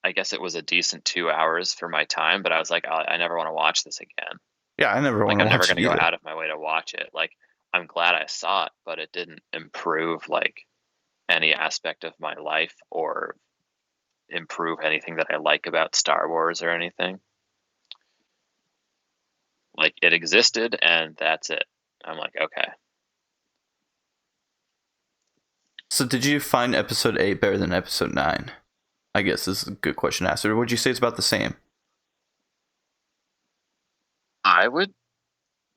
I guess it was a decent 2 hours for my time, but I was like, I never want to watch this again. yeah. I never want Like to I'm watch never going it to go either. out of my way to watch it. Like I'm glad I saw it, but it didn't improve like any aspect of my life or improve anything that I like about Star Wars or anything. Like it existed and that's it. I'm like, okay. So did you find episode 8 better than episode 9? I guess this is a good question to ask. Or would you say it's about the same? I would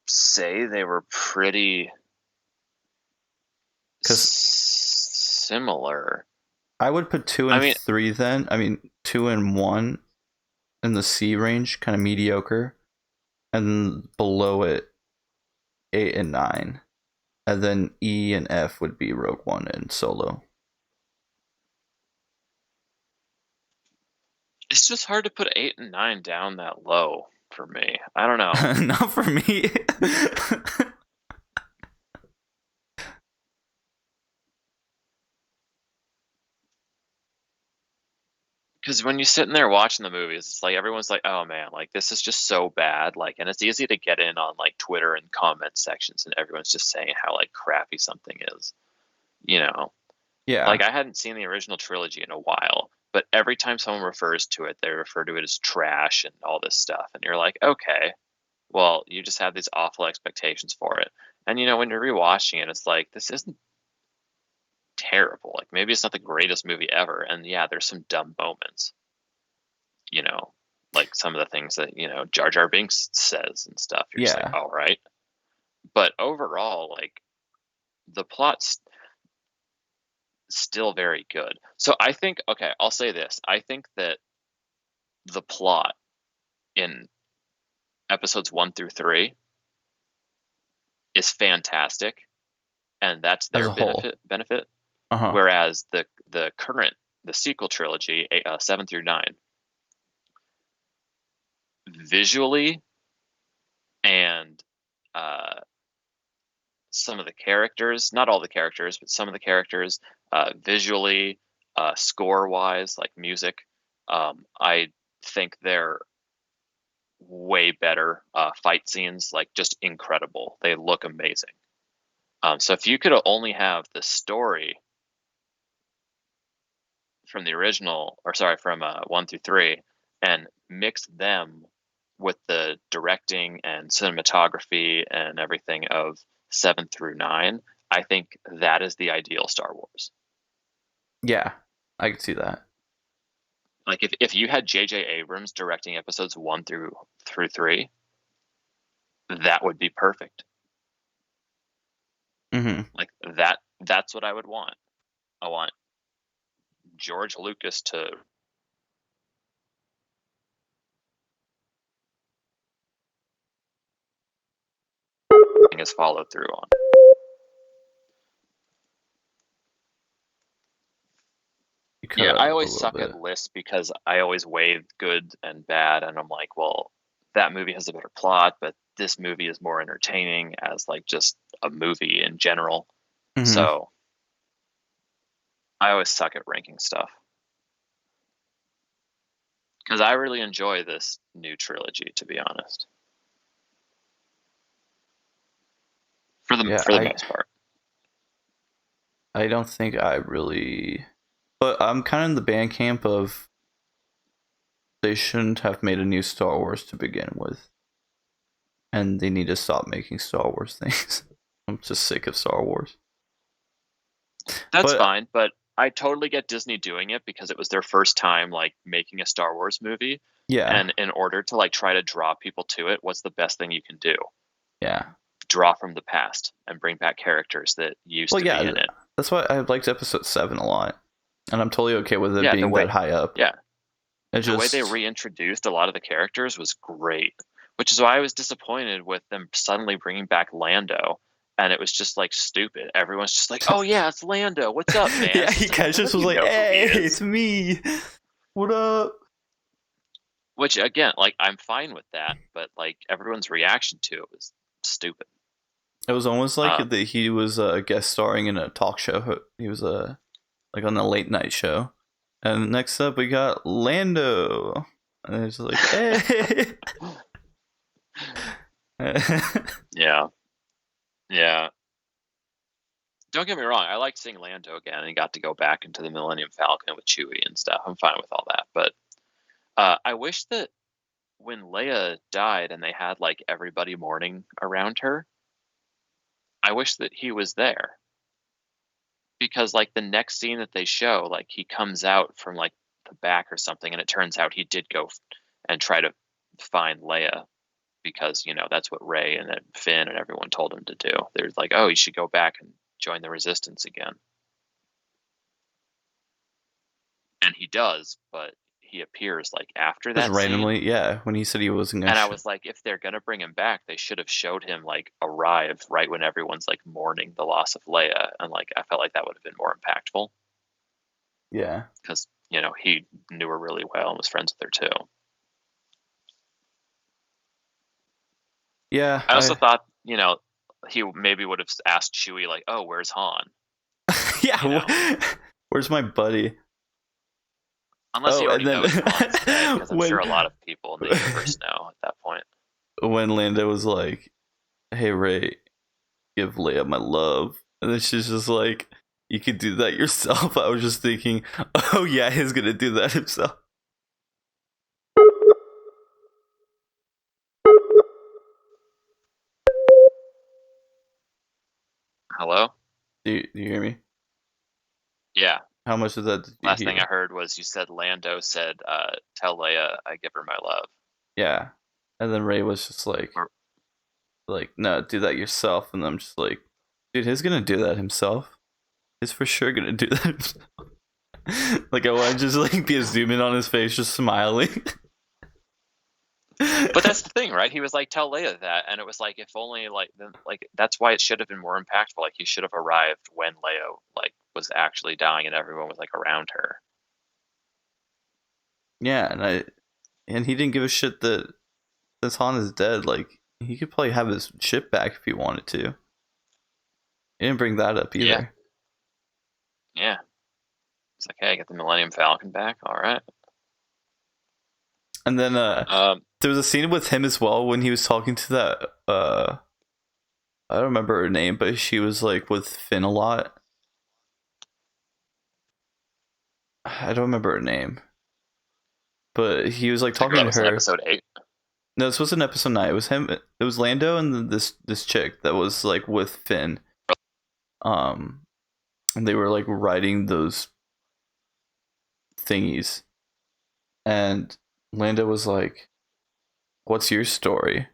say they were pretty similar. I would put 2 and 3 then. I mean, 2 and 1 in the C range, kind of mediocre. And below it, 8 and 9. And then E and F would be Rogue One and Solo. It's just hard to put 8 and 9 down that low for me. I don't know. Not for me. Because when you're sitting there watching the movies, it's like everyone's like, "Oh man, like this is just so bad." Like, and it's easy to get in on like Twitter and comment sections, and everyone's just saying how like crappy something is. You know, Yeah. like I hadn't seen the original trilogy in a while, but every time someone refers to it, they refer to it as trash and all this stuff, and you're like, okay, well, you just have these awful expectations for it, and you know, when you're rewatching it, it's like this isn't terrible. Like maybe it's not the greatest movie ever, and yeah, there's some dumb moments. You know, like some of the things that Jar Jar Binks says and stuff. You're just like, all right, but overall, like the plot's still very good. So I think, okay, I'll say this: I think that the plot in episodes 1 through 3 is fantastic, and that's As their a whole. benefit. Uh-huh. Whereas the sequel trilogy, 7 through 9, visually and some of the characters, not all the characters, but some of the characters, visually, score wise, like music, I think they're way better. Fight scenes, like, just incredible. They look amazing. So if you could only have the story from the original, or sorry, from 1 through 3, and mix them with the directing and cinematography and everything of 7 through 9, I think that is the ideal Star Wars. Yeah, I could see that. Like, if you had J.J. Abrams directing episodes 1 through 3, that would be perfect. Mm-hmm. Like, that's what I would want. I want George Lucas to his follow through on. Yeah, I always suck at lists because I always weigh good and bad, and I'm like, well, that movie has a better plot, but this movie is more entertaining as, like, just a movie in general. Mm-hmm. So I always suck at ranking stuff because I really enjoy this new trilogy, to be honest. For the most part. I don't think I really, but I'm kind of in the band camp of they shouldn't have made a new Star Wars to begin with, and they need to stop making Star Wars things. I'm just sick of Star Wars. That's fine, but I totally get Disney doing it because it was their first time, like, making a Star Wars movie. Yeah. And in order to, like, try to draw people to it, what's the best thing you can do? Yeah. Draw from the past and bring back characters that used to be in it. That's why I liked episode 7 a lot. And I'm totally okay with it being that high up. Yeah. The way they reintroduced a lot of the characters was great, which is why I was disappointed with them suddenly bringing back Lando. And it was just, like, stupid. Everyone's just like, oh, yeah, it's Lando. What's up, man? Yeah, he kind of just was like, hey, it's me. What up? Which, again, like, I'm fine with that. But, like, everyone's reaction to it was stupid. It was almost like that he was guest starring in a talk show. He was like on a late night show. And next up, we got Lando. And it's like, hey. Yeah. Yeah. Don't get me wrong. I like seeing Lando again, and he got to go back into the Millennium Falcon with Chewie and stuff. I'm fine with all that. But I wish that when Leia died and they had, like, everybody mourning around her, I wish that he was there. Because, like, the next scene that they show, like, he comes out from, like, the back or something, and it turns out he did go and try to find Leia because, you know, that's what Rey and then Finn and everyone told him to do. They're like, oh, you should go back and join the Resistance again. And he does, but he appears, like, after that just randomly scene. Yeah, when he said he wasn't gonna I was like, if they're gonna bring him back, they should have showed him, like, arrive right when everyone's, like, mourning the loss of Leia, and, like, I felt like that would have been more impactful. Yeah, because, you know, he knew her really well and was friends with her too. Yeah, I also thought, you know, he maybe would have asked Chewie, like, oh, where's Han? Yeah, you know? Where's my buddy? Unless he already knows Han's dead, because I'm sure a lot of people in the universe know at that point. When Lando was like, hey, Rey, give Leia my love. And then she's just like, you could do that yourself. I was just thinking, oh, yeah, he's going to do that himself. Hello? Do you hear me? Yeah. How much of that did you Last hear? thing I heard was you said Lando said, tell Leia I give her my love. Yeah. And then Rey was just like, no, do that yourself. And I'm just like, dude, he's going to do that himself. He's for sure going to do that himself. Like, I want to just, like, be a zoom in on his face, just smiling. But that's the thing, right? He was like, tell Leia that, and it was like, if only like then like that's why it should have been more impactful. Like he should have arrived when Leia like was actually dying and everyone was like around her. Yeah, and he didn't give a shit that Han is dead. Like he could probably have his ship back if he wanted to. He didn't bring that up either. Yeah. It's like, hey, get the Millennium Falcon back. All right. And then there was a scene with him as well when he was talking to that I don't remember her name, but she was like with Finn a lot. I don't remember her name. But he was like talking to her. Episode 8. No, this wasn't episode 9. It was him. It was Lando and this chick that was like with Finn. And they were like riding those thingies. And Lando was like, "What's your story?"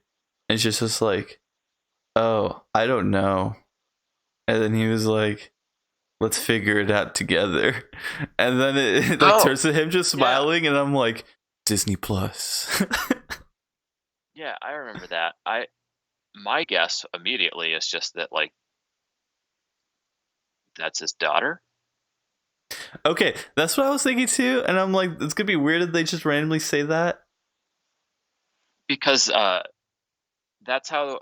And she's just like, "Oh, I don't know." And then he was like, "Let's figure it out together." And then it like turns to him just smiling, and I'm like, Disney Plus. Yeah, I remember that. My guess immediately is just that like that's his daughter. Okay, that's what I was thinking too, and I'm like, it's gonna be weird if they just randomly say that. Because that's how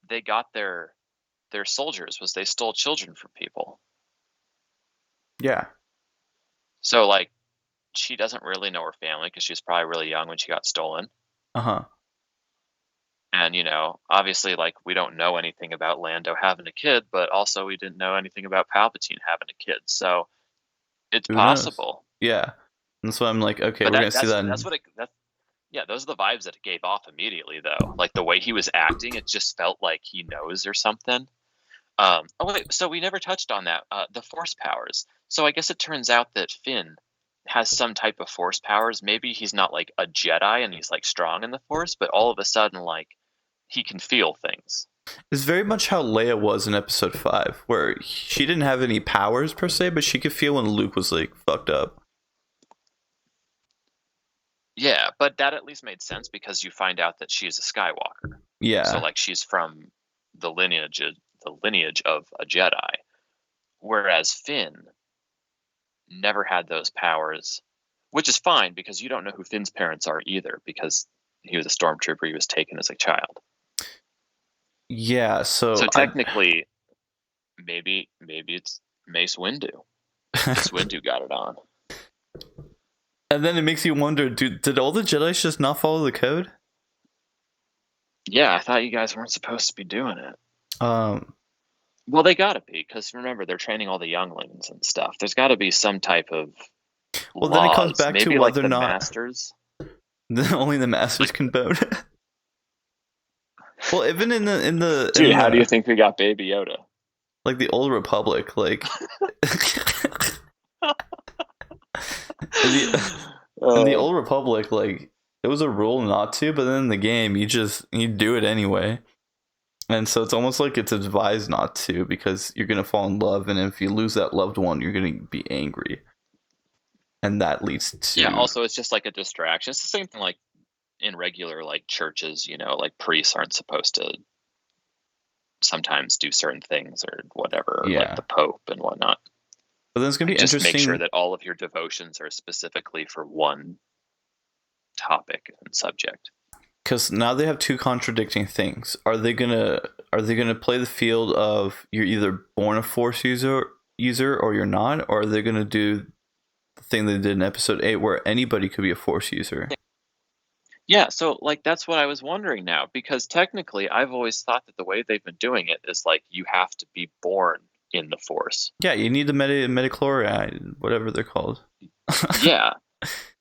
they got their soldiers, was they stole children from people. Yeah. So like she doesn't really know her family because she was probably really young when she got stolen. Uh-huh. And obviously like we don't know anything about Lando having a kid, but also we didn't know anything about Palpatine having a kid. So it's possible. Yeah. And so I'm like, okay, but we're gonna see that. Yeah, those are the vibes that it gave off immediately, though. Like the way he was acting, it just felt like he knows or something. Oh wait, so we never touched on that. The Force powers. So I guess it turns out that Finn has some type of Force powers. Maybe he's not like a Jedi and he's like strong in the Force, but all of a sudden, like he can feel things. It's very much how Leia was in Episode 5, where she didn't have any powers per se, but she could feel when Luke was like fucked up. Yeah, but that at least made sense because you find out that she's a Skywalker. Yeah. So like she's from the lineage of a Jedi, whereas Finn never had those powers, which is fine because you don't know who Finn's parents are either because he was a stormtrooper. He was taken as a child. Yeah. So technically, maybe it's Mace Windu. Mace Windu got it on. And then it makes you wonder, did all the Jedi just not follow the code? Yeah, I thought you guys weren't supposed to be doing it. Well, they gotta be, because remember, they're training all the younglings and stuff. There's gotta be some type of laws. Then it comes back maybe to whether like or not masters. Only the masters can bone. Well, even in the Dude, how do you think we got Baby Yoda? Like the Old Republic, like in the Old Republic, like it was a rule not to, but then in the game you do it anyway. And so it's almost like it's advised not to because you're gonna fall in love, and if you lose that loved one, you're gonna be angry. And that leads to also it's just like a distraction. It's the same thing like in regular like churches, like priests aren't supposed to sometimes do certain things or whatever, like the Pope and whatnot. But then it's gonna be just interesting. Make sure that all of your devotions are specifically for one topic and subject. Because now they have two contradicting things. Are they gonna play the field of you're either born a Force user or you're not, or are they gonna do the thing they did in Episode 8 where anybody could be a Force user? Yeah, so like that's what I was wondering now, because technically I've always thought that the way they've been doing it is like you have to be born in the Force. Yeah, you need the metachloride, whatever they're called. Yeah.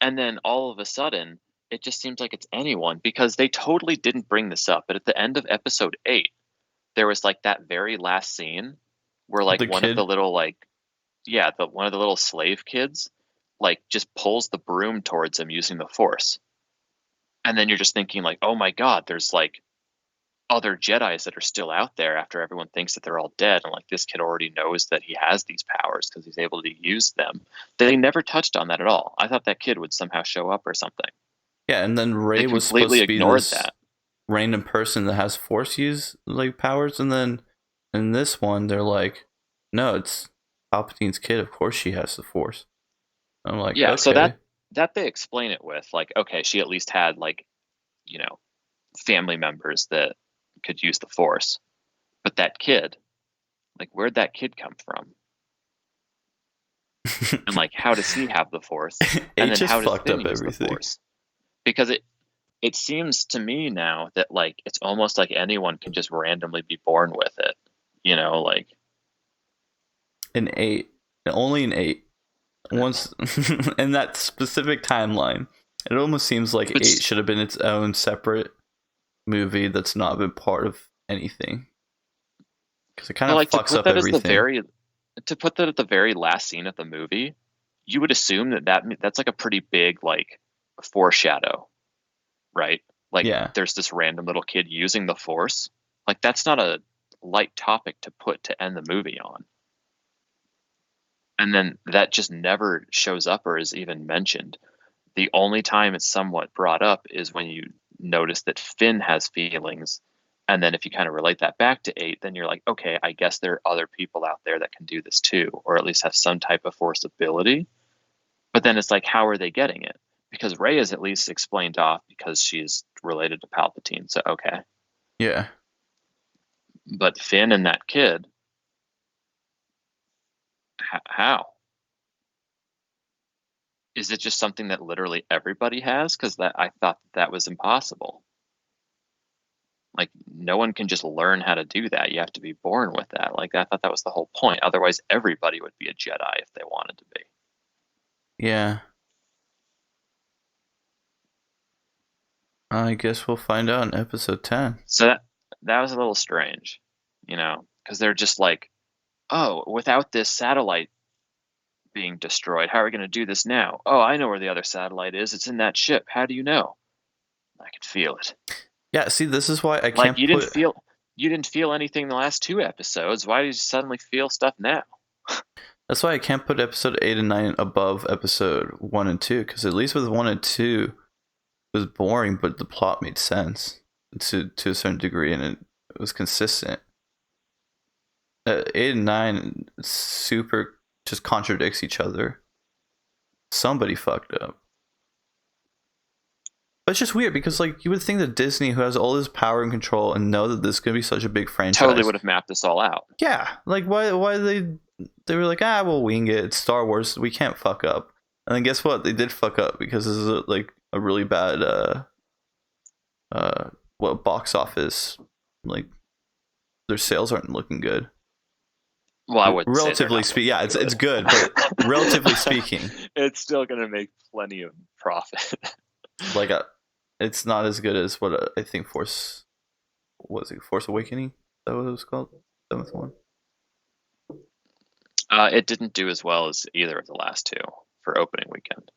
And then all of a sudden, it just seems like it's anyone, because they totally didn't bring this up. But at the end of Episode 8, there was like that very last scene where like one of the little like, one of the little slave kids like just pulls the broom towards him using the Force. And then you're just thinking like, oh my God, there's like other Jedis that are still out there after everyone thinks that they're all dead. And like this kid already knows that he has these powers because he's able to use them. They never touched on that at all. I thought that kid would somehow show up or something. Yeah, and then Rey They was supposed completely to be ignored this that. random person that has Force use like powers, and then in this one they're like, no, it's Palpatine's kid. Of course she has the Force. I'm like, Yeah, so okay, that they explain it with, like, okay, she at least had, like, you know, family members that could use the Force. But that kid, like, where'd that kid come from? And, like, how does he have the Force? And it then just how does fucked Finn up use the everything. Force? Because it seems to me now that, like, it's almost like anyone can just randomly be born with it. You know, like, In 8, only in 8. Once in that specific timeline, it almost seems like but 8 should have been its own separate movie that's not been part of anything, because it kind of like, fucks up everything. to put that at the very last scene of the movie, you would assume that's like a pretty big, like, foreshadow, right? Like, Yeah, there's this random little kid using the Force. Like, that's not a light topic to put to end the movie on. And then that just never shows up or is even mentioned. The only time it's somewhat brought up is when you notice that Finn has feelings. And then if you kind of relate that back to 8, then you're like, okay, I guess there are other people out there that can do this too, or at least have some type of Force ability. But then it's like, how are they getting it? Because Rey is at least explained off because she's related to Palpatine. So, okay. yeah. But Finn and that kid, how? Is it just something that literally everybody has? Because I thought that was impossible. Like, no one can just learn how to do that. You have to be born with that. Like, I thought that was the whole point. Otherwise, everybody would be a Jedi if they wanted to be. Yeah. I guess we'll find out in episode 10. So that was a little strange, because they're just like, oh, without this satellite being destroyed, how are we going to do this now? Oh, I know where the other satellite is. It's in that ship. How do you know? I can feel it. Yeah, see, this is why I Like, can't put. you didn't feel anything in the last 2 episodes. Why do you suddenly feel stuff now? That's why I can't put episode 8 and 9 above episode 1 and 2, because at least with 1 and 2, it was boring, but the plot made sense to a certain degree, and it was consistent. 8 and 9 super just contradicts each other. Somebody fucked up. But it's just weird because, like, you would think that Disney, who has all this power and control, and know that this is gonna be such a big franchise, Totally would have mapped this all out. yeah, like why they were like, we'll wing it. It's Star Wars. We can't fuck up. And then guess what? They did fuck up, because this is like a really bad box office. Like, their sales aren't looking good. Well, I would relatively speaking. Yeah, it's good, but relatively speaking, it's still gonna make plenty of profit. like it's not as good as what I think Force Awakening. Is that what it was called? 7th one. It didn't do as well as either of the last 2 for opening weekend.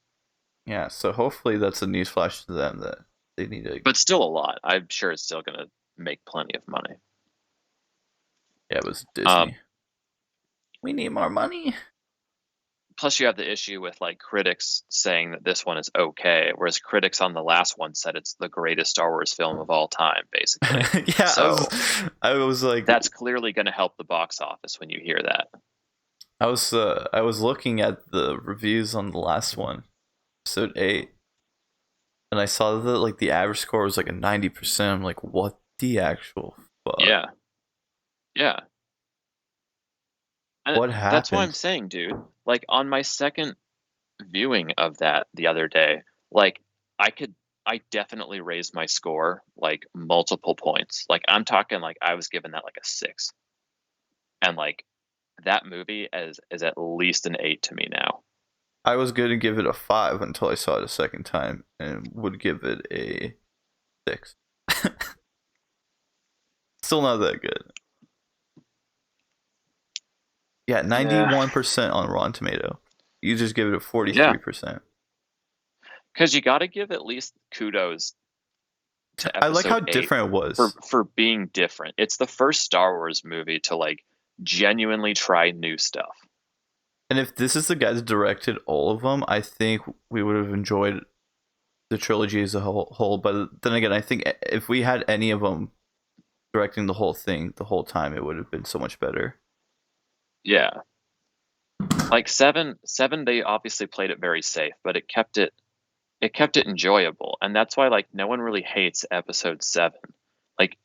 Yeah, so hopefully that's a newsflash to them that they need to. But still a lot. I'm sure it's still gonna make plenty of money. Yeah, it was Disney. We need more money. Plus, you have the issue with, like, critics saying that this one is okay, whereas critics on the last one said it's the greatest Star Wars film of all time, basically. Yeah, so I was like, that's clearly going to help the box office when you hear that. I was looking at the reviews on the last one, episode 8, and I saw that, like, the average score was like a 90%. I'm like, what the actual fuck? Yeah. What happened? That's what I'm saying, dude. Like, on my second viewing of that the other day, like, I definitely raised my score, like, multiple points. Like, I'm talking, like, I was given that like a 6. And, like, that movie is at least an 8 to me now. I was going to give it a 5 until I saw it a second time, and would give it a 6. Still not that good. Yeah, 91% on Rotten Tomato. You just give it a 43%. Because you got to give at least kudos to episode I like how 8 different it was. For being different. It's the first Star Wars movie to, like, genuinely try new stuff. And if this is the guy that directed all of them, I think we would have enjoyed the trilogy as a whole. But then again, I think if we had any of them directing the whole thing the whole time, it would have been so much better. Yeah. Like seven, they obviously played it very safe, but it kept it enjoyable, and that's why like no one really hates episode 7. Like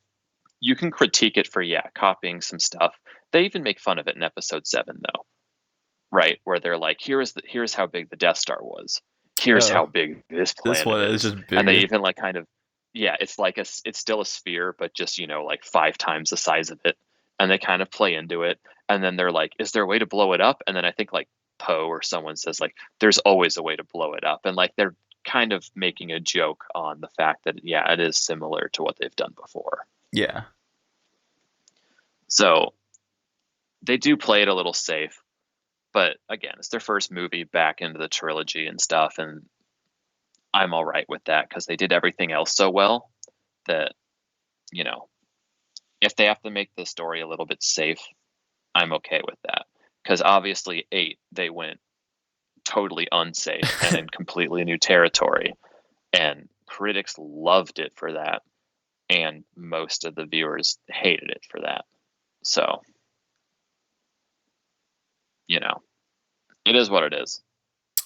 you can critique it for copying some stuff. They even make fun of it in episode 7 though, right? Where they're like, here's how big the Death Star was. Here's how big this This planet one is just bigger. And they even like kind of it's like it's still a sphere, but just like 5 times the size of it. And they kind of play into it. And then they're like, is there a way to blow it up? And then I think like Poe or someone says like, there's always a way to blow it up. And like they're kind of making a joke on the fact that it is similar to what they've done before. Yeah. So they do play it a little safe, but again, it's their first movie back into the trilogy and stuff, and I'm all right with that because they did everything else so well that if they have to make the story a little bit safe, I'm okay with that. Because obviously 8, they went totally unsafe and in completely new territory, and critics loved it for that, and most of the viewers hated it for that. So it is what it is.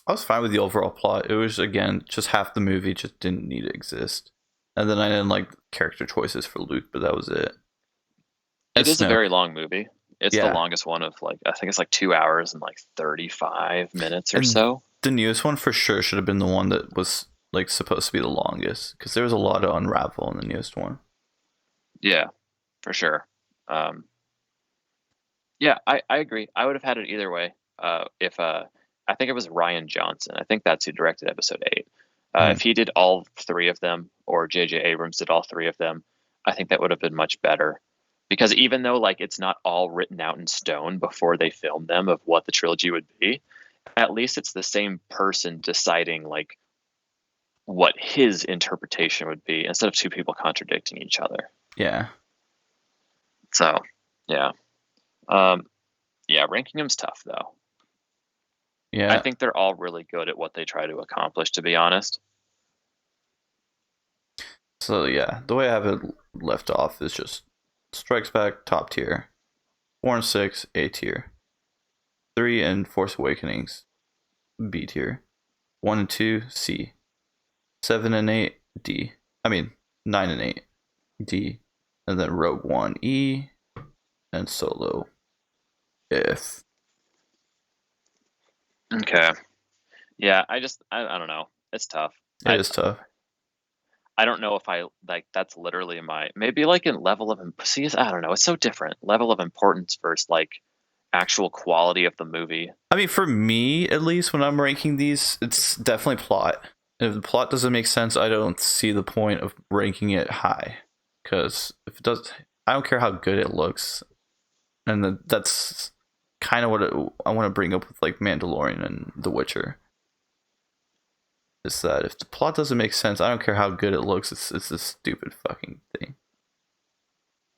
I was fine with the overall plot. It was, again, just half the movie just didn't need to exist. And then I didn't like character choices for Luke, but that was it. It is a very long movie. It's the longest one of like, I think it's like 2 hours and like 35 minutes or so. The newest one for sure should have been the one that was like supposed to be the longest, because there was a lot of unravel in the newest one. Yeah, for sure. I agree. I would have had it either way. If I think it was Rian Johnson. I think that's who directed episode 8. If he did all 3 of them, or J.J. Abrams did all 3 of them, I think that would have been much better. Because even though like it's not all written out in stone before they filmed them of what the trilogy would be, at least it's the same person deciding like what his interpretation would be instead of 2 people contradicting each other. Yeah. So, yeah. Ranking them's tough though. Yeah. I think they're all really good at what they try to accomplish, to be honest. So yeah, the way I have it left off is just Strikes Back, top tier. 4 and 6, A tier. 3 and Force Awakenings, B tier. 1 and 2, C. 7 and 8, D. 9 and 8, D. And then Rogue One, E. And Solo, F. Okay. Yeah, I don't know. It's tough. It is tough. I don't know if I like that's literally maybe like in level of I don't know. It's so different. Level of importance versus like actual quality of the movie. For me, at least, when I'm ranking these, it's definitely plot. If the plot doesn't make sense, I don't see the point of ranking it high. Because if it does, I don't care how good it looks. And that's kind of what I want to bring up with like Mandalorian and The Witcher. Is that if the plot doesn't make sense, I don't care how good it looks. It's a stupid fucking thing.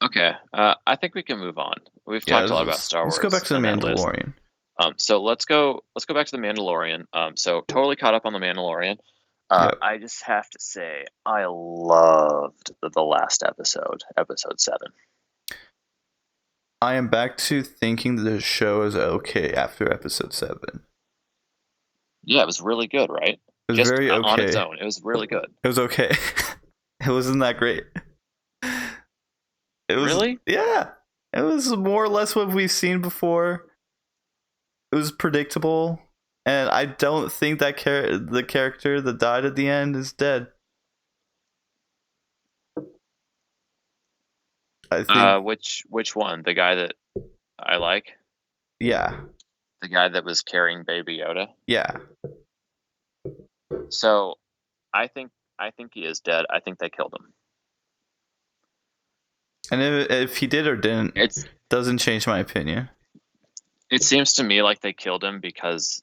Okay, I think we can move on. We've talked a lot about Star Wars. Let's go back to The Mandalorian. So let's go back to The Mandalorian. So totally caught up on The Mandalorian. Yep. I just have to say, I loved the last episode 7. I am back to thinking that the show is okay after episode 7. Yeah, it was really good, right? It was very okay. On its own, it was really good. It was okay. It wasn't that great. It was, really? Yeah. It was more or less what we've seen before. It was predictable. And I don't think that the character that died at the end is dead. I think which one? The guy that I like? Yeah. The guy that was carrying Baby Yoda? Yeah. So I think he is dead. I think they killed him. And if he did or didn't, it doesn't change my opinion. It seems to me like they killed him because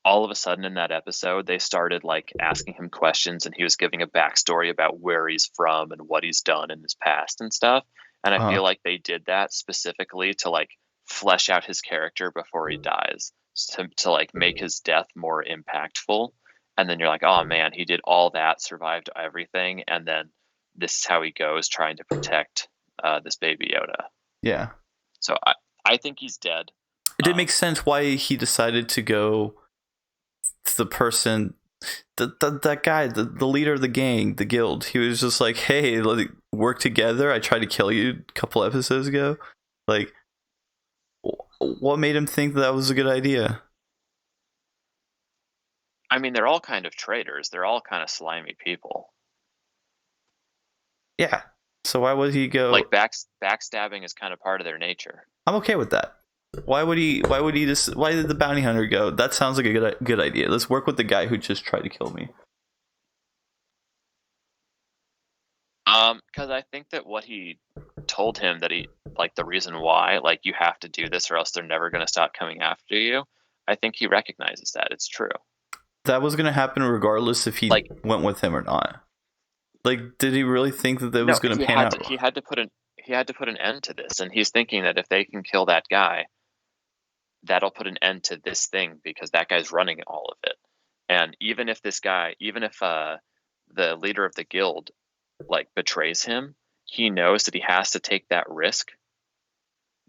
all of a sudden in that episode, they started like asking him questions, and he was giving a backstory about where he's from and what he's done in his past and stuff. And I feel like they did that specifically to like flesh out his character before he dies, to like make his death more impactful. and then you're like, oh man, he did all that, survived everything, and then this is how he goes trying to protect this baby Yoda. Yeah. So I think he's dead. It did make sense why he decided to go to the person, that guy, the leader of the gang, the guild. He was just like, hey, let's work together. I tried to kill you a couple episodes ago. Like, what made him think that was a good idea? I mean, they're all kind of traitors. They're all kind of slimy people. Yeah. So why would he go? Like backstabbing is kind of part of their nature. I'm okay with that. Why would he just? Why did the bounty hunter go? That sounds like a good idea. Let's work with the guy who just tried to kill me. Because I think that what he told him, that he, like, the reason why, like, you have to do this or else they're never going to stop coming after you. I think he recognizes that. It's true. That was going to happen regardless if he went with him or not. Like, did he really think that was going to pan out? He had to put an end to this, and he's thinking that if they can kill that guy, that'll put an end to this thing, because that guy's running all of it. And even if the leader of the guild like betrays him, he knows that he has to take that risk,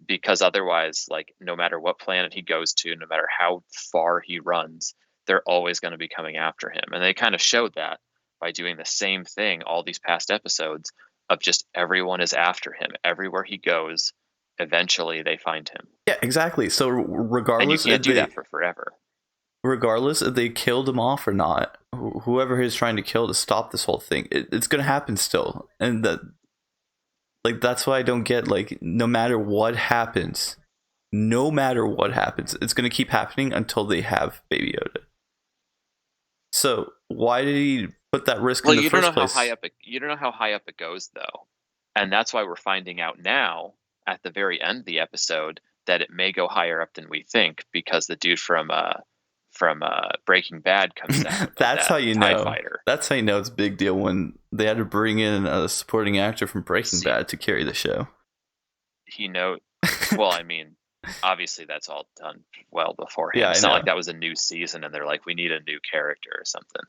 because otherwise, like, no matter what planet he goes to, no matter how far he runs, they're always going to be coming after him. And they kind of showed that by doing the same thing all these past episodes, of just everyone is after him. Everywhere he goes, eventually they find him. Yeah, exactly. So regardless, and you can't do that for forever. Regardless if they killed him off or not, whoever he's trying to kill to stop this whole thing, it's going to happen still. And that's why I don't get, like, no matter what happens, it's going to keep happening until they have Baby Yoda. So why did he put that risk in the first place? You don't know how high up it goes, though. And that's why we're finding out now, at the very end of the episode, that it may go higher up than we think, because the dude from Breaking Bad comes out. That's how you know. Fighter. That's how you know it's a big deal, when they had to bring in a supporting actor from Breaking Bad to carry the show. Well, I mean, obviously that's all done well beforehand. Yeah, it's not like that was a new season and they're like, we need a new character or something.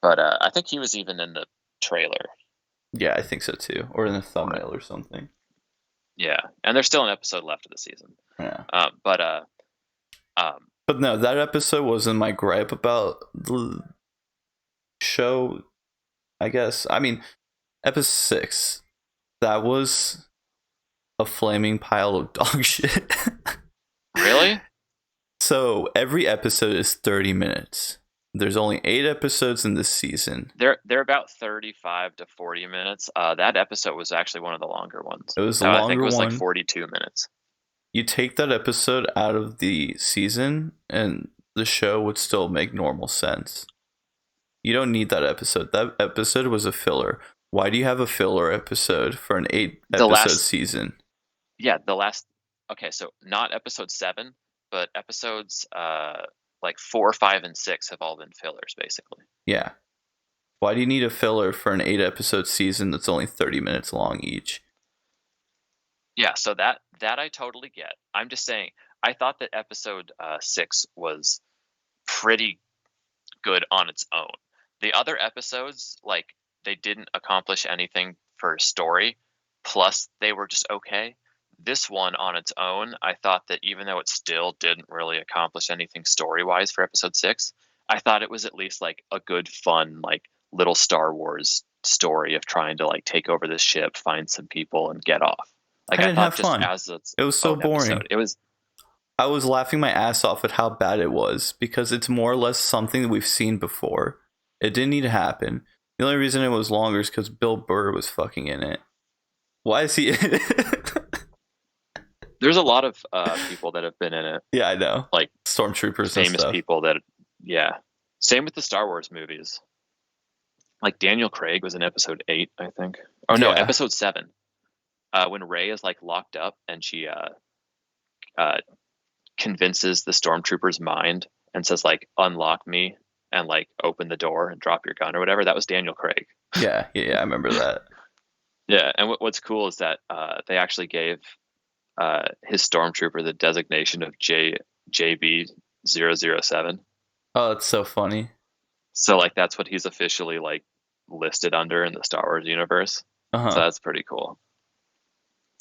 But I think he was even in the trailer. Yeah, I think so too, or in the thumbnail or something. Yeah, and there's still an episode left of the season. Yeah. But no, that episode wasn't my gripe about the show, I guess. I mean, episode 6, that was a flaming pile of dog shit. Really? So every episode is 30 minutes. There's only 8 episodes in this season. They're about 35 to 40 minutes. That episode was actually one of the longer ones. It was the longer one. I think it was like 42 minutes. You take that episode out of the season, and the show would still make normal sense. You don't need that episode. That episode was a filler. Why do you have a filler episode for an 8-episode season? Yeah, okay, so not episode 7, but episodes like 4, 5, and 6 have all been fillers, basically. Yeah. Why do you need a filler for an 8-episode season that's only 30 minutes long each? Yeah, so that I totally get. I'm just saying, I thought that episode 6 was pretty good on its own. The other episodes, like, they didn't accomplish anything for story, plus they were just okay. This one on its own, I thought that even though it still didn't really accomplish anything story-wise for episode 6, I thought it was at least, like, a good, fun, like, little Star Wars story of trying to, like, take over this ship, find some people, and get off. Like, I didn't have fun. It was so boring. I was laughing my ass off at how bad it was, because it's more or less something that we've seen before. It didn't need to happen. The only reason it was longer is because Bill Burr was fucking in it. Why is he in it? There's a lot of people that have been in it. Yeah, I know. Like stormtroopers, famous and stuff. People that, yeah. Same with the Star Wars movies. Like Daniel Craig was in episode 8, I think. Oh no, episode 7. When Rey is like locked up and she convinces the stormtrooper's mind and says like, unlock me and like open the door and drop your gun or whatever. That was Daniel Craig. Yeah, I remember that. Yeah, and what's cool is that they actually gave his stormtrooper the designation of JB007. Oh, it's so funny. So like that's what he's officially like listed under in the Star Wars universe. So Uh-huh. that's pretty cool.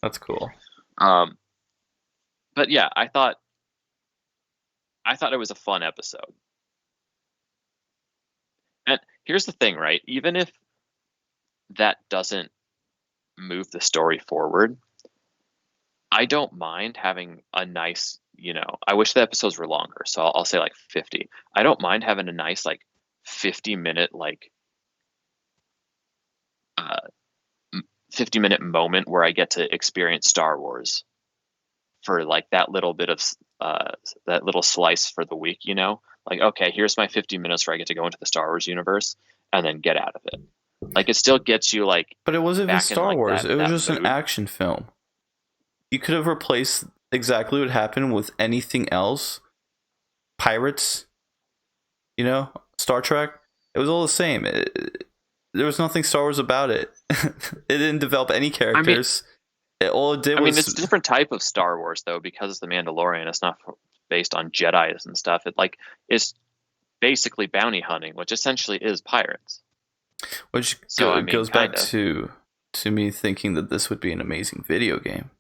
That's cool. Um, but yeah, I thought it was a fun episode. And here's the thing, right? Even if that doesn't move the story forward, I don't mind having a nice, I wish the episodes were longer, so I'll say like 50. I don't mind having a nice like 50-minute like uh 50-minute moment where I get to experience Star Wars for like that little bit of that little slice for the week, Like, okay, here's my 50 minutes where I get to go into the Star Wars universe and then get out of it. Like it still gets you like But it wasn't even back in Star like Wars. that It was that just an mood. action film. You could have replaced exactly what happened with anything else. Pirates, Star Trek. It was all the same. There was nothing Star Wars about it. It didn't develop any I mean, characters. All it did was it's a different type of Star Wars though because it's the Mandalorian. It's not based on Jedi's and stuff. It's basically bounty hunting, which essentially is pirates. which So I mean, goes back kind of. to me thinking that this would be an amazing video game.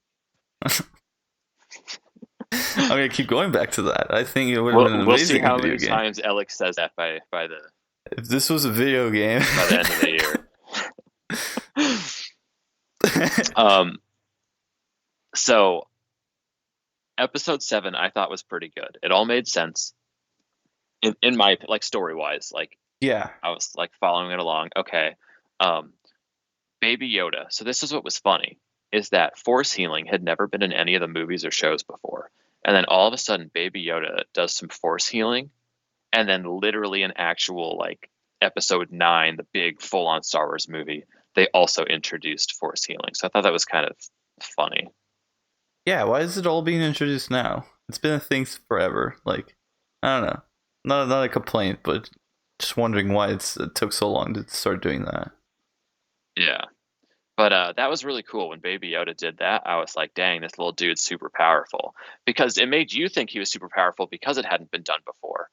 I'm gonna keep going back to that. I think it would have been an We'll see amazing how video many game. times Elek says that by the If this was a video game, by the end of the year. So episode 7 I thought was pretty good. It all made sense in my like story wise. Like yeah, I was like following it along. Okay. Baby Yoda. So this is what was funny is that force healing had never been in any of the movies or shows before. And then all of a sudden Baby Yoda does some force healing and then literally an actual like episode 9, the big full on Star Wars movie, they also introduced force healing. So I thought that was kind of funny. yeah. Why is it all being introduced now? It's been a thing forever. Like, I don't know. Not a complaint, but just wondering why it took so long to start doing that. Yeah. But that was really cool when Baby Yoda did that. I was like, dang, this little dude's super powerful. Because it made you think he was super powerful because it hadn't been done before.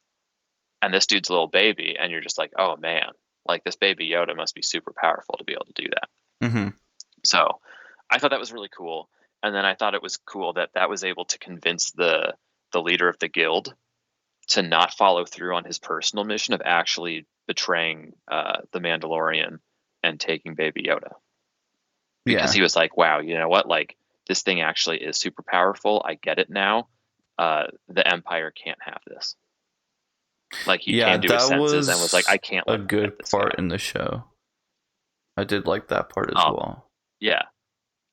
And this dude's a little baby, and you're just like, oh man, like this Baby Yoda must be super powerful to be able to do that. Mm-hmm. So I thought that was really cool. And then I thought it was cool that that was able to convince the leader of the guild to not follow through on his personal mission of actually betraying the Mandalorian and taking Baby Yoda. Because Yeah. he was like, wow, you know what? Like, this thing actually is super powerful. I get it now. The Empire can't have this. Like, he Yeah, came to his that senses and was like, I was can't a let them get good this part guy. in the show. I did like that part as well. Yeah.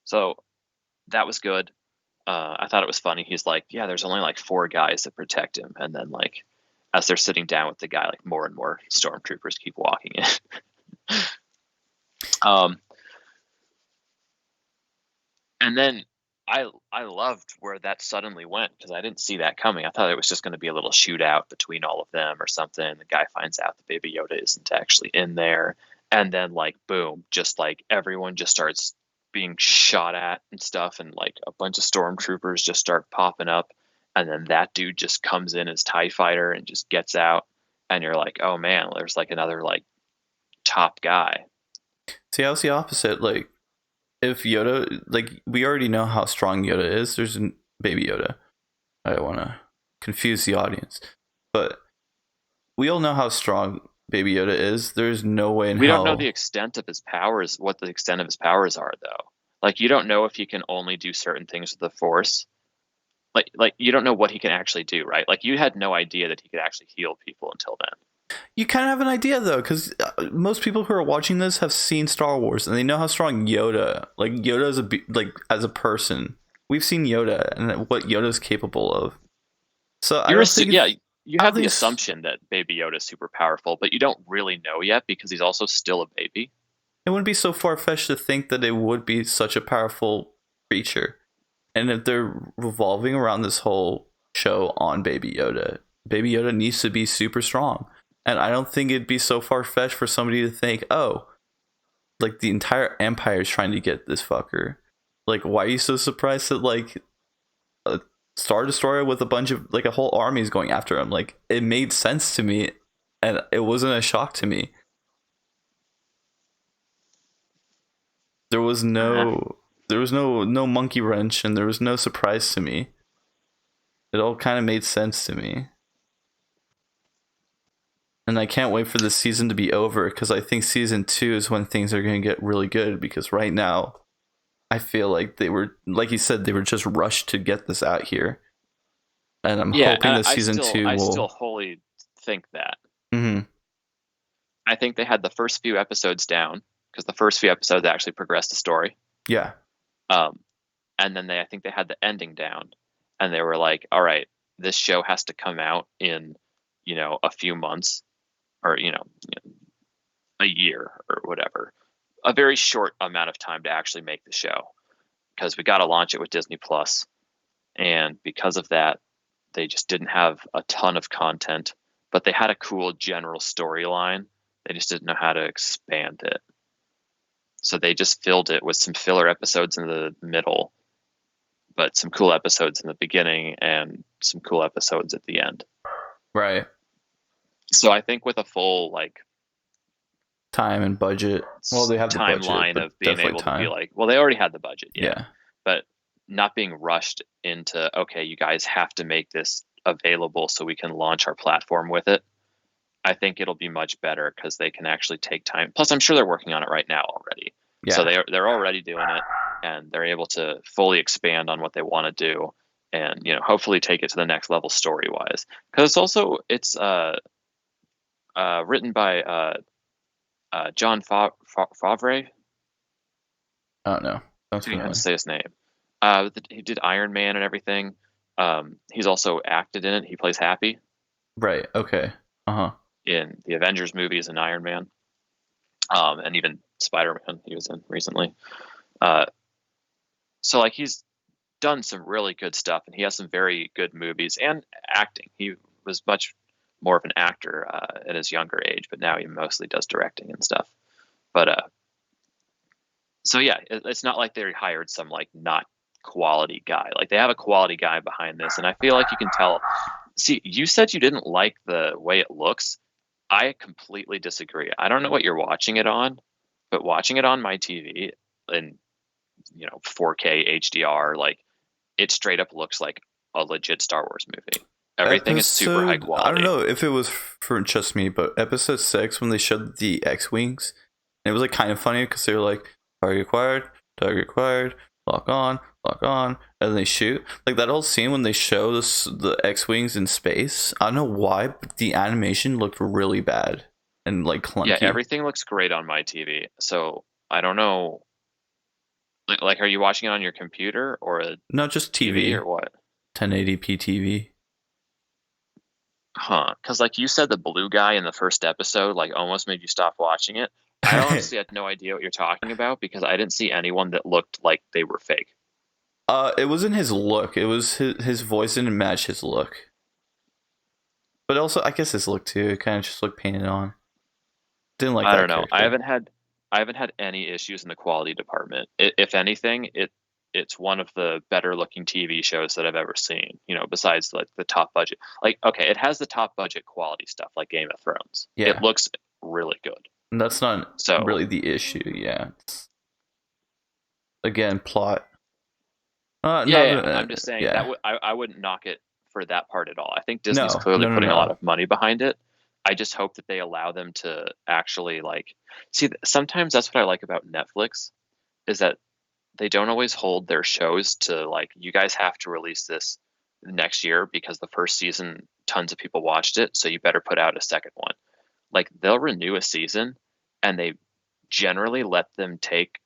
So that was good. I thought it was funny. He's like, yeah, there's only like 4 guys that protect him. And then, like, as they're sitting down with the guy, like, more and more stormtroopers keep walking in. And then I loved where that suddenly went because I didn't see that coming. I thought it was just going to be a little shootout between all of them or something. The guy finds out that Baby Yoda isn't actually in there, and then like boom, just like everyone just starts being shot at and stuff, and like a bunch of stormtroopers just start popping up, and then that dude just comes in as TIE fighter and just gets out, and you're like, oh man, there's like another like top guy. See, I was the opposite. Like, if Yoda, like, we already know how strong Yoda is. There's Baby Yoda. I don't want to confuse the audience, but we all know how strong Baby Yoda is. There's no way in We don't know the hell. extent of his powers, what the extent of his powers are, though. Like, you don't know if he can only do certain things with the Force. Like you don't know what he can actually do, right? Like, you had no idea that he could actually heal people until then. You kind of have an idea though, because most people who are watching this have seen Star Wars and they know how strong Yoda, like Yoda as as a person. We've seen Yoda and what Yoda's capable of. So I don't think. Yeah, you I don't have the think assumption that Baby Yoda is super powerful, but you don't really know yet because he's also still a baby. it wouldn't be so far fetched to think that it would be such a powerful creature. And if they're revolving around this whole show on Baby Yoda needs to be super strong. And I don't think it'd be so far fetched for somebody to think, oh, like the entire empire is trying to get this fucker. Like, why are you so surprised that like a Star Destroyer with a bunch of like a whole army is going after him? Like, it made sense to me and it wasn't a shock to me. There was no monkey wrench, and there was no surprise to me. It all kind of made sense to me. And I can't wait for the season to be over, because I think season 2 is when things are going to get really good, because right now I feel like they were, like you said, they were just rushed to get this out here. And I'm hoping that season 2 will... I still wholly think that. Mm-hmm. I think they had the first few episodes down, because the first few episodes actually progressed the story. Yeah. And then I think they had the ending down, and they were like, all right, this show has to come out in, a few months, or, a year or whatever, a very short amount of time to actually make the show, because we got to launch it with Disney Plus. And because of that, they just didn't have a ton of content, but they had a cool general storyline. They just didn't know how to expand it. So they just filled it with some filler episodes in the middle, but some cool episodes in the beginning and some cool episodes at the end. Right. So I think with a full time and budget, well, they have the timeline budget, of being able to be like, well, they already had the budget, yeah, but not being rushed into, okay, you guys have to make this available so we can launch our platform with it. I think it'll be much better because they can actually take time. Plus, I'm sure they're working on it right now already. Yeah. So they're already doing it, and they're able to fully expand on what they want to do, and hopefully take it to the next level story wise. Because it's written by John Favre. I don't know. I can't say his name. He did Iron Man and everything. He's also acted in it. He plays Happy. Right. Okay. In the Avengers movies and Iron Man, and even Spider-Man he was in recently. So he's done some really good stuff, and he has some very good movies and acting. He was much more of an actor at his younger age, but now he mostly does directing and stuff. But so yeah, it's not like they hired some not quality guy. They have a quality guy behind this, and I feel like you can tell. See, you said you didn't like the way it looks. I completely disagree. I don't know what you're watching it on, but watching it on my TV in 4K HDR, it straight up looks like a legit Star Wars movie. Everything is super high quality. I don't know if it was for just me, but episode 6 when they showed the X-Wings, it was kind of funny because they were like, target acquired, lock on, and then they shoot. That whole scene when they show the X-Wings in space, I don't know why, but the animation looked really bad and clunky. Yeah, everything looks great on my TV. So I don't know. Are you watching it on your computer or no, just TV or what? 1080p TV. Huh? Because you said, the blue guy in the first episode almost made you stop watching it. I honestly had no idea what you're talking about because I didn't see anyone that looked like they were fake. It wasn't his look. It was his voice didn't match his look. But also, I guess his look too. It kind of just looked painted on. Didn't like. I don't know. I haven't had any issues in the quality department. If anything, it's one of the better looking TV shows that I've ever seen. Besides the top budget. Okay, it has the top budget quality stuff like Game of Thrones. Yeah. It looks really good. And that's not really the issue. Yeah. Again, plot. I'm just saying that I wouldn't knock it for that part at all. I think Disney's clearly putting a lot of money behind it. I just hope that they allow them to actually see. Sometimes that's what I like about Netflix is that they don't always hold their shows to you guys have to release this next year because the first season tons of people watched it, so you better put out a second one. They'll renew a season and they generally let them take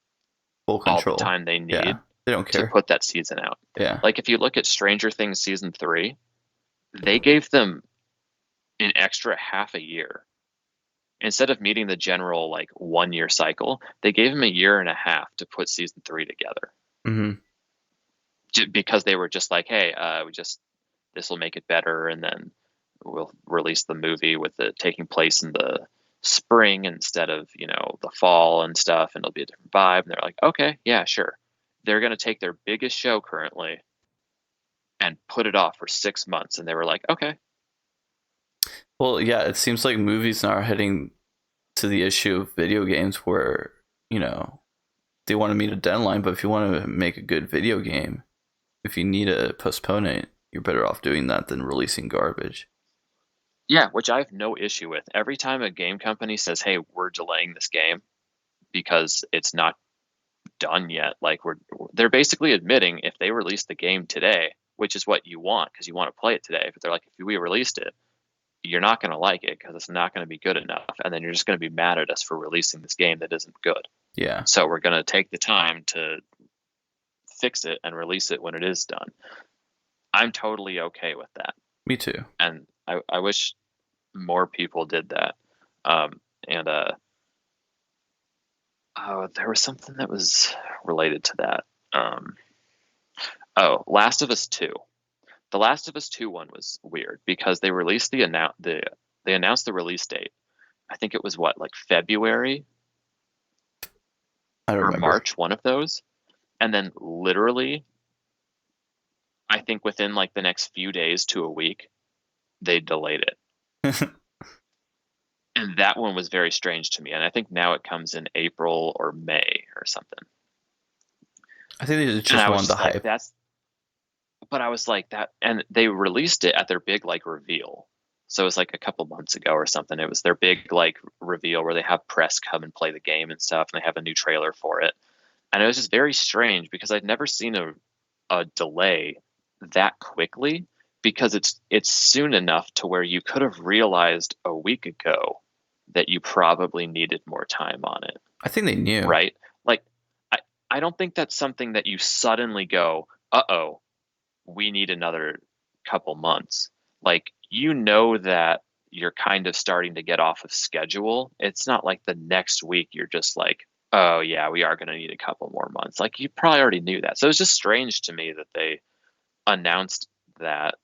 full control, all the time they need. Yeah. They don't care to put that season out. Yeah. If you look at Stranger Things season 3, they gave them an extra half a year. Instead of meeting the general 1 year cycle, they gave them a year and a half to put season 3 together. Mm-hmm. Because they were just hey, this will make it better, and then we'll release the movie with it taking place in the spring instead of the fall and stuff, and it'll be a different vibe. And they're like, okay, yeah, sure. They're going to take their biggest show currently and put it off for 6 months. And they were like, okay. Well, yeah, it seems like movies now are heading to the issue of video games where, you know, they want to meet a deadline, but if you want to make a good video game, if you need to postpone it, you're better off doing that than releasing garbage. Yeah, which I have no issue with. Every time a game company says, "Hey, we're delaying this game because it's not done yet," like they're basically admitting if they release the game today, which is what you want because you want to play it today, but they're like, if we released it, you're not going to like it because it's not going to be good enough, and then you're just going to be mad at us for releasing this game that isn't good. Yeah. So we're going to take the time to fix it and release it when it is done. I'm totally okay with that. Me too. And I wish more people did that. And there was something that was related to that. Last of Us 2. The Last of Us 2 one was weird because they released they announced the release date. I think it was like February I don't or remember. March, one of those. And then literally, I think within like the next few days to a week, they delayed it. And that one was very strange to me. And I think now it comes in April or May or something. I think they just wanted the hype. But I was like that, and they released it at their big like reveal. So it was like a couple months ago or something. It was their big like reveal where they have press come and play the game and stuff, and they have a new trailer for it. And it was just very strange because I'd never seen a delay that quickly, because it's soon enough to where you could have realized a week ago that you probably needed more time on it. I think they knew. Right? Like, I don't think that's something that you suddenly go, uh-oh, we need another couple months. Like, you know that you're kind of starting to get off of schedule. It's not like the next week you're just like, oh yeah, we are going to need a couple more months. Like, you probably already knew that. So it's just strange to me that they announced that.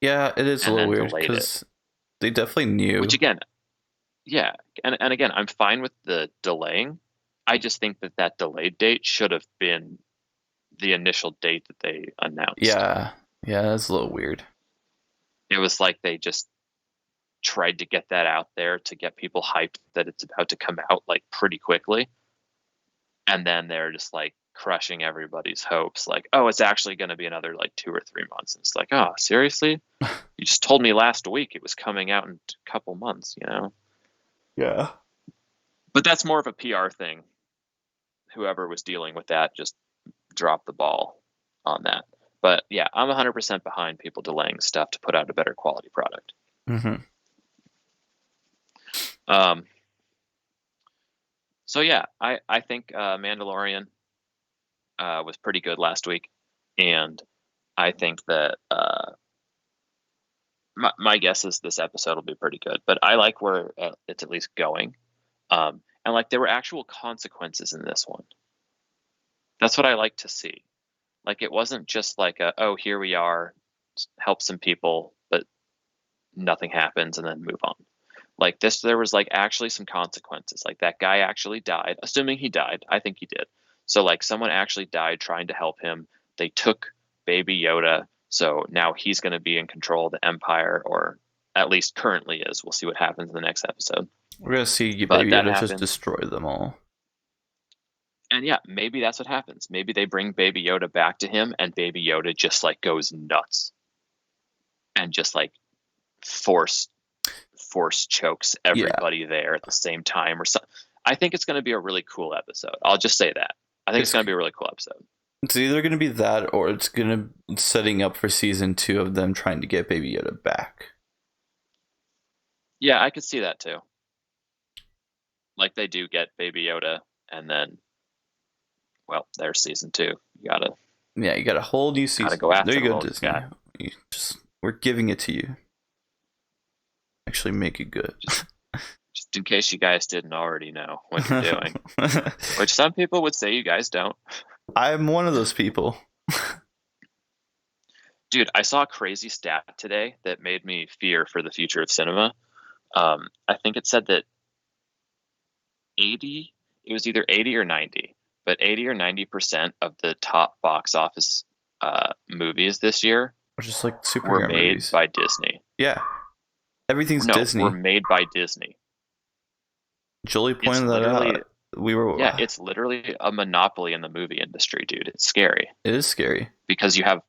Yeah, it is a little weird because they definitely knew. Which again, yeah, and again, I'm fine with the delaying. I just think that delayed date should have been the initial date that they announced. Yeah, that's a little weird. It was like they just tried to get that out there to get people hyped that it's about to come out like pretty quickly. And then they're just like crushing everybody's hopes. Like, oh, it's actually going to be another like 2 or 3 months. And it's like, oh, seriously? You just told me last week it was coming out in a couple months, you know? Yeah. But that's more of a PR thing. Whoever was dealing with that just dropped the ball on that. But yeah, I'm 100% behind people delaying stuff to put out a better quality product. Mm-hmm. So yeah, I think Mandalorian was pretty good last week, and I think that my guess is this episode will be pretty good. But I like where it's at least going, and like there were actual consequences in this one. That's what I like to see. Like, it wasn't just like oh, here we are, help some people, but nothing happens and then move on. Like this, there was like actually some consequences. Like that guy actually died, assuming he died. I think he did. So like someone actually died trying to help him. They took Baby Yoda. So now he's going to be in control of the Empire, or at least currently is. We'll see what happens in the next episode. We're going to see Baby Yoda just destroy them all. And yeah, maybe that's what happens. Maybe they bring Baby Yoda back to him, and Baby Yoda just like goes nuts and just like force chokes everybody there at the same time or something. I think it's going to be a really cool episode. I'll just say that. I think it's going to be a really cool episode. It's either going to be that, or it's going to setting up for season 2 of them trying to get Baby Yoda back. Yeah, I could see that too. Like they do get Baby Yoda, and then, well, there's season 2. You gotta a whole new season. Go after there you go, Disney. We're giving it to you. Actually, make it good. Just in case you guys didn't already know what you're doing, which some people would say you guys don't. I'm one of those people. Dude, I saw a crazy stat today that made me fear for the future of cinema. I think it said that it was either 80 or 90, but 80 or 90% of the top box office movies this year just like were made by Disney. Yeah. Everything's No, Disney. were made by Disney. Julie It's pointed that literally, out. We were. yeah, it's literally a monopoly in the movie industry, dude. It's scary It is scary. because you have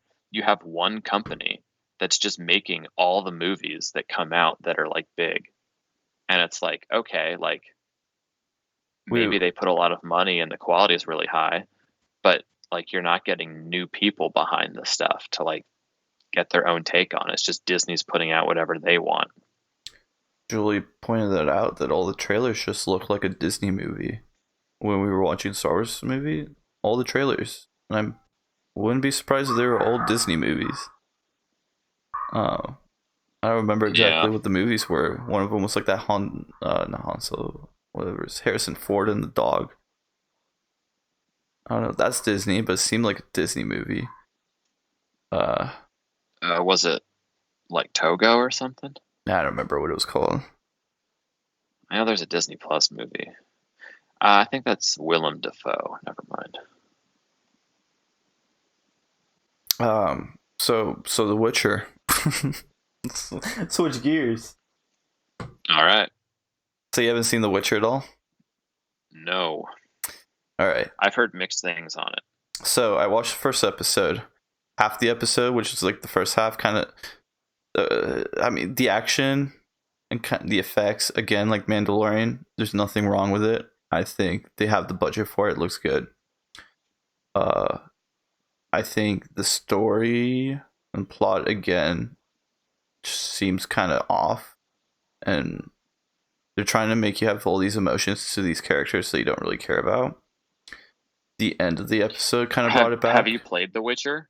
one company that's just making all the movies that come out that are like big. And it's like, okay, like We maybe they put a lot of money and the quality is really high, but like you're not getting new people behind the stuff to like get their own take on it. It's just Disney's putting out whatever they want. Julie pointed that out, that all the trailers just look like a Disney movie. When we were watching Star Wars movie, all the trailers, and I wouldn't be surprised if they were old Disney movies. I don't remember exactly Yeah. what the movies were. One of them was like that not Han Solo, whatever. It's Harrison Ford and the dog. I don't know. That's Disney, but it seemed like a Disney movie. Was it like Togo or something? I don't remember what it was called. I know there's a Disney Plus movie. I think that's Willem Dafoe. Never mind. So The Witcher. Switch gears. All right. So you haven't seen The Witcher at all? No. All right. I've heard mixed things on it. So I watched the first episode. Half the episode, which is like the first half, kind of. I mean, the action and the effects, again, like Mandalorian. There's nothing wrong with it. I think they have the budget for it. It looks good. I think the story and plot again just seems kind of off, and they're trying to make you have all these emotions to these characters that you don't really care about. The end of the episode kind of brought it back. Have you played The Witcher?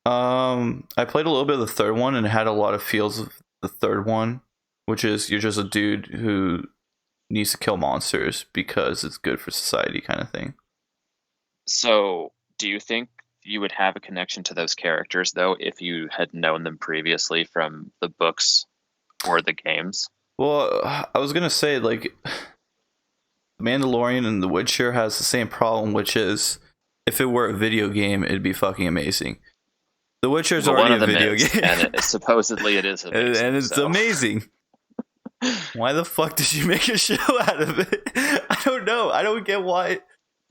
I played a little bit of the third one, and it had a lot of feels of the third one, which is you're just a dude who needs to kill monsters because it's good for society, kind of thing. So, do you think you would have a connection to those characters though if you had known them previously from the books or the games? Well, I was gonna say, like, The Mandalorian and The Witcher has the same problem, which is if it were a video game, it'd be fucking amazing. The Witcher is already a video game, and supposedly it is amazing, and it's amazing. Why the fuck did you make a show out of it? I don't know. I don't get why.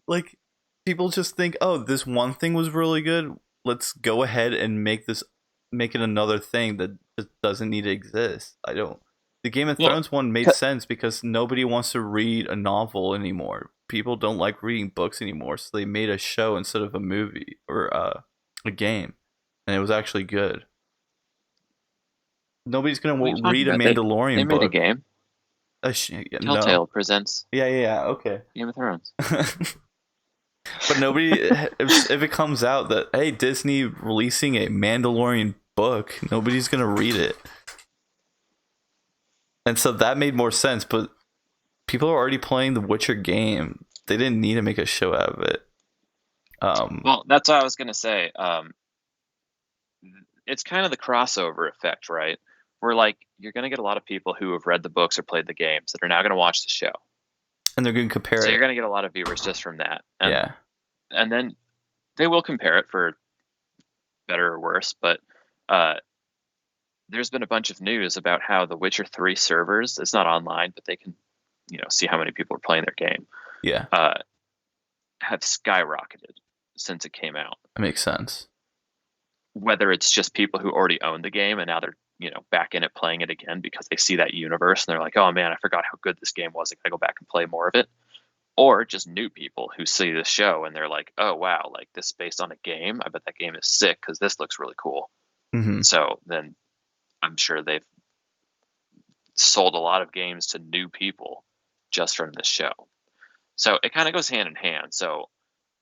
Like, people just think, oh, this one thing was really good. Let's go ahead and make it another thing that just doesn't need to exist. I don't. The Game of Thrones one made sense because nobody wants to read a novel anymore. People don't like reading books anymore, so they made a show instead of a movie or a game, and it was actually good. Nobody's gonna read a Mandalorian They made book. a game. Telltale No. presents Yeah. Okay. Game of Thrones. But nobody, if it comes out that, hey, Disney releasing a Mandalorian book, nobody's gonna read it. And so that made more sense, but people are already playing the Witcher game. They didn't need to make a show out of it. Well, that's what I was gonna say. It's kind of the crossover effect, right? Where like you're gonna get a lot of people who have read the books or played the games that are now gonna watch the show. And they're going to compare So it. you're going to get a lot of viewers just from that. And, Yeah. And then they will compare it for better or worse. But there's been a bunch of news about how the Witcher 3 servers, it's not online, but they can, see how many people are playing their game. Yeah. Have skyrocketed since it came out. That makes sense. Whether it's just people who already own the game and now they're, back in it playing it again because they see that universe and they're like, oh man, I forgot how good this game was. I gotta go back and play more of it. Or just new people who see the show and they're like, oh wow, like this is based on a game. I bet that game is sick because this looks really cool. Mm-hmm. So then I'm sure they've sold a lot of games to new people just from this show. So it kind of goes hand in hand. So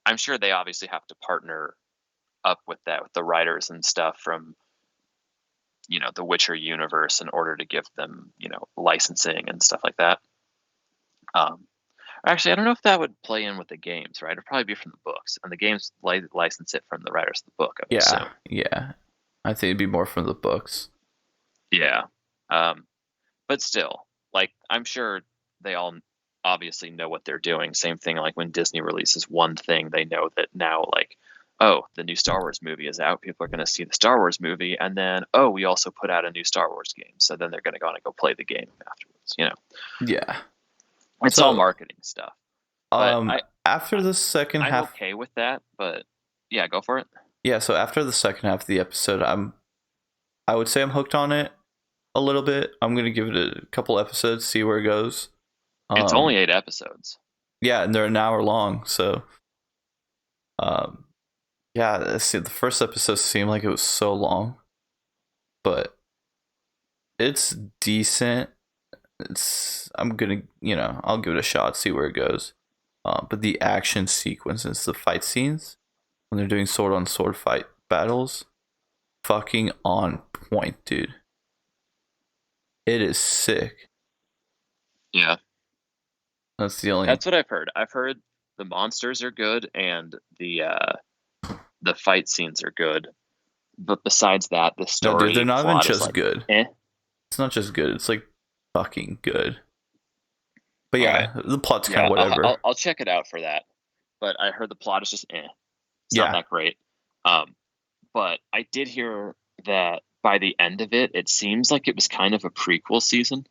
I'm sure they obviously have to partner up with that, with the writers and stuff from the Witcher universe in order to give them, licensing and stuff like that. Actually, I don't know if that would play in with the games, right? It'd probably be from the books, and the games license it from the writers of the book. I would assume. Yeah. I think it'd be more from the books. Yeah, but still, like I'm sure they all obviously know what they're doing. Same thing, like when Disney releases one thing, they know that now, like, oh, the new Star Wars movie is out. People are going to see the Star Wars movie, and then, oh, we also put out a new Star Wars game. So then they're going to go play the game afterwards. Yeah. It's all marketing stuff. But after the second I'm half, okay with that. But yeah, go for it. yeah. So after the second half of the episode, I would say I'm hooked on it a little bit. I'm gonna give it a couple episodes, see where it goes. It's only 8 episodes. Yeah, and they're an hour long. So, yeah. The first episode seemed like it was so long, but it's decent. I'm gonna, I'll give it a shot, see where it goes. But the action sequences, the fight scenes, when they're doing sword on sword fight battles, fucking on point, dude. It is sick. Yeah. That's what I've heard. I've heard the monsters are good and the fight scenes are good. But besides that, the story. No, dude, they're not even just like, good. It's not just good. It's like fucking good. But yeah, the plot's kind of whatever. I'll check it out for that. But I heard the plot is just It's not that great. But I did hear that by the end of it, it seems like it was kind of a prequel season.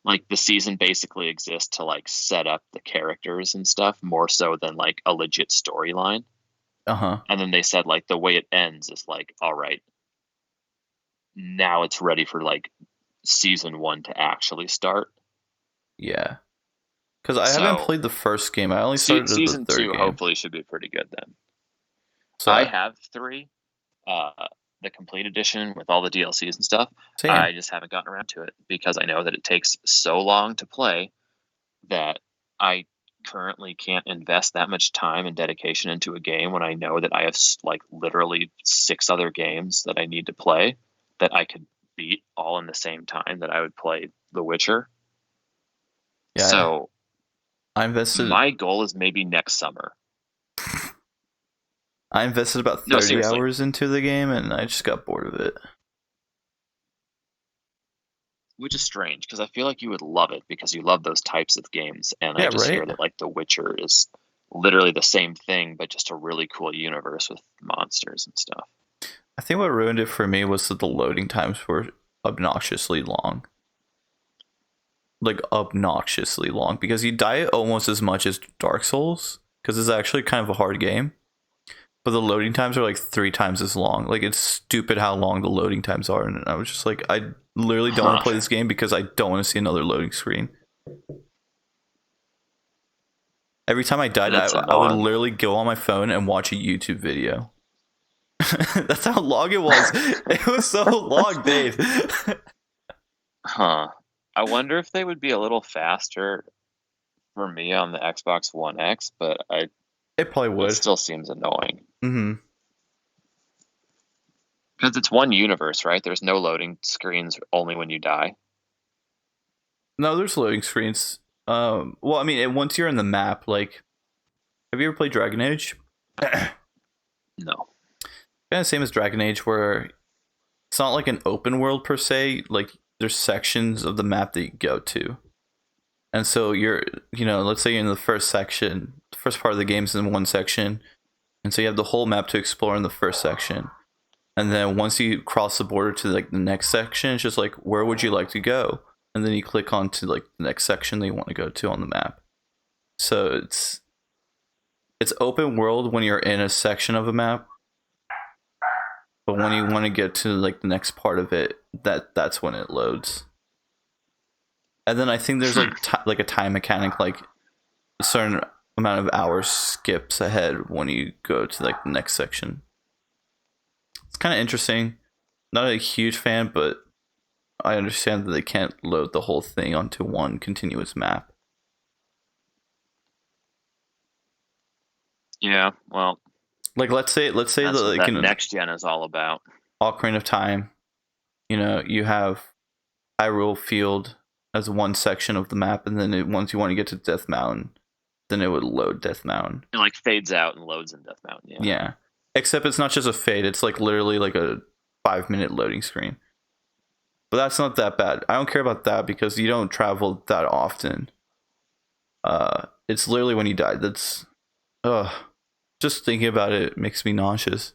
Like the season basically exists to like set up the characters and stuff more so than like a legit storyline. And then they said like the way it ends is like, all right, now it's ready for like season 1 to actually start. Yeah, because I haven't played the first game. I only started season the third 2. game. Hopefully, should be pretty good then. So I have 3, the complete edition with all the DLCs and stuff. Same. I just haven't gotten around to it because I know that it takes so long to play that I currently can't invest that much time and dedication into a game when I know that I have like literally 6 other games that I need to play that I could beat all in the same time that I would play The Witcher. Yeah, so I invested. My goal is maybe next summer. I invested about 30 hours into the game, and I just got bored of it. Which is strange, because I feel like you would love it because you love those types of games, and I just hear that like The Witcher is literally the same thing, but just a really cool universe with monsters and stuff. I think what ruined it for me was that the loading times were obnoxiously long. Like obnoxiously long, because you die almost as much as Dark Souls, because it's actually kind of a hard game. But the loading times are like 3 times as long. Like it's stupid how long the loading times are, and I was just like, I literally don't want to play this game because I don't want to see another loading screen. Every time I died, I would literally go on my phone and watch a YouTube video. That's how long it was. It was so long, Dave. I wonder if they would be a little faster for me on the Xbox One X, but it probably would. It still seems annoying. Mm-hmm. Because it's one universe, right? There's no loading screens only when you die. No, there's loading screens. Well, I mean, once you're in the map, like, have you ever played Dragon Age? No. Kind of same as Dragon Age, where it's not like an open world per se. Like, there's sections of the map that you go to. And so let's say you're in the first section. The first part of the game is in one section. And so you have the whole map to explore in the first section. And then once you cross the border to like the next section, it's just like, where would you like to go? And then you click on to like the next section that you want to go to on the map. So it's open world when you're in a section of a map. But when you want to get to like the next part of it, that's when it loads. And then I think there's like a time mechanic, like a certain amount of hours skips ahead when you go to like the next section. It's kind of interesting. Not a huge fan, but I understand that they can't load the whole thing onto one continuous map. Yeah, well, like let's say that's that what that next gen is all about. Ocarina of Time, you have Hyrule Field as one section of the map, and then once you want to get to Death Mountain, then it would load Death Mountain. It like fades out and loads in Death Mountain. Yeah. Except it's not just a fade; it's like literally like a 5-minute loading screen. But that's not that bad. I don't care about that because you don't travel that often. It's literally when you die. That's Just thinking about it makes me nauseous.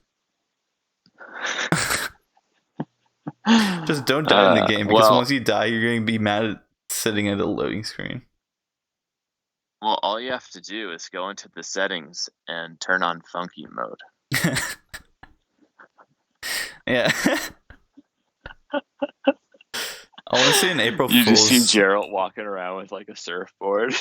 Just don't die in the game, because once you die, you're going to be mad at sitting at a loading screen. Well, all you have to do is go into the settings and turn on funky mode. Yeah. I want to see an April Fool's. You just see Gerald walking around with like a surfboard.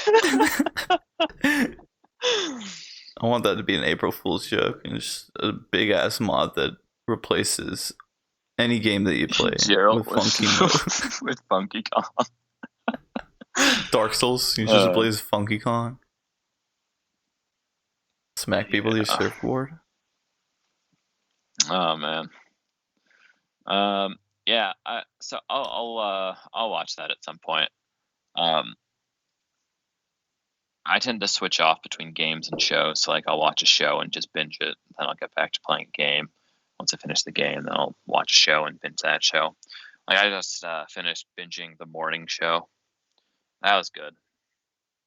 I want that to be an April Fool's joke, and just a big ass mod that replaces any game that you play Gerald with funky mode. with Funky Kong. Dark Souls, you just plays Funky Kong. Smack people with your surfboard. Oh man. Yeah. So I'll watch that at some point. I tend to switch off between games and shows. So like I'll watch a show and just binge it. Then I'll get back to playing a game. Once I finish the game, then I'll watch a show and binge that show. Like I just finished binging The Morning Show. That was good.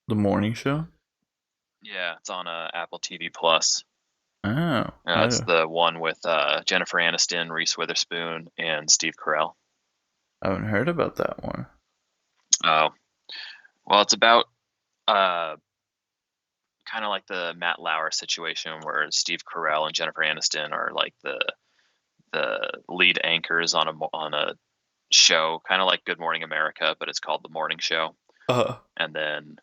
The Morning Show? Yeah, it's on Apple TV Plus. Oh. It's the one with Jennifer Aniston, Reese Witherspoon, and Steve Carell. I haven't heard about that one. Oh. Well, it's about kind of like the Matt Lauer situation, where Steve Carell and Jennifer Aniston are like the lead anchors on a show, kind of like Good Morning America, but it's called The Morning Show. And then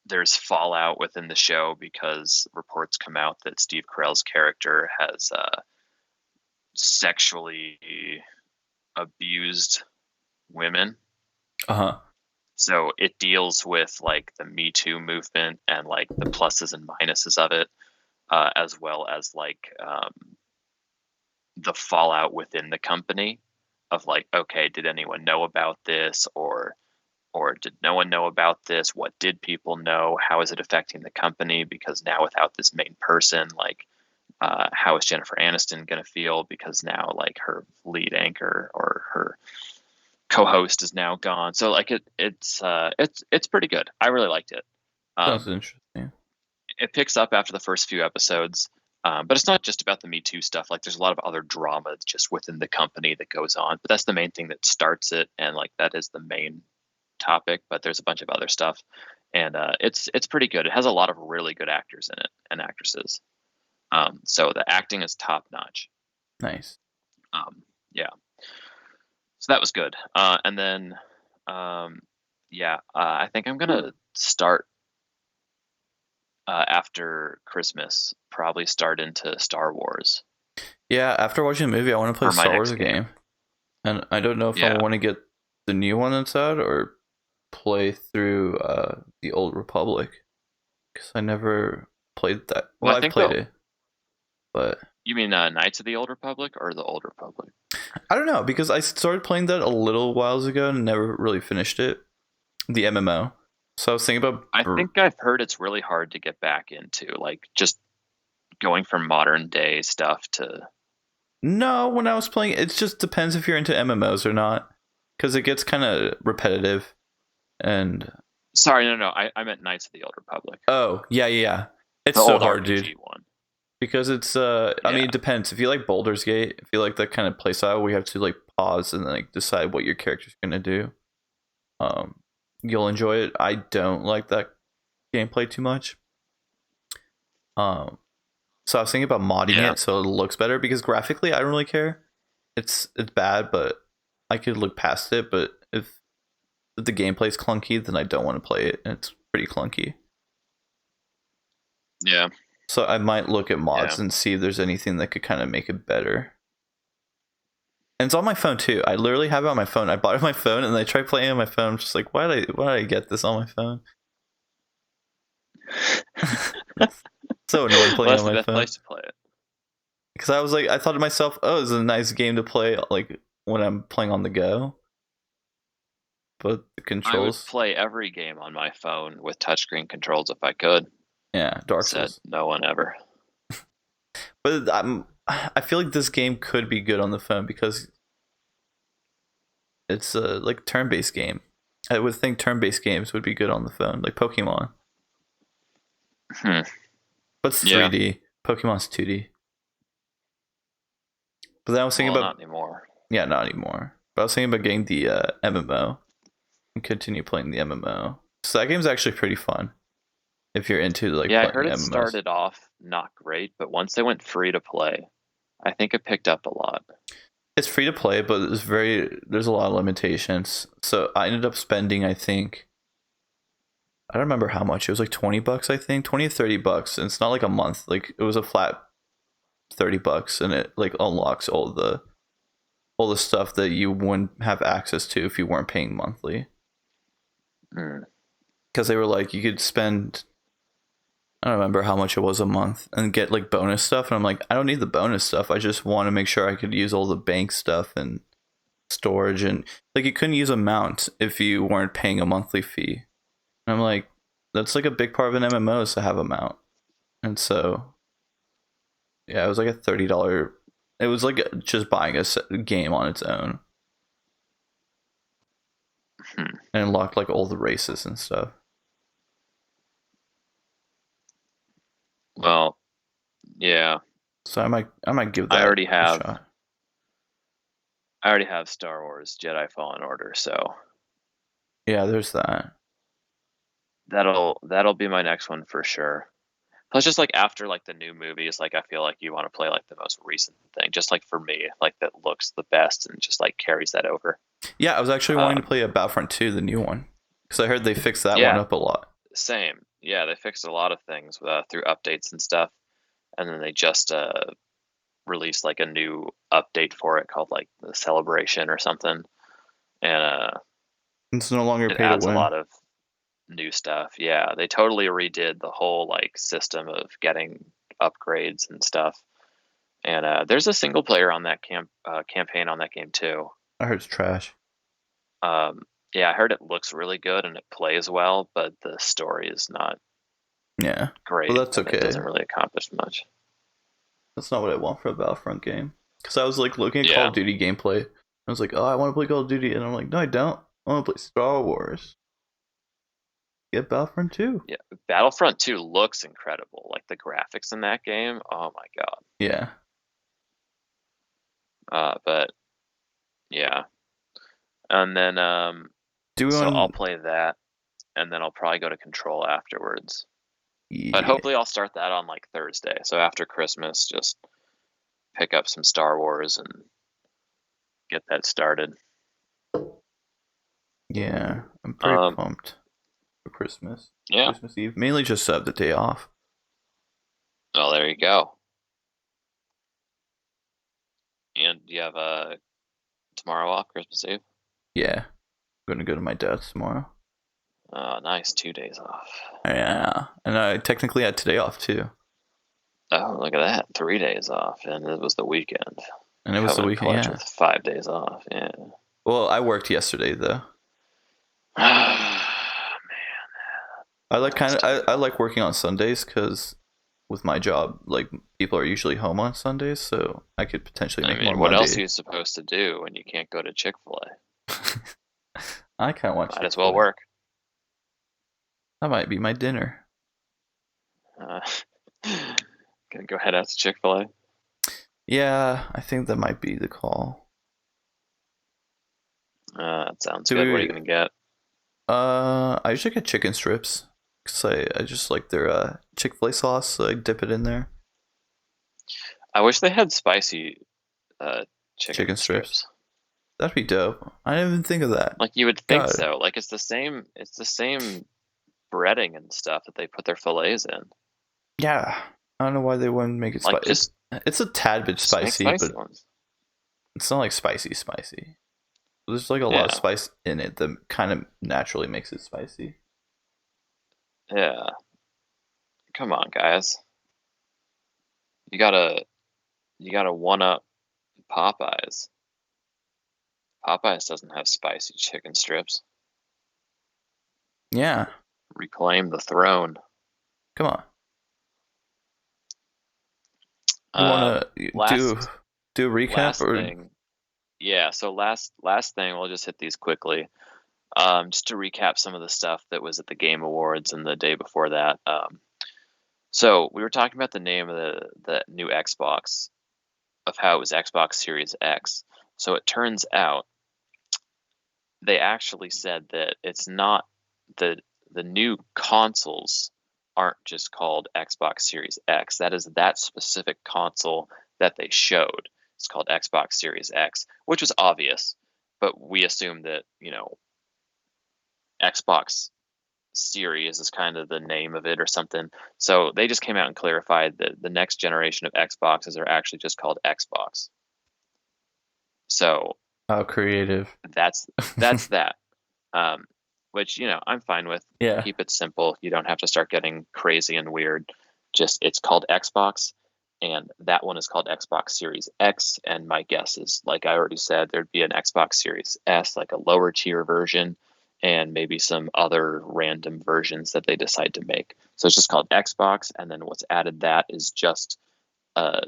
there's fallout within the show because reports come out that Steve Carell's character has sexually abused women. So it deals with like the Me Too movement and like the pluses and minuses of it, as well as like the fallout within the company of like, okay, did anyone know about this, or did no one know about this? What did people know? How is it affecting the company? Because now without this main person, like, how is Jennifer Aniston going to feel? Because now like her lead anchor or her co-host is now gone. So like it's pretty good. I really liked it. Sounds interesting. It picks up after the first few episodes, but it's not just about the Me Too stuff. Like there's a lot of other drama just within the company that goes on. But that's the main thing that starts it, and like that is the main topic. But there's a bunch of other stuff, and it's pretty good. It has a lot of really good actors in it and actresses. So the acting is top notch. Nice. Yeah. So that was good. And then, I think I'm gonna start after Christmas. Probably start into Star Wars. Yeah, after watching the movie, I want to play Star Wars game. And I don't know if I want to get the new one that's out or play through the Old Republic, because I never played that. Well, I played it, but you mean Knights of the Old Republic or the Old Republic? I don't know, because I started playing that a little whiles ago and never really finished it, the MMO. So I was thinking about. I think I've heard it's really hard to get back into, like just going from modern day stuff to. No, when I was playing, it just depends if you're into MMOs or not, because it gets kind of repetitive. And sorry, no, I meant Knights of the Old Republic. Oh, yeah. It's so hard, RPG dude. One. Because it's I mean, it depends. If you like Baldur's Gate, if you like that kind of playstyle where you have to like pause and like decide what your character's gonna do, you'll enjoy it. I don't like that gameplay too much. So I was thinking about modding it so it looks better, because graphically I don't really care. It's bad, but I could look past it. But if the gameplay's clunky, then I don't want to play it, and it's pretty clunky. Yeah. So I might look at mods and see if there's anything that could kind of make it better. And it's on my phone too. I literally have it on my phone. I bought it on my phone and I tried playing it on my phone. I'm just like, why did I get this on my phone? So annoying playing on my phone. Place to play it. Because I was like, I thought to myself, oh, it's a nice game to play like when I'm playing on the go. But the controls. I would play every game on my phone with touchscreen controls if I could. Yeah, Dark Souls. No one ever. But I feel like this game could be good on the phone because it's like a turn-based game. I would think turn-based games would be good on the phone, like Pokemon. But it's 3D. Pokemon's 2D. But then I was thinking Well, about not anymore. yeah, not anymore. But I was thinking about getting the MMO and continue playing the MMO. So that game's actually pretty fun if you're into like Yeah, I playing heard it MMOs. started off not great, but once they went free to play, I think it picked up a lot. It's free to play, but there's a lot of limitations. So I ended up spending, I think, I don't remember how much. It was like $20, I think, 20 or $30, and it's not like a month. Like it was a flat $30, and it like unlocks all the stuff that you wouldn't have access to if you weren't paying monthly. Because they were like, you could spend, I don't remember how much it was a month, and get like bonus stuff. And I'm like, I don't need the bonus stuff. I just want to make sure I could use all the bank stuff and storage. And like, you couldn't use a mount if you weren't paying a monthly fee. And I'm like, that's like a big part of an MMO is to have a mount. And so, yeah, it was like a $30. It was like just buying a game on its own. And unlocked like all the races and stuff. Well, yeah. So I might give that I already a have shot. Star Wars Jedi Fallen Order, so Yeah, there's that. that'll be my next one for sure. Plus, just like after like the new movies, like I feel like you want to play like the most recent thing, just like for me, like that looks the best and just like carries that over. Yeah, I was actually wanting to play a Battlefront 2, the new one, because I heard they fixed that one up a lot. Same. Yeah, they fixed a lot of things through updates and stuff, and then they just released like a new update for it called like the Celebration or something, and It's no longer it pay to adds a win. lot of new stuff. Yeah, they totally redid the whole like system of getting upgrades and stuff. And there's a single player on that campaign on that game too. I heard it's trash. Yeah, I heard it looks really good and it plays well, but the story is not great. Well, that's okay. It doesn't really accomplish much. That's not what I want for a Battlefront game. Because I was like looking at Call of Duty gameplay. I was like, oh, I want to play Call of Duty, and I'm like, no, I don't. I want to play Star Wars. Get Battlefront 2. Yeah, Battlefront 2 looks incredible. Like the graphics in that game, oh my god. Yeah. But yeah, and then I'll play that, and then I'll probably go to Control afterwards. Yeah. But hopefully I'll start that on like Thursday. So after Christmas, just pick up some Star Wars and get that started. Yeah, I'm pretty pumped for Christmas. Yeah. Christmas Eve. Mainly just to have the day off. Oh, there you go. And you have tomorrow off, Christmas Eve? Yeah. I'm going to go to my dad's tomorrow. Oh, nice. 2 days off. Yeah. And I technically had today off too. Oh, look at that. 3 days off. And it was the weekend. And it was the weekend, yeah. With 5 days off, yeah. Well, I worked yesterday though. Man. I like working on Sundays because with my job, like people are usually home on Sundays, so I could potentially make more money. What else are you supposed to do when you can't go to Chick-fil-A? I kind of want. Might as well work. That might be my dinner. Gonna go head out to Chick-fil-A? Yeah, I think that might be the call. That sounds good. What are you gonna get? I usually get chicken strips. Cause I just like their Chick-fil-A sauce, so I dip it in there. I wish they had spicy chicken strips. That'd be dope. I didn't even think of that. Like you would think so. Like it's the same breading and stuff that they put their fillets in. Yeah. I don't know why they wouldn't make it like spicy. It's a tad bit spicy, but ones. It's not like spicy. There's like a lot of spice in it that kind of naturally makes it spicy. Yeah. Come on, guys. You gotta one up Popeyes. Popeyes doesn't have spicy chicken strips. Yeah. Reclaim the throne. Come on. You want to do a recap or? Thing, yeah. So last thing, we'll just hit these quickly. Just to recap some of the stuff that was at the Game Awards and the day before that. So we were talking about the name of the new Xbox, of how it was Xbox Series X. So it turns out they actually said that it's not the the new consoles aren't just called Xbox Series X. That is that specific console that they showed. It's called Xbox Series X, which was obvious, but we assumed that, Xbox Series is kind of the name of it or something. So they just came out and clarified that the next generation of Xboxes are actually just called Xbox. So How creative. that's that. Um, which I'm fine with. Yeah. Keep it simple. You don't have to start getting crazy and weird. Just it's called Xbox, and that one is called Xbox Series X. And my guess is, like I already said, there'd be an Xbox Series S, like a lower tier version, and maybe some other random versions that they decide to make. So it's just called Xbox, and then what's added that is just uh,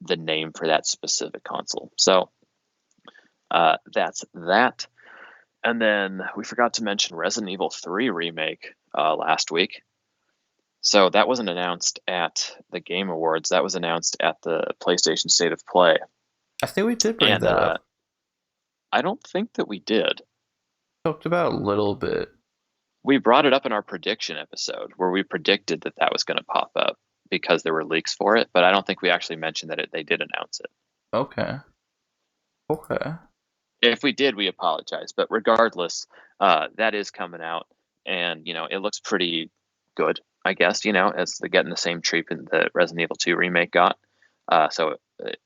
the name for that specific console. So that's that. And then we forgot to mention Resident Evil 3 remake last week. So that wasn't announced at the Game Awards. That was announced at the PlayStation State of Play. I think we did bring And that up. I don't think that we did. Talked about a little bit. We brought it up in our prediction episode where we predicted that that was going to pop up because there were leaks for it, but I don't think we actually mentioned that they did announce it. Okay. Okay. If we did, we apologize. But regardless, that is coming out, and it looks pretty good, I guess. As they're getting the same treatment that Resident Evil 2 remake got. So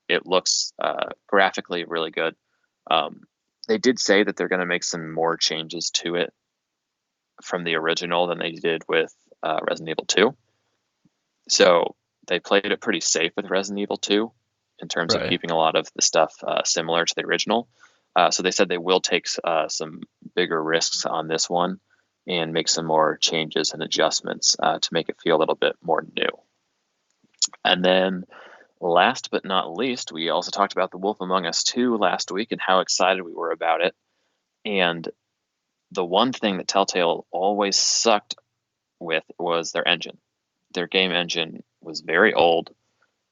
it looks graphically really good. They did say that they're going to make some more changes to it from the original than they did with Resident Evil 2. So they played it pretty safe with Resident Evil 2 in terms of keeping a lot of the stuff similar to the original. So they said they will take some bigger risks on this one and make some more changes and adjustments to make it feel a little bit more new. And then last but not least, we also talked about The Wolf Among Us 2 last week and how excited we were about it. And the one thing that Telltale always sucked with was their engine. Their game engine was very old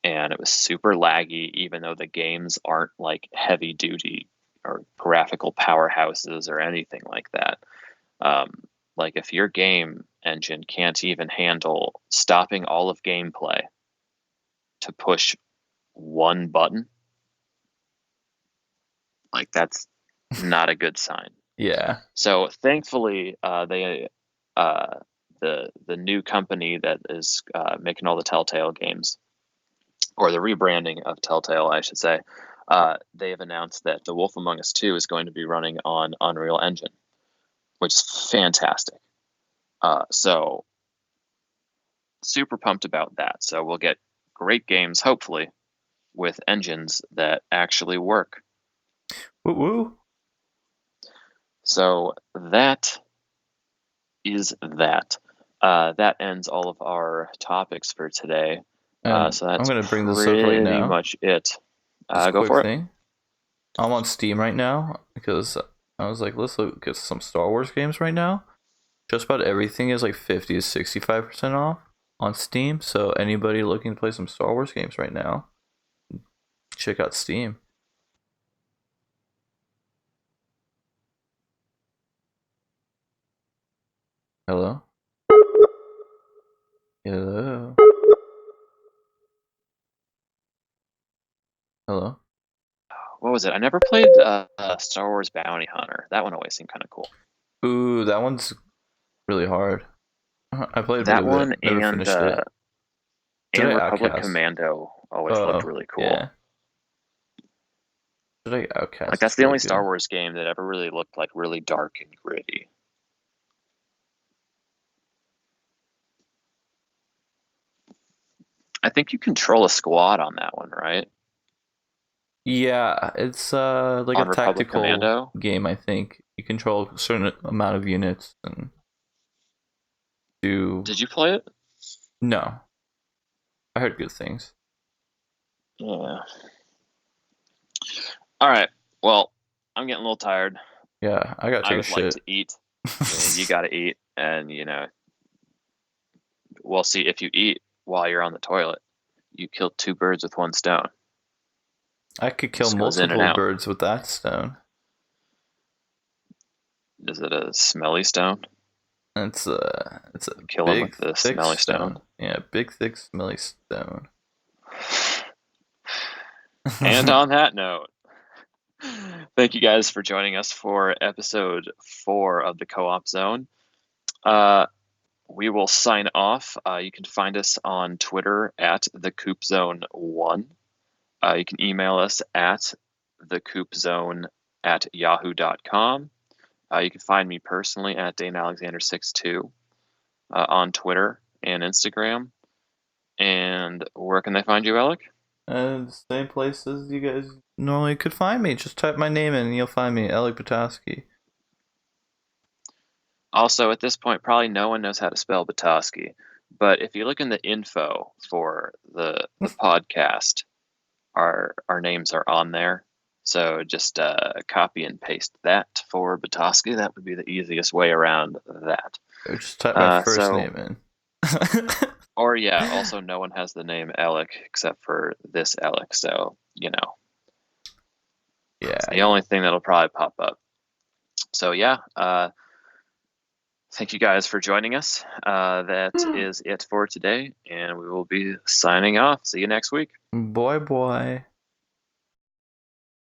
and it was super laggy, even though the games aren't like heavy duty or graphical powerhouses or anything like that. Like if your game engine can't even handle stopping all of gameplay to push one button, like that's not a good sign. Yeah. So thankfully, the new company that is making all the Telltale games, or the rebranding of Telltale, I should say, they have announced that The Wolf Among Us 2 is going to be running on Unreal Engine, which is fantastic. So super pumped about that. So we'll get great games, hopefully, with engines that actually work. Woo woo. So that is that. That ends all of our topics for today. So that's I'm gonna bring this up right now. pretty much it. Just Go for it. I'm on Steam right now because I was like, let's look at some Star Wars games right now. Just about everything is like 50 to 65% off on Steam. So anybody looking to play some Star Wars games right now, check out Steam. Hello? Hello? Hello? What was it? I never played Star Wars Bounty Hunter. That one always seemed kind of cool. Ooh, that one's really hard. I played that a one bit, never and finished it. and Republic Commando always looked really cool. Yeah. Outcast? Like that's the only Star Wars game that ever really looked like really dark and gritty. I think you control a squad on that one, right? Yeah, it's like on a Republic tactical Commando? game. I think you control a certain amount of units and do. Did you play it? No, I heard good things. Yeah. All right. Well, I'm getting a little tired. Yeah, I gotta take a shit. Like to eat. You gotta eat, and Well, see, if you eat while you're on the toilet, you kill 2 birds with 1 stone. I could kill Just goes in and multiple out. birds with that stone. Is it a smelly stone? It's a Kill him big, with the thick smelly stone. stone. Yeah, big, thick, smelly stone. And on that note, thank you guys for joining us for episode 4 of the Co-op Zone. We will sign off. You can find us on Twitter at thecoopzone1. You can email us at thecoopzone@yahoo.com. You can find me personally at DaneAlexander62 on Twitter and Instagram. And where can they find you, Elek? Same places you guys normally could find me. Just type my name in and you'll find me, Elek Batoczki. Also, at this point, probably no one knows how to spell Batoczki. But if you look in the info for the podcast, our names are on there. So just copy and paste that for Batoczki. That would be the easiest way around that. Or just type my first name in. Or yeah, also no one has the name Elek except for this Elek, so yeah, it's the only thing that'll probably pop up. So yeah, thank you guys for joining us. That is it for today, and we will be signing off. See you next week. Boy.